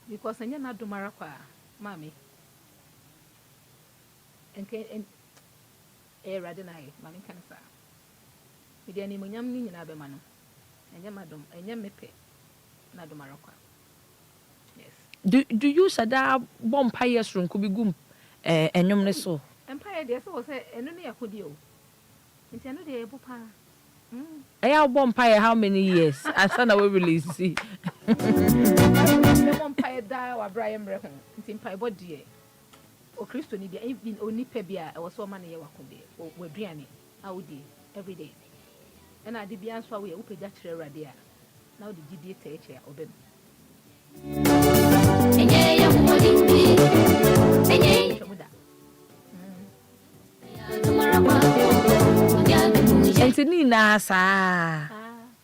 because I not do Maraqua, mommy. And Radinai, Mammy Canasa. With any Munyam in Abemano, and Yamadum, and Yamepe, Nadomaraqa. Yes. Do you say that bonfires room could be goom? enyum ne so empire dey so say enu ne yakodi o nti enu dey ebupa eya bo empire how many years asa na we release see empire da wa Brian Mre ho nti empire body o Kristo ni dia even oni pa bia e wo so ma na ye wakode o aduane awudi every day and I did be answer we upagya kire rade a na o de gidie ta eche obem enye ya mwodimbi enye chomuda Entini na sa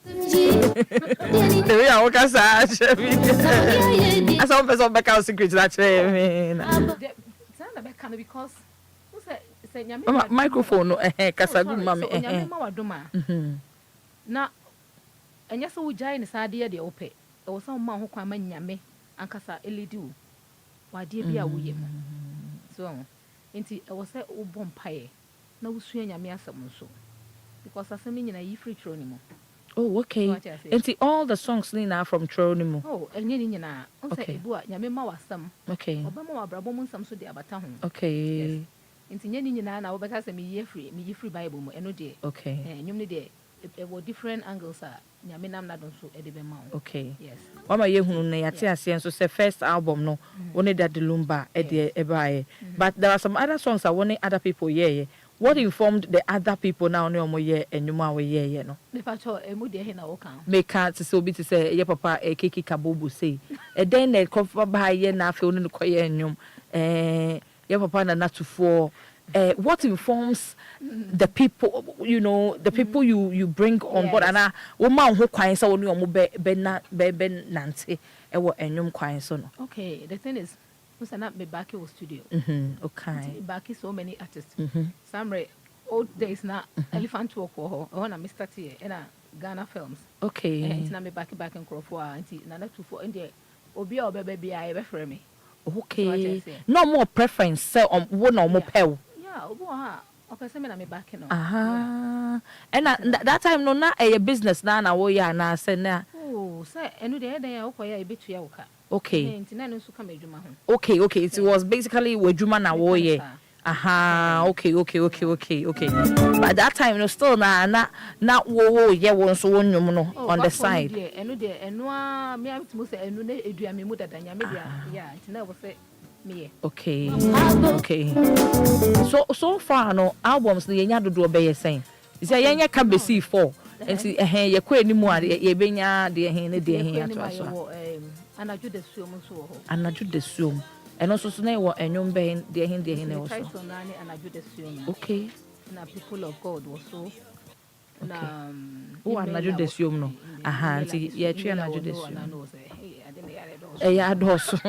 the way I work as a chef as one person back out secret that because microphone kasagu mama nyame wadoma na enya so ujai ne sade ye de ope e wo so ma ho kwa ma nyame ankasa eledi wo wade bia wo ye mo so enti e wo se wo bompae na wo sua nyame asem so because asem nyina yi free tro ni mo. Oh, okay. Enti all the songs ni na from tro ni mo. Oh, enye ni nyina o se ebu a nyame ma wasam. Okay. Obama wa brabo mo nsam so de abata ho. Okay. Nti nye ni nyina na wo beka se me yi free bible mo eno de. Okay. Nyum ni de e wo different angles a nyame nam na don so e de be ma wo. Okay. Yes. Wama ye hunu na yate ase so say first album no one that the Lumba e de e bae. But there are some other songs that one other people yeah. What informed the other people now no mo ye enwuma we ye no? Me fa cho emu de he na wo kan. Me kan to so bi to say ye papa e keki kabobu say. E den na kofa ba ye na afi onu ko ye enwum. Ye papa na natufo. What informs the people, you know, the people you bring on board and wo ma ho kwan say onu omo be nante e wo enwum kwan so no. Okay, the thing is we not be back in the studio. Okay. Back so many artists. Some old days na Elephant Walk or na Mr. T and Ghana films. Okay. And na me back in Crawford and na 24 in there. Obi or baby I ever for me. Okay. No more preference say on wo na mo pel. Yeah, obo ha. Okay, say me na me back no. And that time no na a business na wo ya na say na. Oh, say enu de den ya wo koya e betua wo ka. Okay. Okay, it was basically wejuma na wo ye. Okay. But that time no still na wo ye won so wonwum no on the side. Enu a me am to say enu na eduame mu dada nya me dia yeah, ntina wo say me. Okay. So far no albums no yenya dodo be ye sen. Is yenya ka besi 4. Enti ye kwa animu a ye benya de he ne de he ato aso. Anaju de suom so ho. Anaju de suom. And also so na wo enwom be de he ne wo so. Title na ni anaju de suom. Okay. Na people of God was so. Na anaju de suom no. Nti ye twa anaju de suom. Ya doso.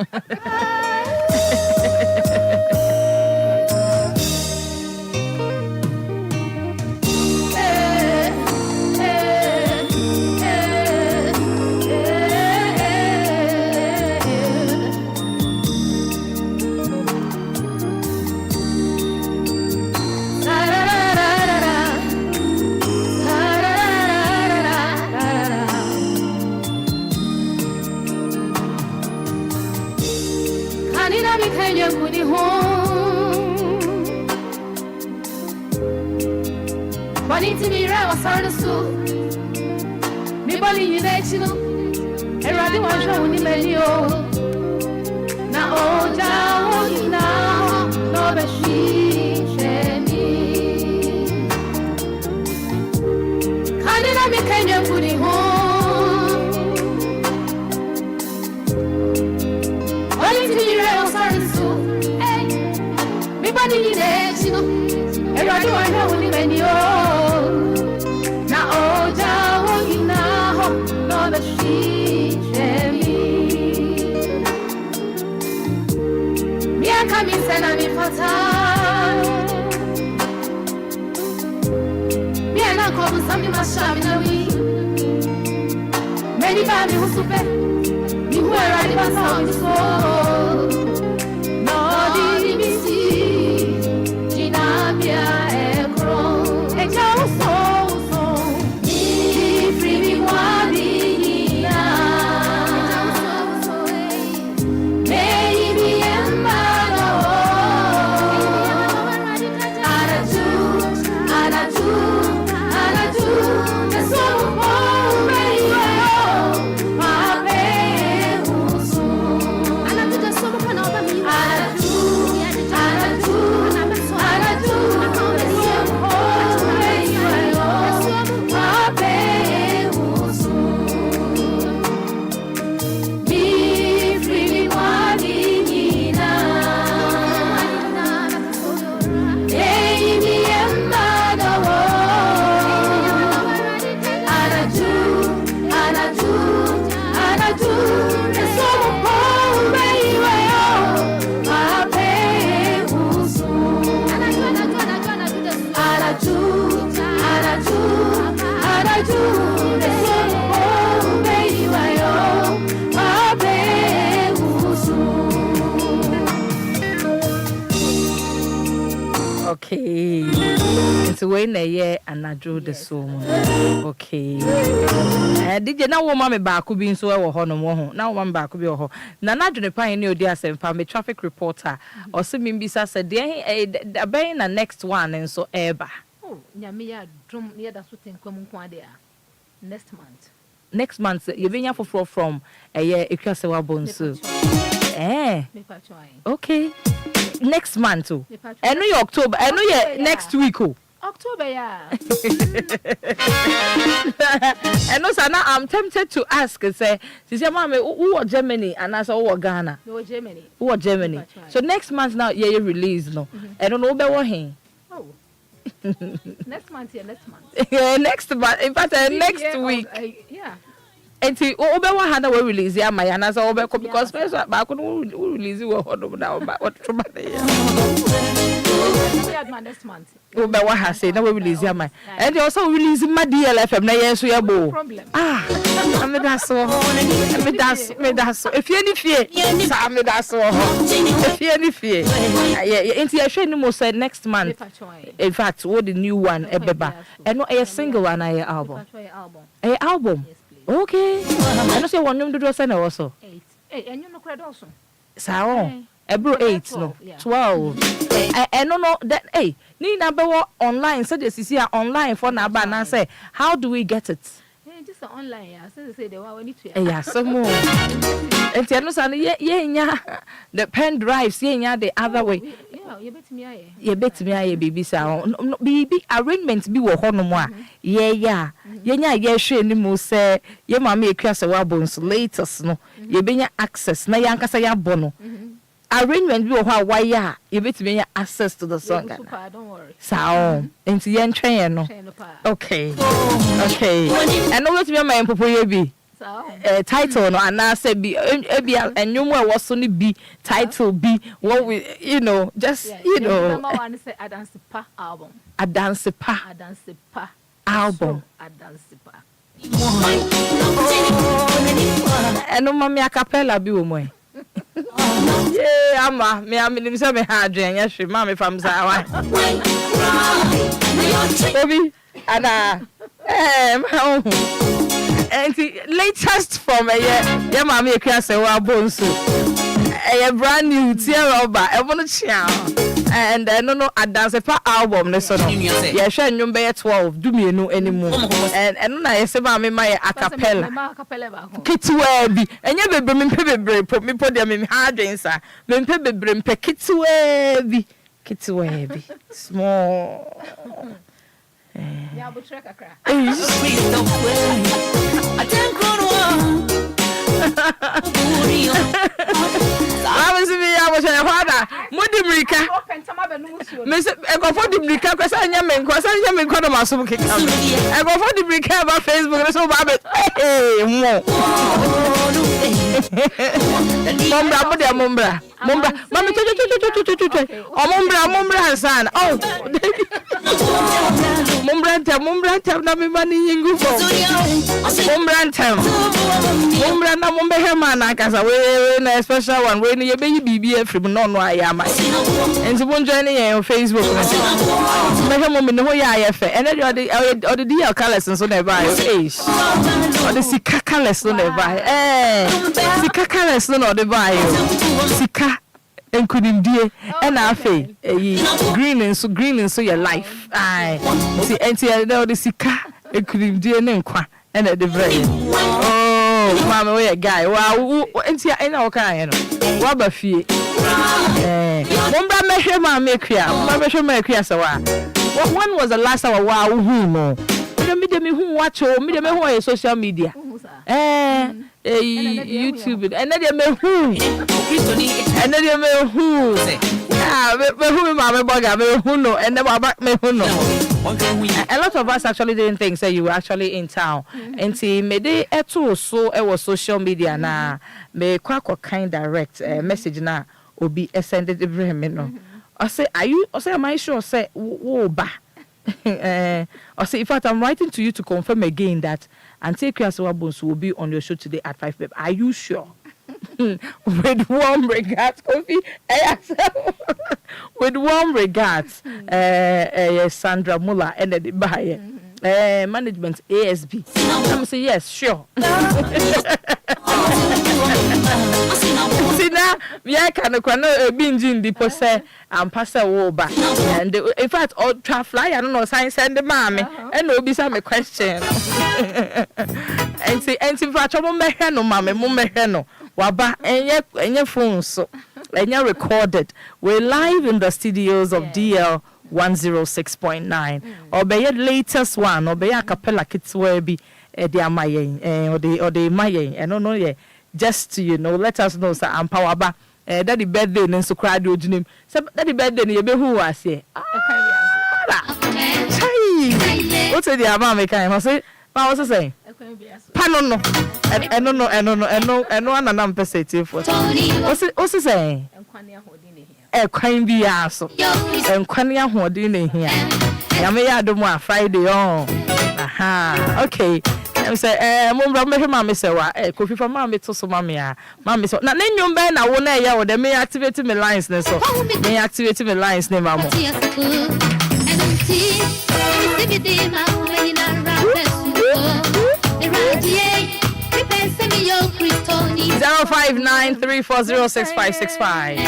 when a year and I drew the soul. Okay. Did you know what mammy back could be in so honor? Now one back could be a home. Nana Johnny Pioneer, dear Sam, me traffic reporter, or Simin Bisa said, a bain and next one, and so ever. Oh, Yamia, drum near the shooting common quadia. Next month. Next month, you've been here from a year, Akua Serwaa Bonsu. Okay. Next month, too. I know you're October. I know you're next week. October, yeah. And also, now I'm tempted to ask and say, Mama, who are Germany and I said, who are Ghana? Who are Germany? Who are Germany? So next month now, you release, no? I don't know about him. Oh. Next month, yeah, next month. Yeah, next month. In fact, next week. Yeah. And see, Obewa had a release, yeah, my Anna, because first, I couldn't release you now, but what from next month. Obewa has said, no release, yeah, my. And you also release my DLFM, na yes, we are both. I mean, that's so. That's so. If you any fear, I mean, that's so. If you any fear, yeah, into your show, no said next month. In fact, what the new one, Ebeba, and not a single one, I album. A album. Okay. I know say one room do send also. 8. And you know credit also. So, ebro 8 no. 12. I don't know that ni na be online so this is here online for na ba na say how do we get it? Just online yeah. So they say they want need to. Yeah, so more. And you know say yeah the pen drives yeah the other way. You bet me aye. You bet me aye baby sa. Baby arrangements bi wo ho no mo a. Yeah. Yenya hwe ni mu say ye mama Akua Serwaa Bonsu latest no. Ye benya access na yankasa ya bo no. Arrangement bi wo ho a wire ye bet me access to the song. Super, don't worry. Sao. Enti ye ntwen no. Okay. And no bet me my popo ye bi. Title no and I said be and you more was only be title be what we just number one say Adansipa album. Adansipa album. Adansipa. And no mommy a cappella be woman. Yeah, ama me say me hard drink yes mommy from Zawa. Baby Ada and the latest from a year, Mammy Akua Serwaa Bonsu. A brand new tear rubber, I want to share. And I don't know, a dance album. Yeah, share number 12. Do me no anymore. And I say, Mammy, my a cappella. Kitwebby. And you be bring pebble, put me put them in hard answer. Then pebble bring Kitwebby. Small. Yeah, but track a crack. I was in the father. Mudimrika. Miss I go for the Brika, because I am in Quasam kick. I go for the Brika about Facebook, so Babbitt. Mumbra. Mamma, Mumbra, son. Oh, Mumbranta, Nami money in Gupo. Mumbranta, Mumba Hermana, Casa, a special one, when you baby from non I am. And someone joining on Facebook. Make a moment, no, and then the DL colors and so they buy. Or the Sika colors, no, they buy. Sika colors, no, they buy. Sika. And couldn't dear and I say green and so your life. I see and see the Sika and couldn't dear Enquires and at the very oh mama we a guy wow and see I know kind what about fee Lumba measure my make here measure my Serwaa. What one was the last hour wow who no me who watch or me who social media YouTube and then me who and then you who who mama bugger me who know and then back me who know. A lot of us actually didn't think say you were actually in town and see me they eto so it was social media na me kwa kind direct message na obi send it Ibrahim no I say are you I say am I sure say wo ba I say in fact I'm writing to you to confirm again that Akua Serwaa Bonsu will be on your show today at 5 p.m. Are you sure? With warm regards, Kofi. With warm regards, Sandra Muller and the buyer. Management ASB. I'm say yes, sure. See now, we can binge in the posse and pass a war back. And in fact, all fly, I don't know, science and the mommy, and no be some question. And see, fact, no mammy, mummeheno, waba, and your phone so, and you're recorded. We're live in the studios of DL 106.9 or be your latest one or be a capella kids where be the amaye or the maye and no yeah just to let us know sir and power ba daddy birthday and so cry do name so daddy birthday you be who was here what's the amount make I say what was saying panono and no one perspective for what's saying Queen be aso and Quania Hodi in here. Yamaya do more Friday on. Aha, okay. I say, Mamma say, coffee for Mammy to some mamma. Mammy, so now name your man. I won't know they may activate my lines. So may activate my lines name. 05934065565.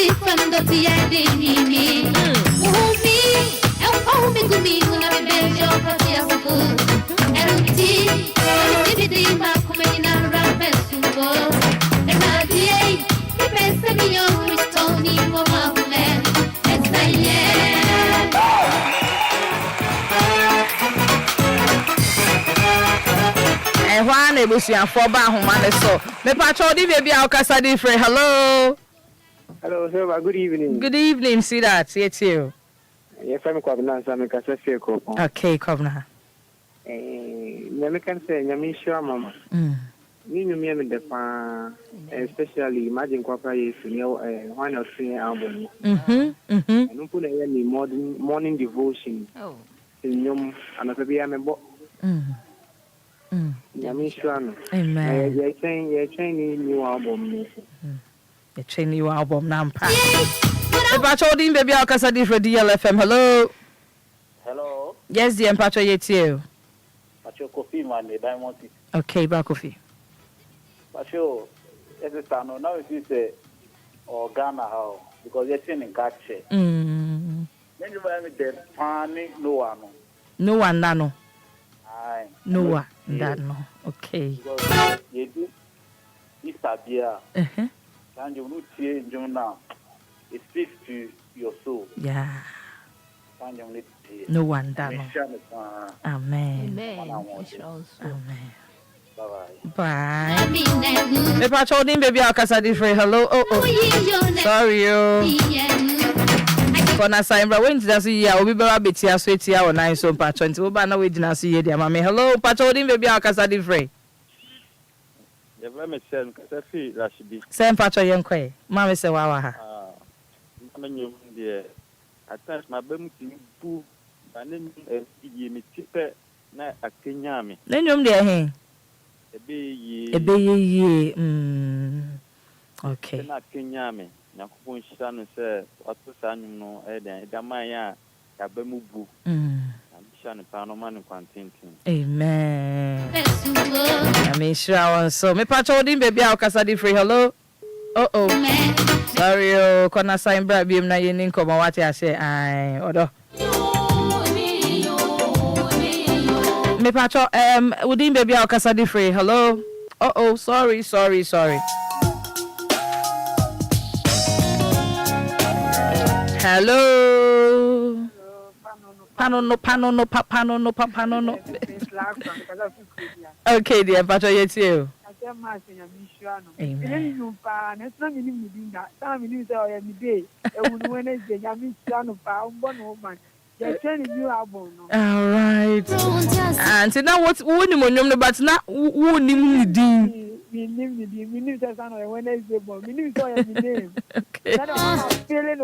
From the Juan Ebusian for Bahumane so. Me patrol di baby Akua different. Hello. Hello, Silva. Good evening. Good evening, see that. See it you. Yes, I'm Kwabna, so I'm a Casafeco. Okay, Kwabna. I can say, Yamisha, Mama. Me, the fan, especially Imagine Kwapa is one or three albums. I don't put any morning devotion. Oh. In Yom, and I be a member. Yamisha. Amen. You're training new album. A train new album Nampa. The patrolling baby Akua for DLFM. Hello. Hello. Yes, the Empacho yet you. Pacho coffee man, the diamond. Okay, Bakofi. Pacho, as a son, now it is a or Ghana how because you're training catcher. Then you buy me the panic no one. No one nano. Aye. No one that no. Okay. Because you do this beer. And you will see now. It speaks to your soul. Yeah. No one that. Amen. Amen. Bye. Bye. The patrolling baby Akua different. Hello. Oh. Sorry you. For na Simbra when did I see ya? We be rabbit here sweet here on 9 so patrol. Until we na we did not see you there, mommy. Hello, patrolling baby Akua different. The very same Casafi Rashibi. Same patrol Enquires. Mammy say wawa. I'm there. Attach my bum to you, and then you me tipper, not a Kenyami. Then you're there, hey? A bay, okay. Not Kenyami. Nakupon Shan said, what was son no, Eden, Damaya, Abemubu. Shan Panoman contenting. Amen. I mean, sure. So, me patrol him, baby, Akua different. Hello. Sorry, Kona Simbra Bim na yin come what I say. I order. Me patrol within baby Akua different. Hello. Sorry. Hello. Pano. Okay, dear, patrol yet you. Amen. All right. And so now what's one but not one Minim just on Wednesday, but minim so your name. Okay. I'm feeling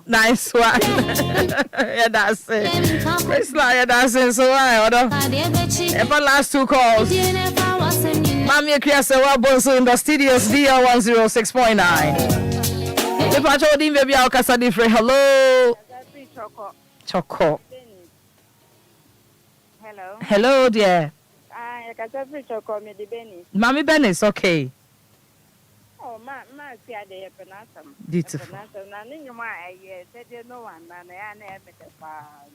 Nice one. Yeah, that's it. It's like that's it. So I order. Ever last 2 calls. Mami Akua Serwaa Bonsu in the studios DL 106.9. If I told him baby I'll cast a different hello. Choco. Hello. Hello, dear. Mami Bennis, okay. Oh, ma, see, I did beautiful.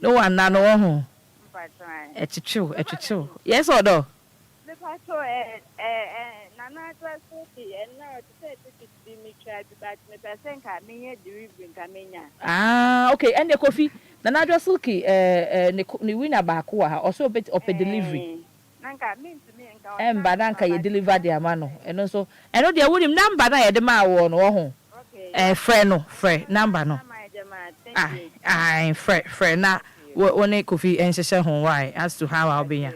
No one, no. It's true. Yes or no? Ah, okay. And the coffee. Nana just silky. Ni winner back also bit of a delivery. Badanka you deliver the amano. And also, I know there would him number na the ma won or friend number no. Friend na one a coffee and session home why as to how I'll be here.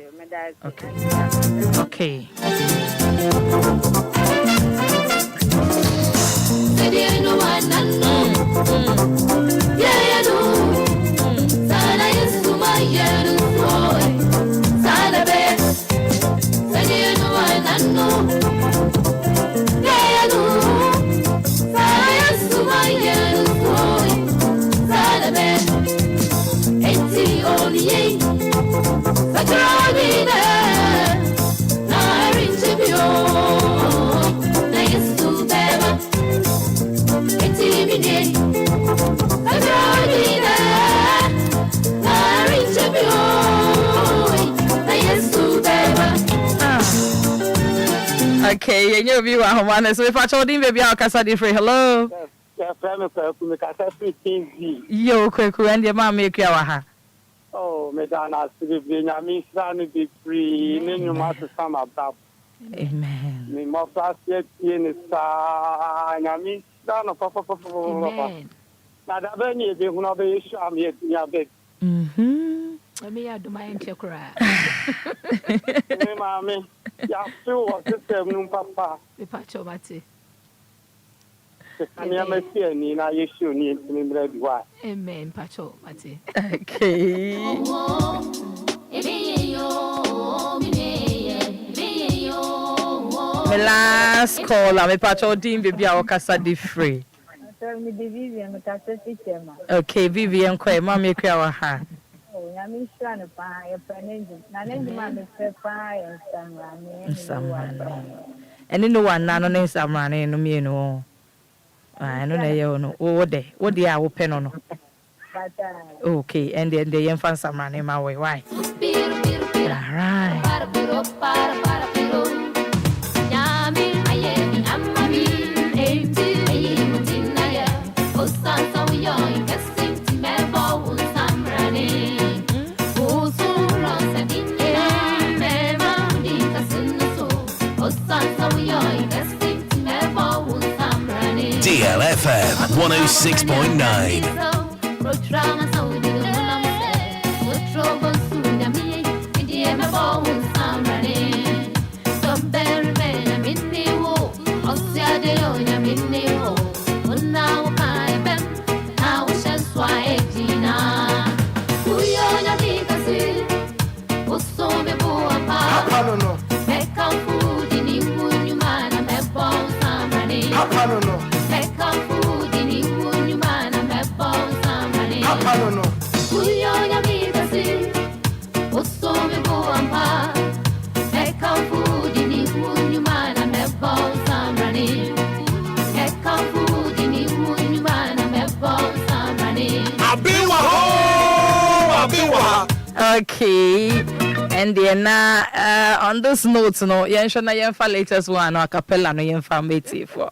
Okay. Okay, and you view at so if I told him, baby, I'll cast a different hello. Yo, quick, and your mom make you a oh, Madonna, Silva, son be free, then you must come up. Amen. Me must ask yet in the sign. I mean, son of Papa. Now, the venue, they will not be sure I'm yet in your bed. Let me do my intercry. Mammy, you feel what the same, Papa. The patch of Matty. I never see any, now you should need to be ready. Why? Amen, Pacho, Matty. Okay. My last call, I'm a Pacho Dean, baby, I'll cast a free. Okay, Vivian, quite, Mammy, Krawaha. I'm trying to buy a penny. I'm and in the one, none of them running, no me no. I know, what day, what the hour pen on. Okay, and then the infants are running my way. Why? All right. DLFM 106.9. Okay, and then on those notes, no, Yenfa latest one, no acapella, no Yenfa mate for.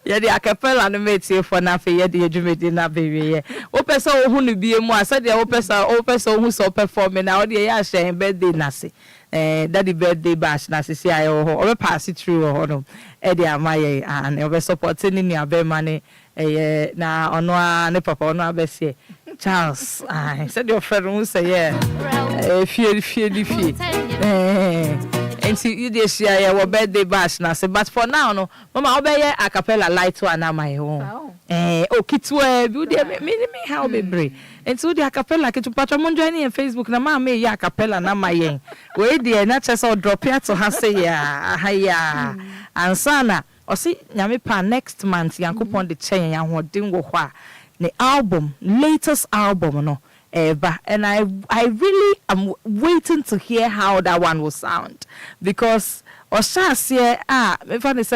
Yeah, the acapella no mate for nothing, yet the Jumedina baby. Open so who be a more, said the open so who saw performing now, the Yasha birthday Nasi. Daddy birthday bash Nasi CIO or pass it through or no. Eddie Amaye and over supporting in your bear money. Na on one papa on Bessie. Charles, I said your friend who say, yeah, fear. And you just share your birthday bash now. But for now, no, Mama, I'll be a cappella light to an my home. Kitwe, beauty, me how be brave. And so the acapella to Patramon joining on Facebook, na ma me ya capella na my yen. Wait, dear, not just all drop here to have say ya, and sana, or see, Yamipa next month, Yankupon the chain, and what dingo hua. The album, latest album, no. And I really am waiting to hear how that one will sound, because if I say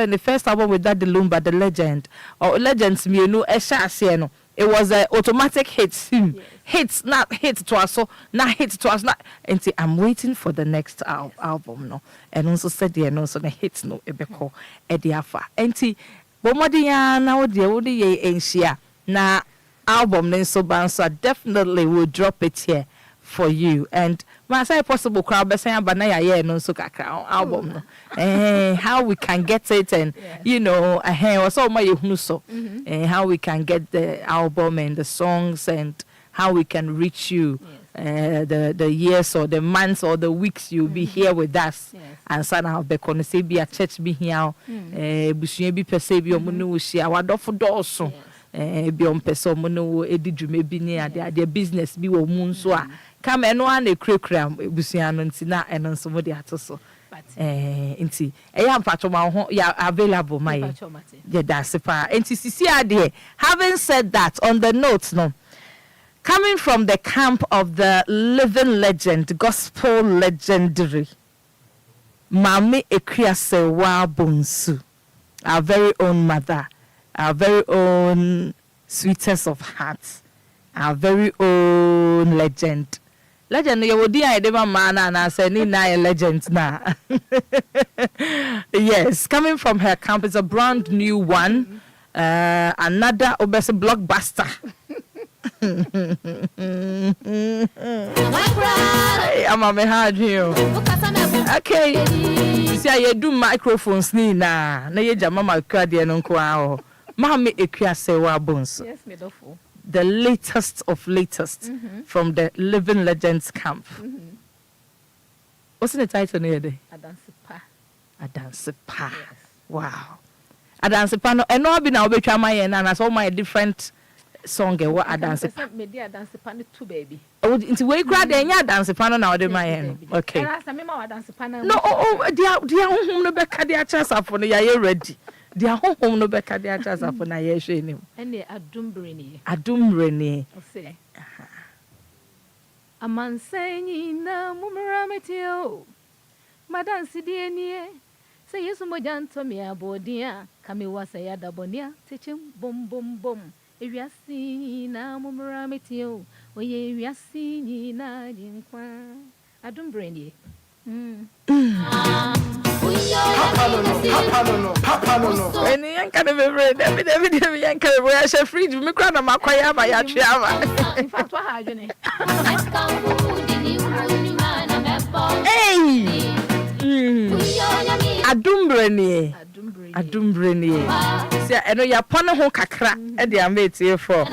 the first album with that the Lumba, the legend or legends, me no, it was an automatic hit, hits not hit to us, so not hit to us, not. And see, I'm waiting for the next album, no, and also said the no, so the hits no, ebeko ediafa, and see, bomodia now the odi enshia na. Album then so I definitely will drop it here for you. And when I say possible crowd be saying banana yeah no so kakra album no. How we can get it and you know also my so how we can get the album and the songs and how we can reach you the years or the months or the weeks you'll be here with us. And sana how be kono say be a church be here busua bi pese bi omo no share wadofo doso. Biom peso mono edi dwuma bi ni ade business bi wo mu nso a kama eno a na ekrekra busia no ntina eno nso mo de atoso nti eya mpacho ma ho ya available my yeah that's pa nti sisi ade. Having said that, on the notes no, coming from the camp of the living legend, gospel legendary Mami Akua Serwaa Bonsu, our very own mother, our very own sweetest of hearts, our very own legend. Legend, you would hear the man and I said, "Nina, legend now." Yes, coming from her camp is a brand new one, another obese blockbuster. I'm a hard you. Okay, see, you do microphones, Nina. Na ye jama ma kwade no kwa. Mami Akua Serwaa Bonsu. Yes, me dofo. The latest of latest from the Living Legends camp. What's the title today? Adansepa. Adansepa. Yes. Wow. Adansepa no eno abi na obetwa maye na so my different song e what Adansepa. Me di Adansepa no two baby. Oh, nti we kra de nya Adansepa no na ode maye no. Okay. No, dia honhom no be ka dia chasafo no ya ready. Dia honhom no be ka dia chasafo na ye hwe nim. Ene adumbreni. Adumbreni. Ose. Amansenyi na mumrametio. Madansi die nie. Se Yesu moja ntomi abodia kame wasa ya dabonia techim bom bom bom. Ewiasi na mumrametio. Oye ewiasi na jinkwa. Adumbreni. Papa no. When you can be David yanka we are chef fridge me kra na makwaya ba ya twa In fact, what have you? Hey! Adumbreni. See, eno ya pon ho kakra e de amete for.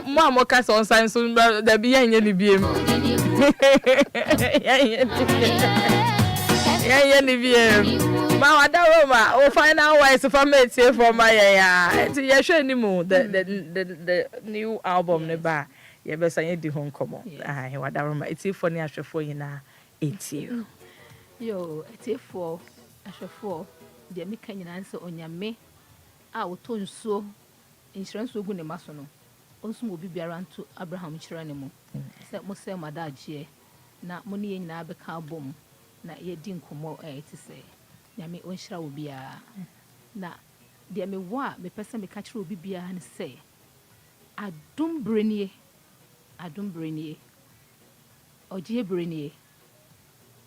Mo amoka so nsan so da bi yanye ni biem. Yeah, ma wada Roma, o final wise for me for my Ti ye hwe ni mu the new album ne ba. Ye be say di ho nkomo. Ah, wada Roma. Iti for ni ahwefo yina eti. Yo, eti for ahwefo de me kan nyina nse onyame a woto nsuo insurance ogu ne maso no. Onsu mo bibiara nto Abraham kira ne mu. Se mo se madaje na mo ni nyina be ka bom. Na ye di nkomo ti se nyame onhira wo bia na de me wa me pese me ka kire obi bia ne se adumbrenie oje brenie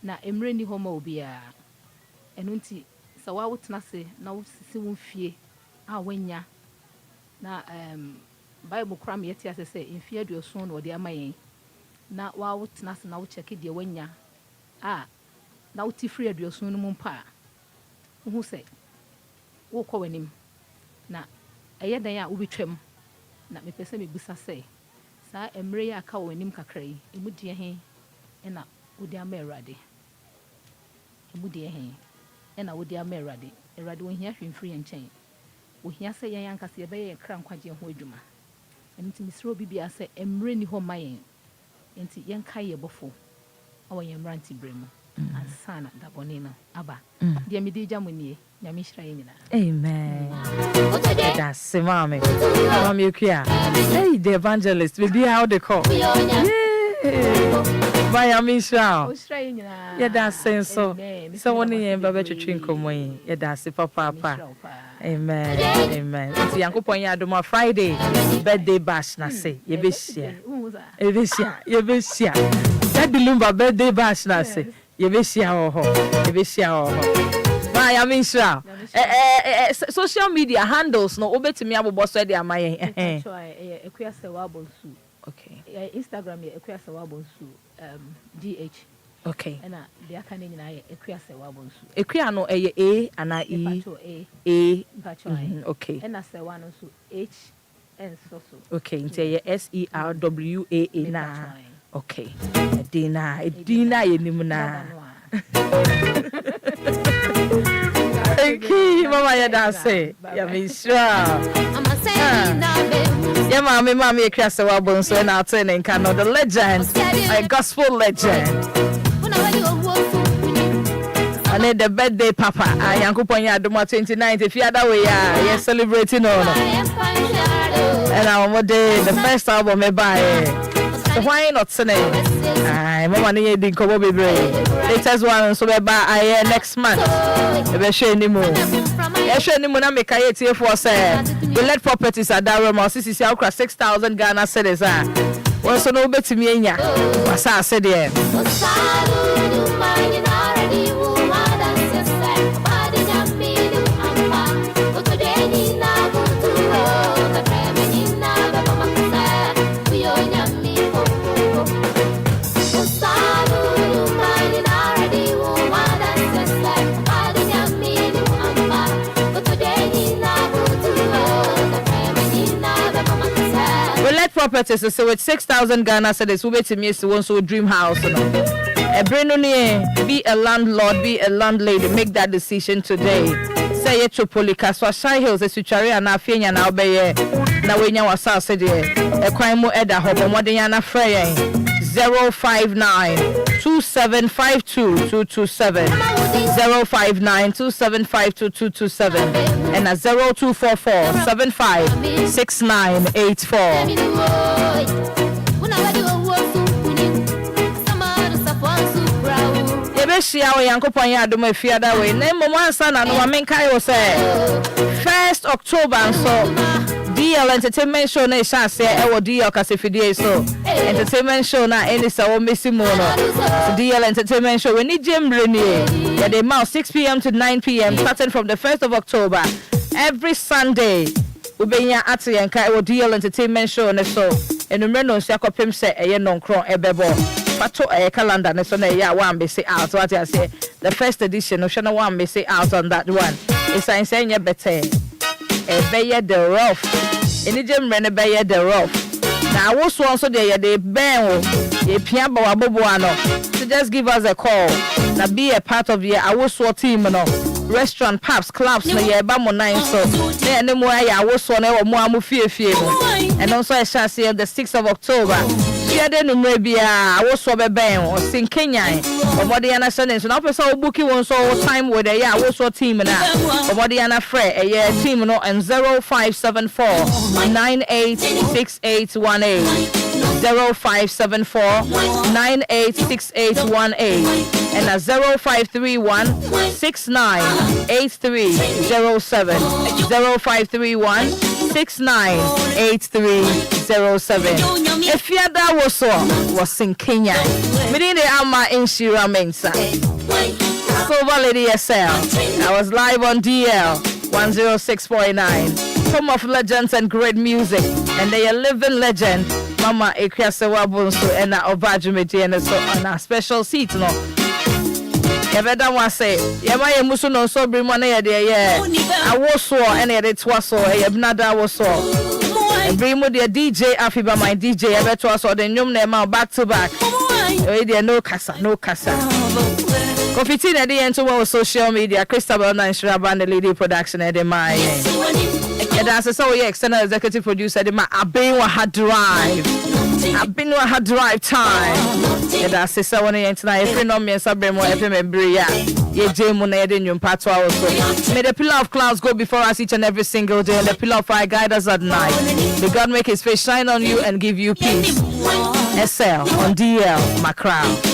na emreni ho ma obi a eno nti sa wa wotena se na wo sisi wo fie a wanya na bible kram yeti ase se mfie aduoson na ode amayen na wa wotena se na wo check de wanya a na uti free aduosun no mpa hu se wo kɔ wanim na ɛyɛ dan a wo betwam na me pese me busa se saa emre ya ka wanim kakra yi emu die he na wo de ama Awurade Ebudi ehe. Ena wodi amerade. Erade wo hia hwemfiri nchen. Wo hia se yan yankase ye be ye kra nkwaje ho adwuma. Enti misro bibia se emre ni ho mayen. Enti yen kai ye bofo. Awo yen ranti bremu. Ansana da bonina aba. Dia mi di jamunie. Nyame hira ye nyina. Amen. That's mama. Mama Akua. Hey, the evangelist. Baby, how they call? Yeah. Miami Shao. Yeah, that's saying so. So one year, Baba Chichinko, yeah, that's it, Papa. Amen. Amen. It's Yanko Ponya Doma Friday, birthday bash, na say, Yebisia. Yebisia. That the Lumba birthday bash, na say, Yebisia, Miami Shao. Social media handles, no, obey to me, I will boss ready at my Akua Serwaa Bonsu. Okay. Instagram ye Akua Serwaa Bonsu DH. Okay. And the akane nyina ye Akua Serwaa Bonsu. Akua no eye A and E. A. Okay. And Serwaa no so H and so. Okay, into ye SERWAA na. Okay. Dina ye nimuna. Okay, mama ya dance. Ya me sure. Yeah, mommy, Akua Serwaa Bonsu, and I'll turn in Kano, the legend, a gospel legend. I need the birthday, Papa. I am Kuponya Duma 29th. If you are that way, you're celebrating on. And our day, the first album, may buy. So why not today? Mama, need to come over. Latest one, so we buy next month. We're showing you more. Make a year for say. The let properties are down. My sister say Akra 6,000 Ghana cedis. Also no bet to me nya. What's I said there? Properties so with 6,000 Ghana cedis, we wait to me one so dream house. A brand new be a landlord, be a landlady, make that decision today. Say it to Polycaswa Shy Hills, a Suchari and Afinia now be now when you was said a crime more edda hope and what Diana Frey 059 2752 227 059 2752 227 and a 0244 75 6984. Yebeshia we Yankopon ya do me fia that way. Name mo ansa na no menkai wo say 1st October so DL entertainment show na sha say e wo DL kasefidie so entertainment show na any say wo mesi mo no DL entertainment show we ni jembre ni ya dey mouth 6 p.m. to 9 p.m. starting from the 1st of October every Sunday we be here at Yanka e wo DL entertainment show na so enumre no sia kopem say eye nonkron ebebo pato calendar na so na ya one be say out what I say the first edition no shana one be say out on that one it's I say nya better be the rough any jemre na be the rough na wo so also dey ben o e pia ba wa bobo ano so just give us a call na be a part of your awoso team no restaurant pubs clubs na ye ba mo nine so na ene mo ya awoso na wo mo amofie no and also I shall say on the 6th of October yeah de numre bia awoso be ben o sin Kenya omode ya na so na person obuki won so time with the ya awoso team na omode ya na frɛ eye team no and 0574 986818 0574 986818 and a 0531 698307 0531 698307 if you that was in Kenya within the Ama Inshira Mensa Silva Lady SL I was live on DL 106.9 home of legends and great music and they are living legend Mama Akua Serwaa Bonsu and Obajumeti and so on a special seat no Yabeda wa say yama ye musu no so bri mo na ye de ye awoso and ye de twaso ye bnada woso bri mo de DJ Afiba my DJ ye be twaso de nyum na ma back to back we de no kasa Coffee tea na dey into social media. Christabel na Shraba the lady production at the my. And as I saw, external executive producer, the Aben wa drive. Aben wa drive time. And as I saw, when I tonight, every no me sabremo FM Bria. Ye jemu na yede nyum patwa also. May the pillar of clouds go before us each and every single day, and the pillar of fire guide us at night. May God make His face shine on you and give you peace. SL on DL, my crown.